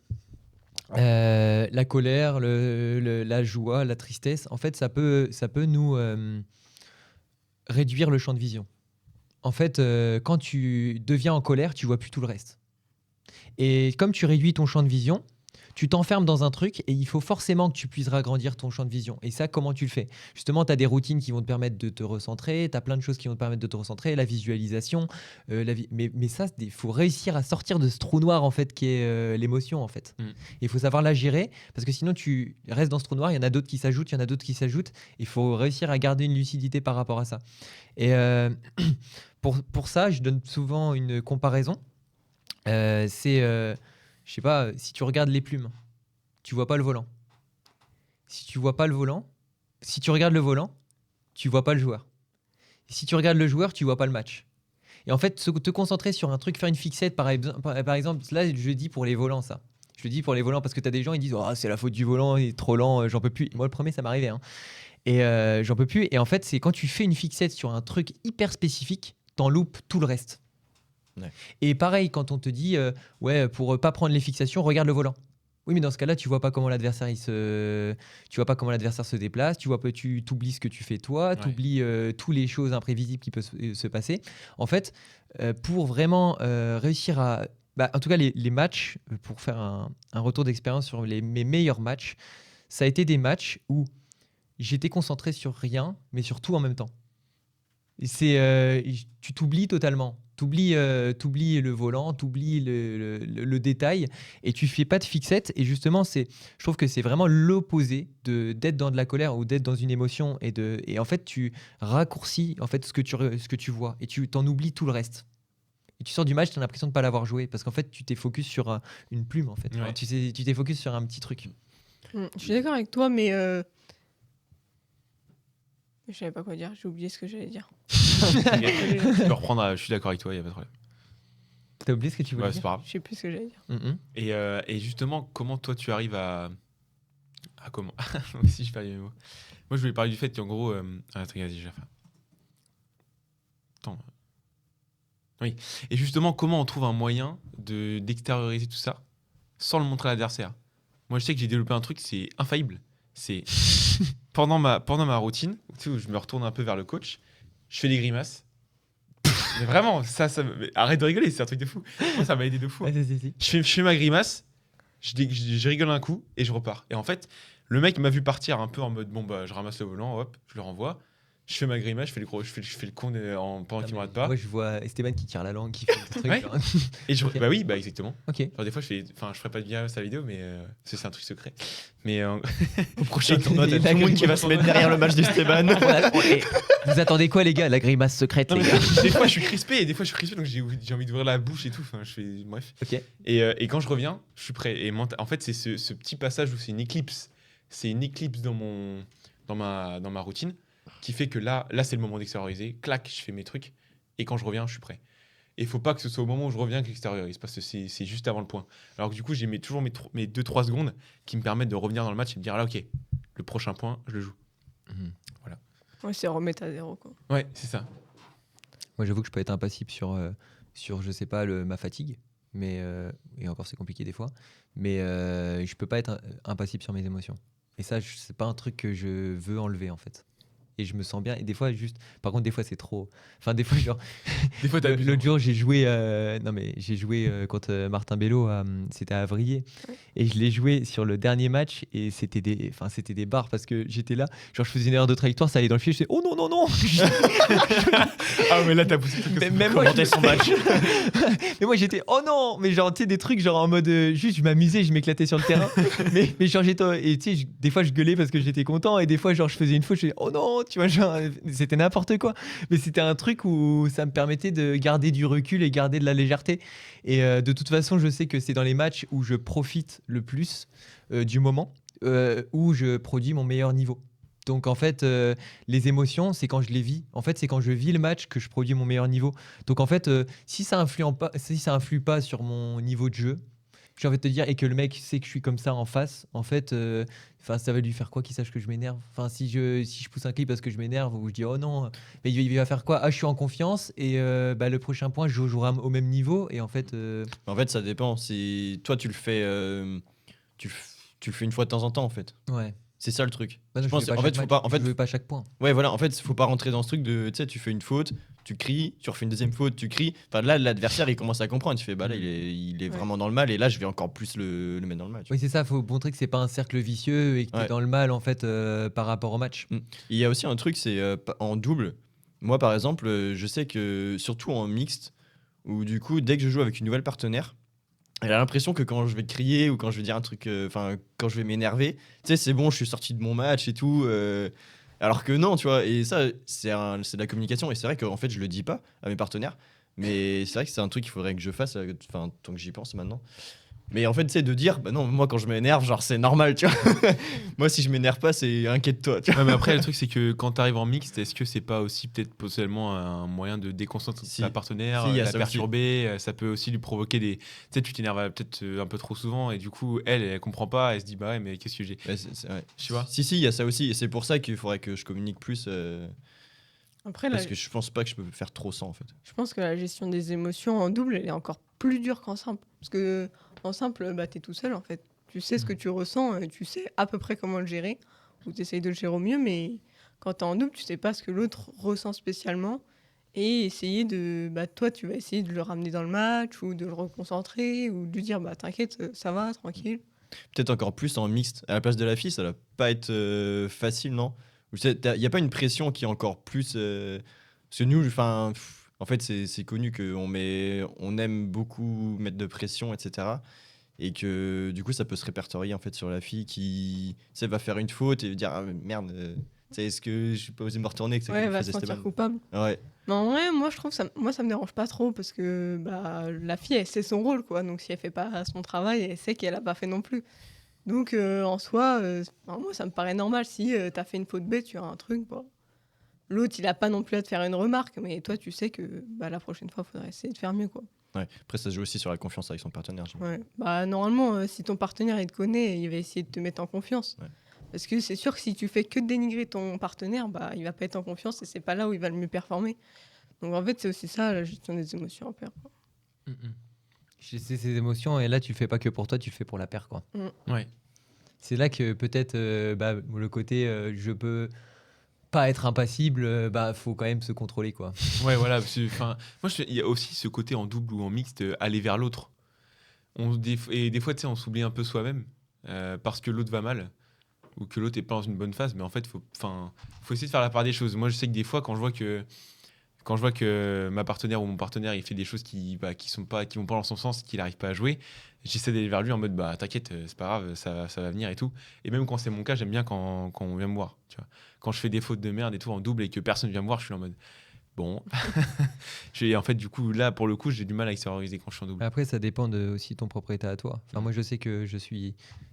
la colère, la joie, la tristesse, en fait, ça peut nous réduire le champ de vision. En fait, quand tu deviens en colère, tu vois plus tout le reste. Et comme tu réduis ton champ de vision, tu t'enfermes dans un truc et il faut forcément que tu puisses agrandir ton champ de vision. Et ça, comment tu le fais? Justement, tu as des routines qui vont te permettre de te recentrer, tu as plein de choses qui vont te permettre de te recentrer, la visualisation, mais ça, il faut réussir à sortir de ce trou noir en fait qui est l'émotion en fait.
Mm.
Il faut savoir la gérer parce que sinon tu restes dans ce trou noir, il y en a d'autres qui s'ajoutent, il y en a d'autres qui s'ajoutent. Il faut réussir à garder une lucidité par rapport à ça. Et pour ça, je donne souvent une comparaison. Je sais pas, si tu regardes les plumes, tu vois pas le volant. Si tu vois pas le volant, si tu regardes le volant, tu vois pas le joueur. Si tu regardes le joueur, tu vois pas le match. Et en fait, te concentrer sur un truc, faire une fixette, par exemple, là, je dis pour les volants, ça. Je le dis pour les volants parce que tu as des gens, ils disent oh, c'est la faute du volant, il est trop lent, j'en peux plus. Moi, le premier, ça m'arrivait. Hein. Et j'en peux plus. Et en fait, c'est quand tu fais une fixette sur un truc hyper spécifique, t'en loupes tout le reste.
Ouais.
Et pareil, quand on te dit ouais, pour pas prendre les fixations, regarde le volant. Oui, mais dans ce cas-là, tu vois pas comment l'adversaire tu vois pas comment l'adversaire se déplace, tu t'oublies ce que tu fais toi, tu oublies toutes les choses imprévisibles qui peuvent se passer. En fait, pour vraiment réussir à en tout cas les matchs, pour faire un retour d'expérience sur mes meilleurs matchs, ça a été des matchs où j'étais concentré sur rien, mais sur tout en même temps. Et tu t'oublies totalement. T'oublies le volant, t'oublies le détail et tu fais pas de fixette. Et justement, je trouve que c'est vraiment l'opposé d'être dans de la colère ou d'être dans une émotion. Et en fait, tu raccourcis en fait, ce que tu vois et tu t'en oublies tout le reste. Et tu sors du match, tu as l'impression de ne pas l'avoir joué parce qu'en fait, tu t'es focus sur une plume. En fait.
Ouais.
Enfin, tu t'es focus sur un petit truc.
Je suis d'accord avec toi, mais je savais pas quoi dire. J'ai oublié ce que j'allais dire.
Tu peux reprendre, je suis d'accord avec toi, il n'y a pas de problème.
T'as oublié ce que tu voulais
Ouais, c'est
dire?
pas grave.
Je sais plus ce que j'allais dire.
Et justement, comment toi tu arrives à comment Moi aussi je perds mes mots. Moi je voulais parler du fait qu'en gros, attends, vas-y, j'ai faim. Attends. Oui. Et justement, comment on trouve un moyen d'extérioriser tout ça sans le montrer à l'adversaire? Moi je sais que j'ai développé un truc, c'est infaillible. C'est pendant ma routine, tu sais, où je me retourne un peu vers le coach, je fais des grimaces. Mais vraiment, mais arrête de rigoler, c'est un truc de fou. Moi, ça m'a aidé de fou.
Si.
Je fais ma grimace, je rigole un coup et je repars. Et en fait, le mec m'a vu partir un peu en mode bon bah je ramasse le volant, hop, je le renvoie. Je fais ma grimace, je fais le con pendant qu'il me rate pas.
Moi, je vois Esteban qui tire la langue, qui fait des trucs.
Ouais.
genre.
Et
Ok.
bah oui, bah exactement.
Ok.
Genre des fois, je ferai pas de bien sa vidéo, mais c'est un truc secret. Mais
Au prochain
Et
tournoi, t'as
la
tout le monde qui va
grimace.
se mettre derrière le match d'Esteban.
Vous attendez quoi, les gars? La grimace secrète,
non,
les
mais
gars.
des fois, je suis crispé, donc j'ai envie d'ouvrir la bouche et tout. Enfin, bref.
Ok.
Et quand je reviens, je suis prêt. Et en fait, c'est ce petit passage où c'est une éclipse. C'est une éclipse dans ma routine qui fait que là c'est le moment d'extérioriser. Clac, je fais mes trucs. Et quand je reviens, je suis prêt. Et il faut pas que ce soit au moment où je reviens que j'extériorise parce que c'est juste avant le point. Alors que du coup, j'ai toujours mes 2-3 secondes qui me permettent de revenir dans le match et me dire là, ok, le prochain point, je le joue.
Ouais, c'est remettre à zéro, quoi.
Ouais, c'est ça.
Moi, j'avoue que je peux être impassible sur je sais pas, ma fatigue. Mais, et encore, c'est compliqué des fois. Mais je peux pas être impassible sur mes émotions. Et ça, c'est pas un truc que je veux enlever, en fait. Et je me sens bien. Et des fois, par contre, des fois, c'est trop. Enfin, des fois, genre.
Des fois, t'as
L'autre jour, j'ai joué, contre Martin Bello, c'était à Avrier.
Ouais.
Et je l'ai joué sur le dernier match. Et c'était des barres parce que j'étais là. Genre, je faisais une erreur de trajectoire, ça allait dans le filet. Je disais, oh non, non, non.
Ah, mais là, t'as poussé.
Même moi,
Commenter son match.
mais moi j'étais oh non, mais genre tu sais des trucs genre en mode juste je m'amusais, je m'éclatais sur le terrain. mais genre et tu sais des fois je gueulais parce que j'étais content et des fois genre je faisais une faute, je faisais oh non, tu vois, genre c'était n'importe quoi. Mais c'était un truc où ça me permettait de garder du recul et garder de la légèreté. Et de toute façon, je sais que c'est dans les matchs où je profite le plus du moment, où je produis mon meilleur niveau. Donc en fait, les émotions, c'est quand je les vis. En fait, c'est quand je vis le match que je produis mon meilleur niveau. Donc en fait, si ça influe pas sur mon niveau de jeu, j'ai envie de te dire, et que le mec sait que je suis comme ça en face, en fait, ça va lui faire quoi qu'il sache que je m'énerve. Enfin, si je pousse un clip parce que je m'énerve ou je dis oh non, mais il va faire quoi? Ah, je suis en confiance et le prochain point, je jouerai au même niveau. Et en fait,
En fait, ça dépend. Si toi, tu le fais, tu le fais une fois de temps en temps, en fait.
ouais.
C'est ça le truc.
Bah non,
Je pense,
veux pas
en fait,
chaque
faut
match.
pas. En fait,
Je veux pas chaque point.
ouais, voilà. En fait, faut pas rentrer dans ce truc de, tu sais, tu fais une faute, tu cries, tu refais une deuxième faute, tu cries. Enfin, là, l'adversaire, il commence à comprendre. Tu fais, bah là, il est
Ouais.
vraiment dans le mal, et là, je vais encore plus le mettre dans le match.
Oui, c'est ça. Faut montrer que c'est pas un cercle vicieux et que t'es
Ouais.
dans le mal en fait par rapport au match.
Il y a aussi un truc, c'est en double. Moi, par exemple, je sais que surtout en mixte, où du coup, dès que je joue avec une nouvelle partenaire, elle a l'impression que quand je vais crier ou quand je vais dire un truc, enfin, quand je vais m'énerver, tu sais, c'est bon, je suis sorti de mon match et tout. Alors que non, tu vois. Et ça, c'est de la communication. Et c'est vrai qu'en fait, je le dis pas à mes partenaires. Mais c'est vrai que c'est un truc qu'il faudrait que je fasse, enfin, tant que j'y pense maintenant. Mais en fait, tu sais, de dire, bah non, moi, quand je m'énerve, genre, c'est normal, tu vois. Moi, si je m'énerve pas, c'est inquiète-toi, tu vois.
Ouais, mais après, le truc, c'est que quand t'arrives en mixte, est-ce que c'est pas aussi peut-être potentiellement un moyen de déconcentrer
Si.
ta partenaire,
Si, il y a
la
ça
perturber, ça peut aussi lui provoquer des. Tu sais, tu t'énerves peut-être un peu trop souvent et du coup, elle comprend pas, elle se dit, bah ouais, mais qu'est-ce que j'ai.
Ouais, ouais.
Tu vois.
Si, il y a ça aussi. Et c'est pour ça qu'il faudrait que je communique plus.
Après, là,
Parce que je pense pas que je peux faire trop ça, en fait.
je pense que la gestion des émotions en double, elle est encore plus dure qu'en simple. Parce que en simple, bah, t'es tout seul, en fait. Tu sais ce que tu ressens, et tu sais à peu près comment le gérer, ou tu essayes de le gérer au mieux, mais quand t'es en double, tu sais pas ce que l'autre ressent spécialement. Et essayer de. Bah, toi, tu vas essayer de le ramener dans le match, ou de le reconcentrer, ou de lui dire bah, t'inquiète, ça va, tranquille.
Peut-être encore plus en mixte. À la place de la fille, ça va pas être facile, non? Il n'y a pas une pression qui est encore plus. Parce que nous, enfin, en fait, c'est connu on aime beaucoup mettre de pression, etc. Et que du coup, ça peut se répertorier en fait sur la fille qui, tu sais, va faire une faute et dire ah, merde, tu sais, est-ce que je suis pas osé me retourner que c'est
Ouais,
comme
elle va
faisait
se sentir
Esteban.
coupable.
Ouais.
Mais en vrai, moi, je trouve ça me dérange pas trop parce que bah, la fille, elle sait son rôle, quoi. Donc, si elle fait pas son travail, elle sait qu'elle a pas fait non plus. Donc, en soi, moi, ça me paraît normal. Si t'as fait une faute bête sur un truc, bon, l'autre, il a pas non plus à te faire une remarque, mais toi, tu sais que bah, la prochaine fois, il faudrait essayer de faire mieux, quoi.
Ouais. Après, ça se joue aussi sur la confiance avec son partenaire. j'imagine.
Ouais. Bah, normalement, si ton partenaire, il te connaît, il va essayer de te mettre en confiance.
Ouais.
Parce que c'est sûr que si tu fais que de dénigrer ton partenaire, bah, il va pas être en confiance et c'est pas là où il va le mieux performer. Donc, en fait, c'est aussi ça, la gestion des émotions à faire.
C'est ces émotions et là tu le fais pas que pour toi, tu le fais pour la paire quoi.
Ouais.
C'est là que peut-être le côté je peux pas être impassible, faut quand même se contrôler quoi.
Ouais, voilà. Moi, il y a aussi ce côté en double ou en mixte, aller vers l'autre. Et des fois, tu sais, on s'oublie un peu soi-même parce que l'autre va mal. ou que l'autre est pas dans une bonne phase, mais en fait, faut essayer de faire la part des choses. Moi, je sais que des fois, quand je vois que ma partenaire ou mon partenaire il fait des choses qui vont pas dans son sens, qu'il n'arrive pas à jouer, j'essaie d'aller vers lui en mode t'inquiète, c'est pas grave, ça va venir et tout. Et même quand c'est mon cas, j'aime bien quand on vient me voir, tu vois. Quand je fais des fautes de merde et tout en double et que personne vient me voir, je suis en mode bon. En fait, du coup, là, pour le coup, j'ai du mal à extérioriser quand je suis en double.
Après, ça dépend aussi de ton propre état à toi. Enfin, moi, je sais que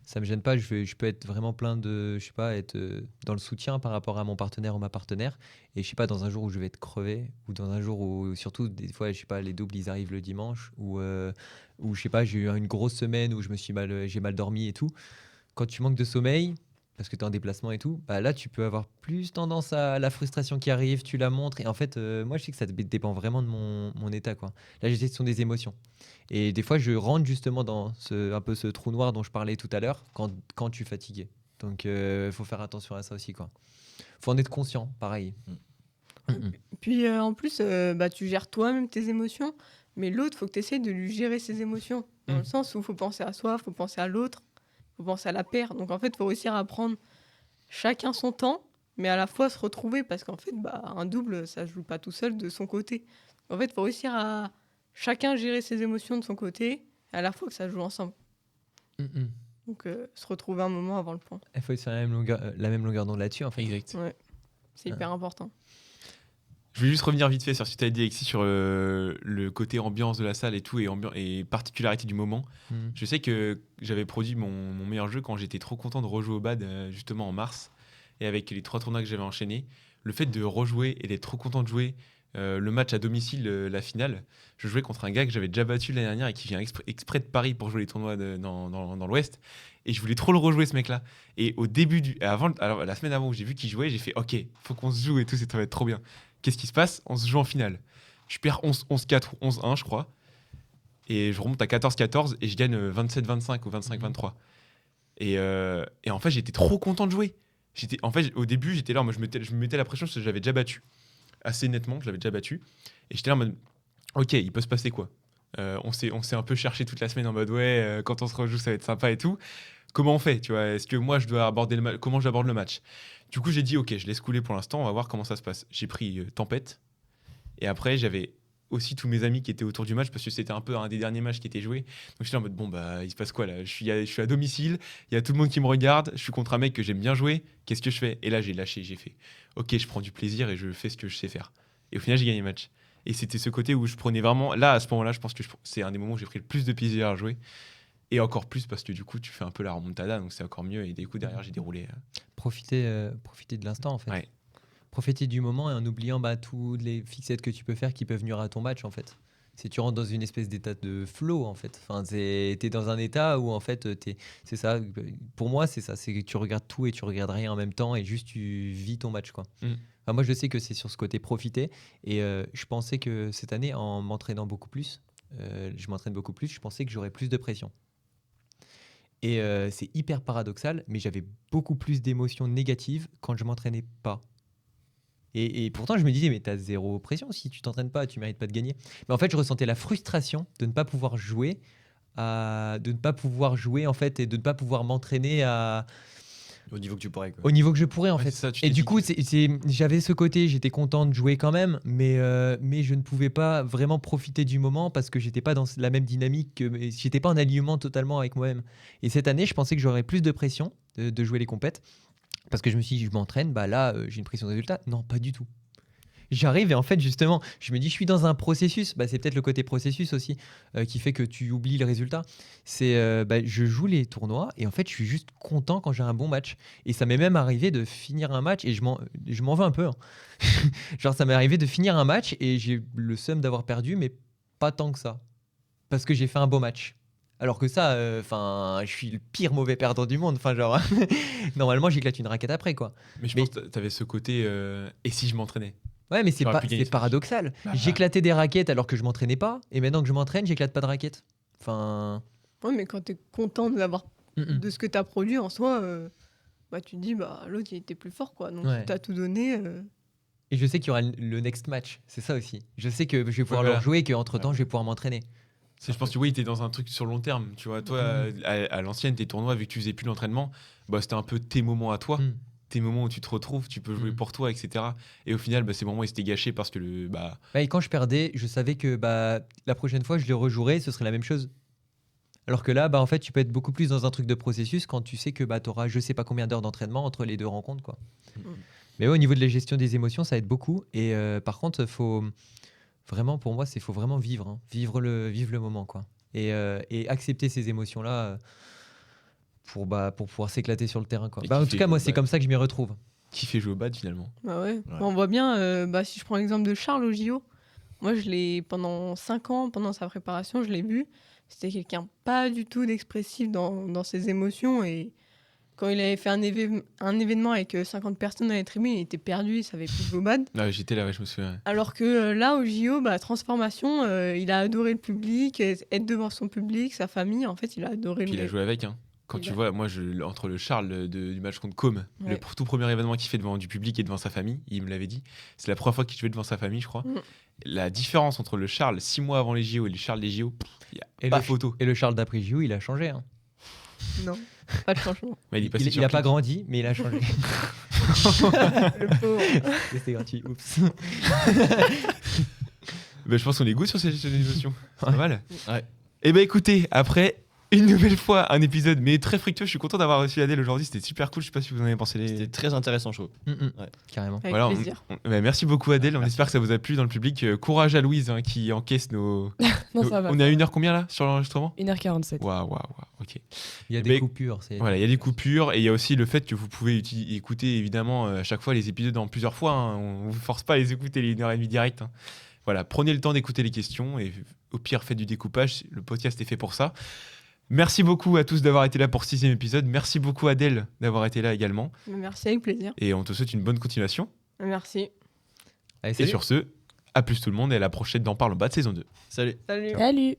ça me gêne pas. Je peux être vraiment plein de, je sais pas, être dans le soutien par rapport à mon partenaire ou ma partenaire. Et je sais pas, dans un jour où je vais être crevé, ou dans un jour où, surtout, des fois, je sais pas, les doubles, ils arrivent le dimanche, ou je sais pas, j'ai eu une grosse semaine où j'ai mal dormi et tout. Quand tu manques de sommeil, parce que tu es en déplacement et tout, bah là, tu peux avoir plus tendance à la frustration qui arrive, tu la montres. Et en fait, moi, je sais que ça dépend vraiment de mon état, quoi. Là, ce sont des émotions. Et des fois, je rentre justement dans un peu ce trou noir dont je parlais tout à l'heure, quand tu es fatigué. Donc, il faut faire attention à ça aussi, quoi. Faut en être conscient, pareil.
Puis en plus, tu gères toi-même tes émotions, mais l'autre, faut que tu essayes de lui gérer ses émotions. Dans le sens où il faut penser à soi, il faut penser à l'autre, il faut penser à la paire. Donc en fait, il faut réussir à prendre chacun son temps, mais à la fois se retrouver, parce qu'en fait, un double, ça ne joue pas tout seul de son côté. En fait, il faut réussir à chacun gérer ses émotions de son côté, à la fois que ça joue ensemble. Donc se retrouver un moment avant le point.
Il faut être sur la même longueur d'onde là-dessus, en fait.
Exact.
Ouais. C'est hyper important.
Je vais juste revenir vite fait sur ce que tu as dit, Alexis, sur le côté ambiance de la salle et tout, et particularité du moment. Je sais que j'avais produit mon meilleur jeu quand j'étais trop content de rejouer au BAD, justement en mars, et avec les 3 tournois que j'avais enchaînés. Le fait de rejouer et d'être trop content de jouer le match à domicile, la finale, je jouais contre un gars que j'avais déjà battu l'année dernière et qui vient exprès de Paris pour jouer les tournois dans l'Ouest. Et je voulais trop le rejouer, ce mec-là. Et au début, alors, la semaine avant où j'ai vu qu'il jouait, j'ai fait OK, faut qu'on se joue et tout, ça va être trop bien. Qu'est-ce qui se passe? On se joue en finale. Je perds 11-4 ou 11-1, je crois. Et je remonte à 14-14 et je gagne 27-25 ou 25-23. Et en fait, j'étais trop content de jouer. En fait, au début, j'étais là, moi, je me mettais la pression parce que j'avais déjà battu. Assez nettement, je l'avais déjà battu. Et j'étais là en mode, OK, il peut se passer quoi? On s'est un peu cherché toute la semaine en mode, quand on se rejoue, ça va être sympa et tout. Comment on fait, tu vois? Est-ce que moi, je dois aborder le match? Comment j'aborde le match? Du coup, j'ai dit, OK, je laisse couler pour l'instant, on va voir comment ça se passe. J'ai pris Tempête. Et après, j'avais aussi tous mes amis qui étaient autour du match parce que c'était un peu un des derniers matchs qui était joué. Donc, j'étais en mode, il se passe quoi là? Je suis à domicile, il y a tout le monde qui me regarde, je suis contre un mec que j'aime bien jouer. Qu'est-ce que je fais? Et là, j'ai lâché, j'ai fait, OK, je prends du plaisir et je fais ce que je sais faire. Et au final, j'ai gagné le match. Et c'était ce côté où je prenais vraiment. Là, à ce moment-là, je pense que c'est un des moments où j'ai pris le plus de plaisir à jouer. Et encore plus parce que du coup, tu fais un peu la remontada, donc c'est encore mieux. Et des coups derrière, j'ai déroulé.
Profiter de l'instant, en fait.
Ouais.
Profiter du moment et en oubliant toutes les fixettes que tu peux faire qui peuvent venir à ton match, en fait. Si tu rentres dans une espèce d'état de flow, en fait. Enfin, t'es dans un état où, en fait, c'est ça. Pour moi, c'est ça. C'est que tu regardes tout et tu regardes rien en même temps et juste tu vis ton match, quoi. Enfin, moi, je sais que c'est sur ce côté profiter. Et je pensais que cette année, en m'entraînant beaucoup plus, je m'entraîne beaucoup plus, je pensais que j'aurais plus de pression. Et c'est hyper paradoxal, mais j'avais beaucoup plus d'émotions négatives quand je m'entraînais pas. Et pourtant, je me disais, mais t'as zéro pression si tu t'entraînes pas, tu mérites pas de gagner. Mais en fait, je ressentais la frustration de ne pas pouvoir jouer, en fait, et de ne pas pouvoir m'entraîner
Au niveau que tu pourrais, quoi.
au niveau que je pourrais, en
Ouais,
fait.
c'est ça, tu
Et
t'es
du
dit
coup,
que-
j'avais ce côté, j'étais content de jouer quand même, mais je ne pouvais pas vraiment profiter du moment parce que j'étais pas dans la même dynamique, j'étais pas en alignement totalement avec moi-même. Et cette année, je pensais que j'aurais plus de pression de jouer les compètes parce que je me suis dit, je m'entraîne, là, j'ai une pression de résultat. Non, pas du tout. J'arrive et en fait, justement, je me dis, je suis dans un processus. C'est peut-être le côté processus aussi qui fait que tu oublies le résultat. Je joue les tournois et en fait, je suis juste content quand j'ai un bon match. Et ça m'est même arrivé de finir un match et je m'en veux un peu. Genre, ça m'est arrivé de finir un match et j'ai le seum d'avoir perdu, mais pas tant que ça. Parce que j'ai fait un beau match. Alors que ça, je suis le pire mauvais perdant du monde. Enfin, genre, normalement, j'éclate une raquette après, quoi.
Mais je pense que t'avais ce côté. Et si je m'entraînais?
Ouais, mais c'est
T'aurais pu gagner ce match.
paradoxal.
Bah.
J'éclatais des raquettes alors que je m'entraînais pas, et maintenant que je m'entraîne, j'éclate pas de raquettes. Enfin.
Ouais, mais quand tu es content de ce que tu as produit en soi, tu te dis, l'autre, il était plus fort, quoi. Donc,
Ouais.
tu as tout donné.
Et je sais qu'il y aura le next match, c'est ça aussi. Je sais que je vais pouvoir
Ouais,
leur
voilà.
jouer et qu'entre temps,
Ouais.
je vais pouvoir m'entraîner.
Je pense que oui, t'es dans un truc sur le long terme. Tu vois, toi, à l'ancienne, tes tournois, vu que tu faisais plus l'entraînement, bah, c'était un peu tes moments à toi.
Mm.
Tes moments où tu te retrouves, tu peux jouer
Mm.
pour toi, etc. Et au final, bah, ces moments, ils s'étaient gâchés parce que
Et quand je perdais, je savais que la prochaine fois, je le rejouerais, ce serait la même chose. Alors que là, en fait, tu peux être beaucoup plus dans un truc de processus quand tu sais que tu auras je sais pas combien d'heures d'entraînement entre les deux rencontres, quoi. Mais ouais, au niveau de la gestion des émotions, ça aide beaucoup. Et par contre, faut vraiment, pour moi, faut vraiment vivre, hein. Vivre le moment, quoi. Et accepter ces émotions-là pour pouvoir s'éclater sur le terrain, quoi.
Et
En tout
kiffer,
cas, moi, c'est
ouais.
comme ça que je m'y retrouve.
qui fait jouer au bad finalement.
Bah ouais.
Ouais.
On voit bien, si je prends l'exemple de Charles au JO, moi je l'ai pendant 5 ans, pendant sa préparation, je l'ai vu. C'était quelqu'un pas du tout d'expressif dans ses émotions. Et quand il avait fait un événement avec 50 personnes dans les tribunes, il était perdu, il savait plus jouer au bad.
Ah, j'étais là, ouais, je me souviens.
Alors que là, au JO, transformation, il a adoré le public, être devant son public, sa famille. En fait, il a adoré
Puis il a joué avec. Hein. Quand
Il
tu
a-
vois, moi, entre le Charles du match contre Com,
Ouais.
tout premier événement qu'il fait devant du public et devant sa famille, il me l'avait dit, c'est la première fois qu'il jouait devant sa famille, je crois.
Mm.
La différence entre le Charles 6 mois avant les JO et le Charles des JO, il n'y a
Et
pas
le-
photo.
Et le Charles d'après JO, il a changé, hein.
Non, pas de changement.
Mais il est passé
Il
sur
a pas
clic.
grandi, mais il a changé.
Le pauvre.
C'était gratuit. Oups.
Mais je pense qu'on est good sur ces émotions. C'est pas mal.
Ouais.
Et ben écoutez, après une nouvelle fois un épisode, mais très fructueux. Je suis content d'avoir reçu Adèle aujourd'hui. C'était super cool. Je sais pas si vous en avez pensé.
C'était très intéressant, je trouve. Ouais.
Carrément.
Avec
Voilà,
plaisir.
Merci beaucoup Adèle. On espère que ça vous a plu dans le public. Courage à Louise hein, qui encaisse nos.
Non, ça va.
On est à 1h combien là sur l'enregistrement
1h47.
Waouh, ok.
Il y a
Mais-
des coupures.
Voilà, il y a des coupures et il y a aussi le fait que vous pouvez écouter évidemment à chaque fois les épisodes en plusieurs fois. Hein. On vous force pas à les écouter les 1h30 direct. Hein. Voilà, prenez le temps d'écouter les questions et au pire faites du découpage. Le podcast est fait pour ça. Merci beaucoup à tous d'avoir été là pour ce 6e épisode. Merci beaucoup Adèle d'avoir été là également.
Merci, avec plaisir.
Et on te souhaite une bonne continuation.
Merci.
Allez,
Et
salut.
sur ce, à plus tout le monde et à la prochaine d'En Parle en bas de saison 2.
Salut.
Salut.
Salut.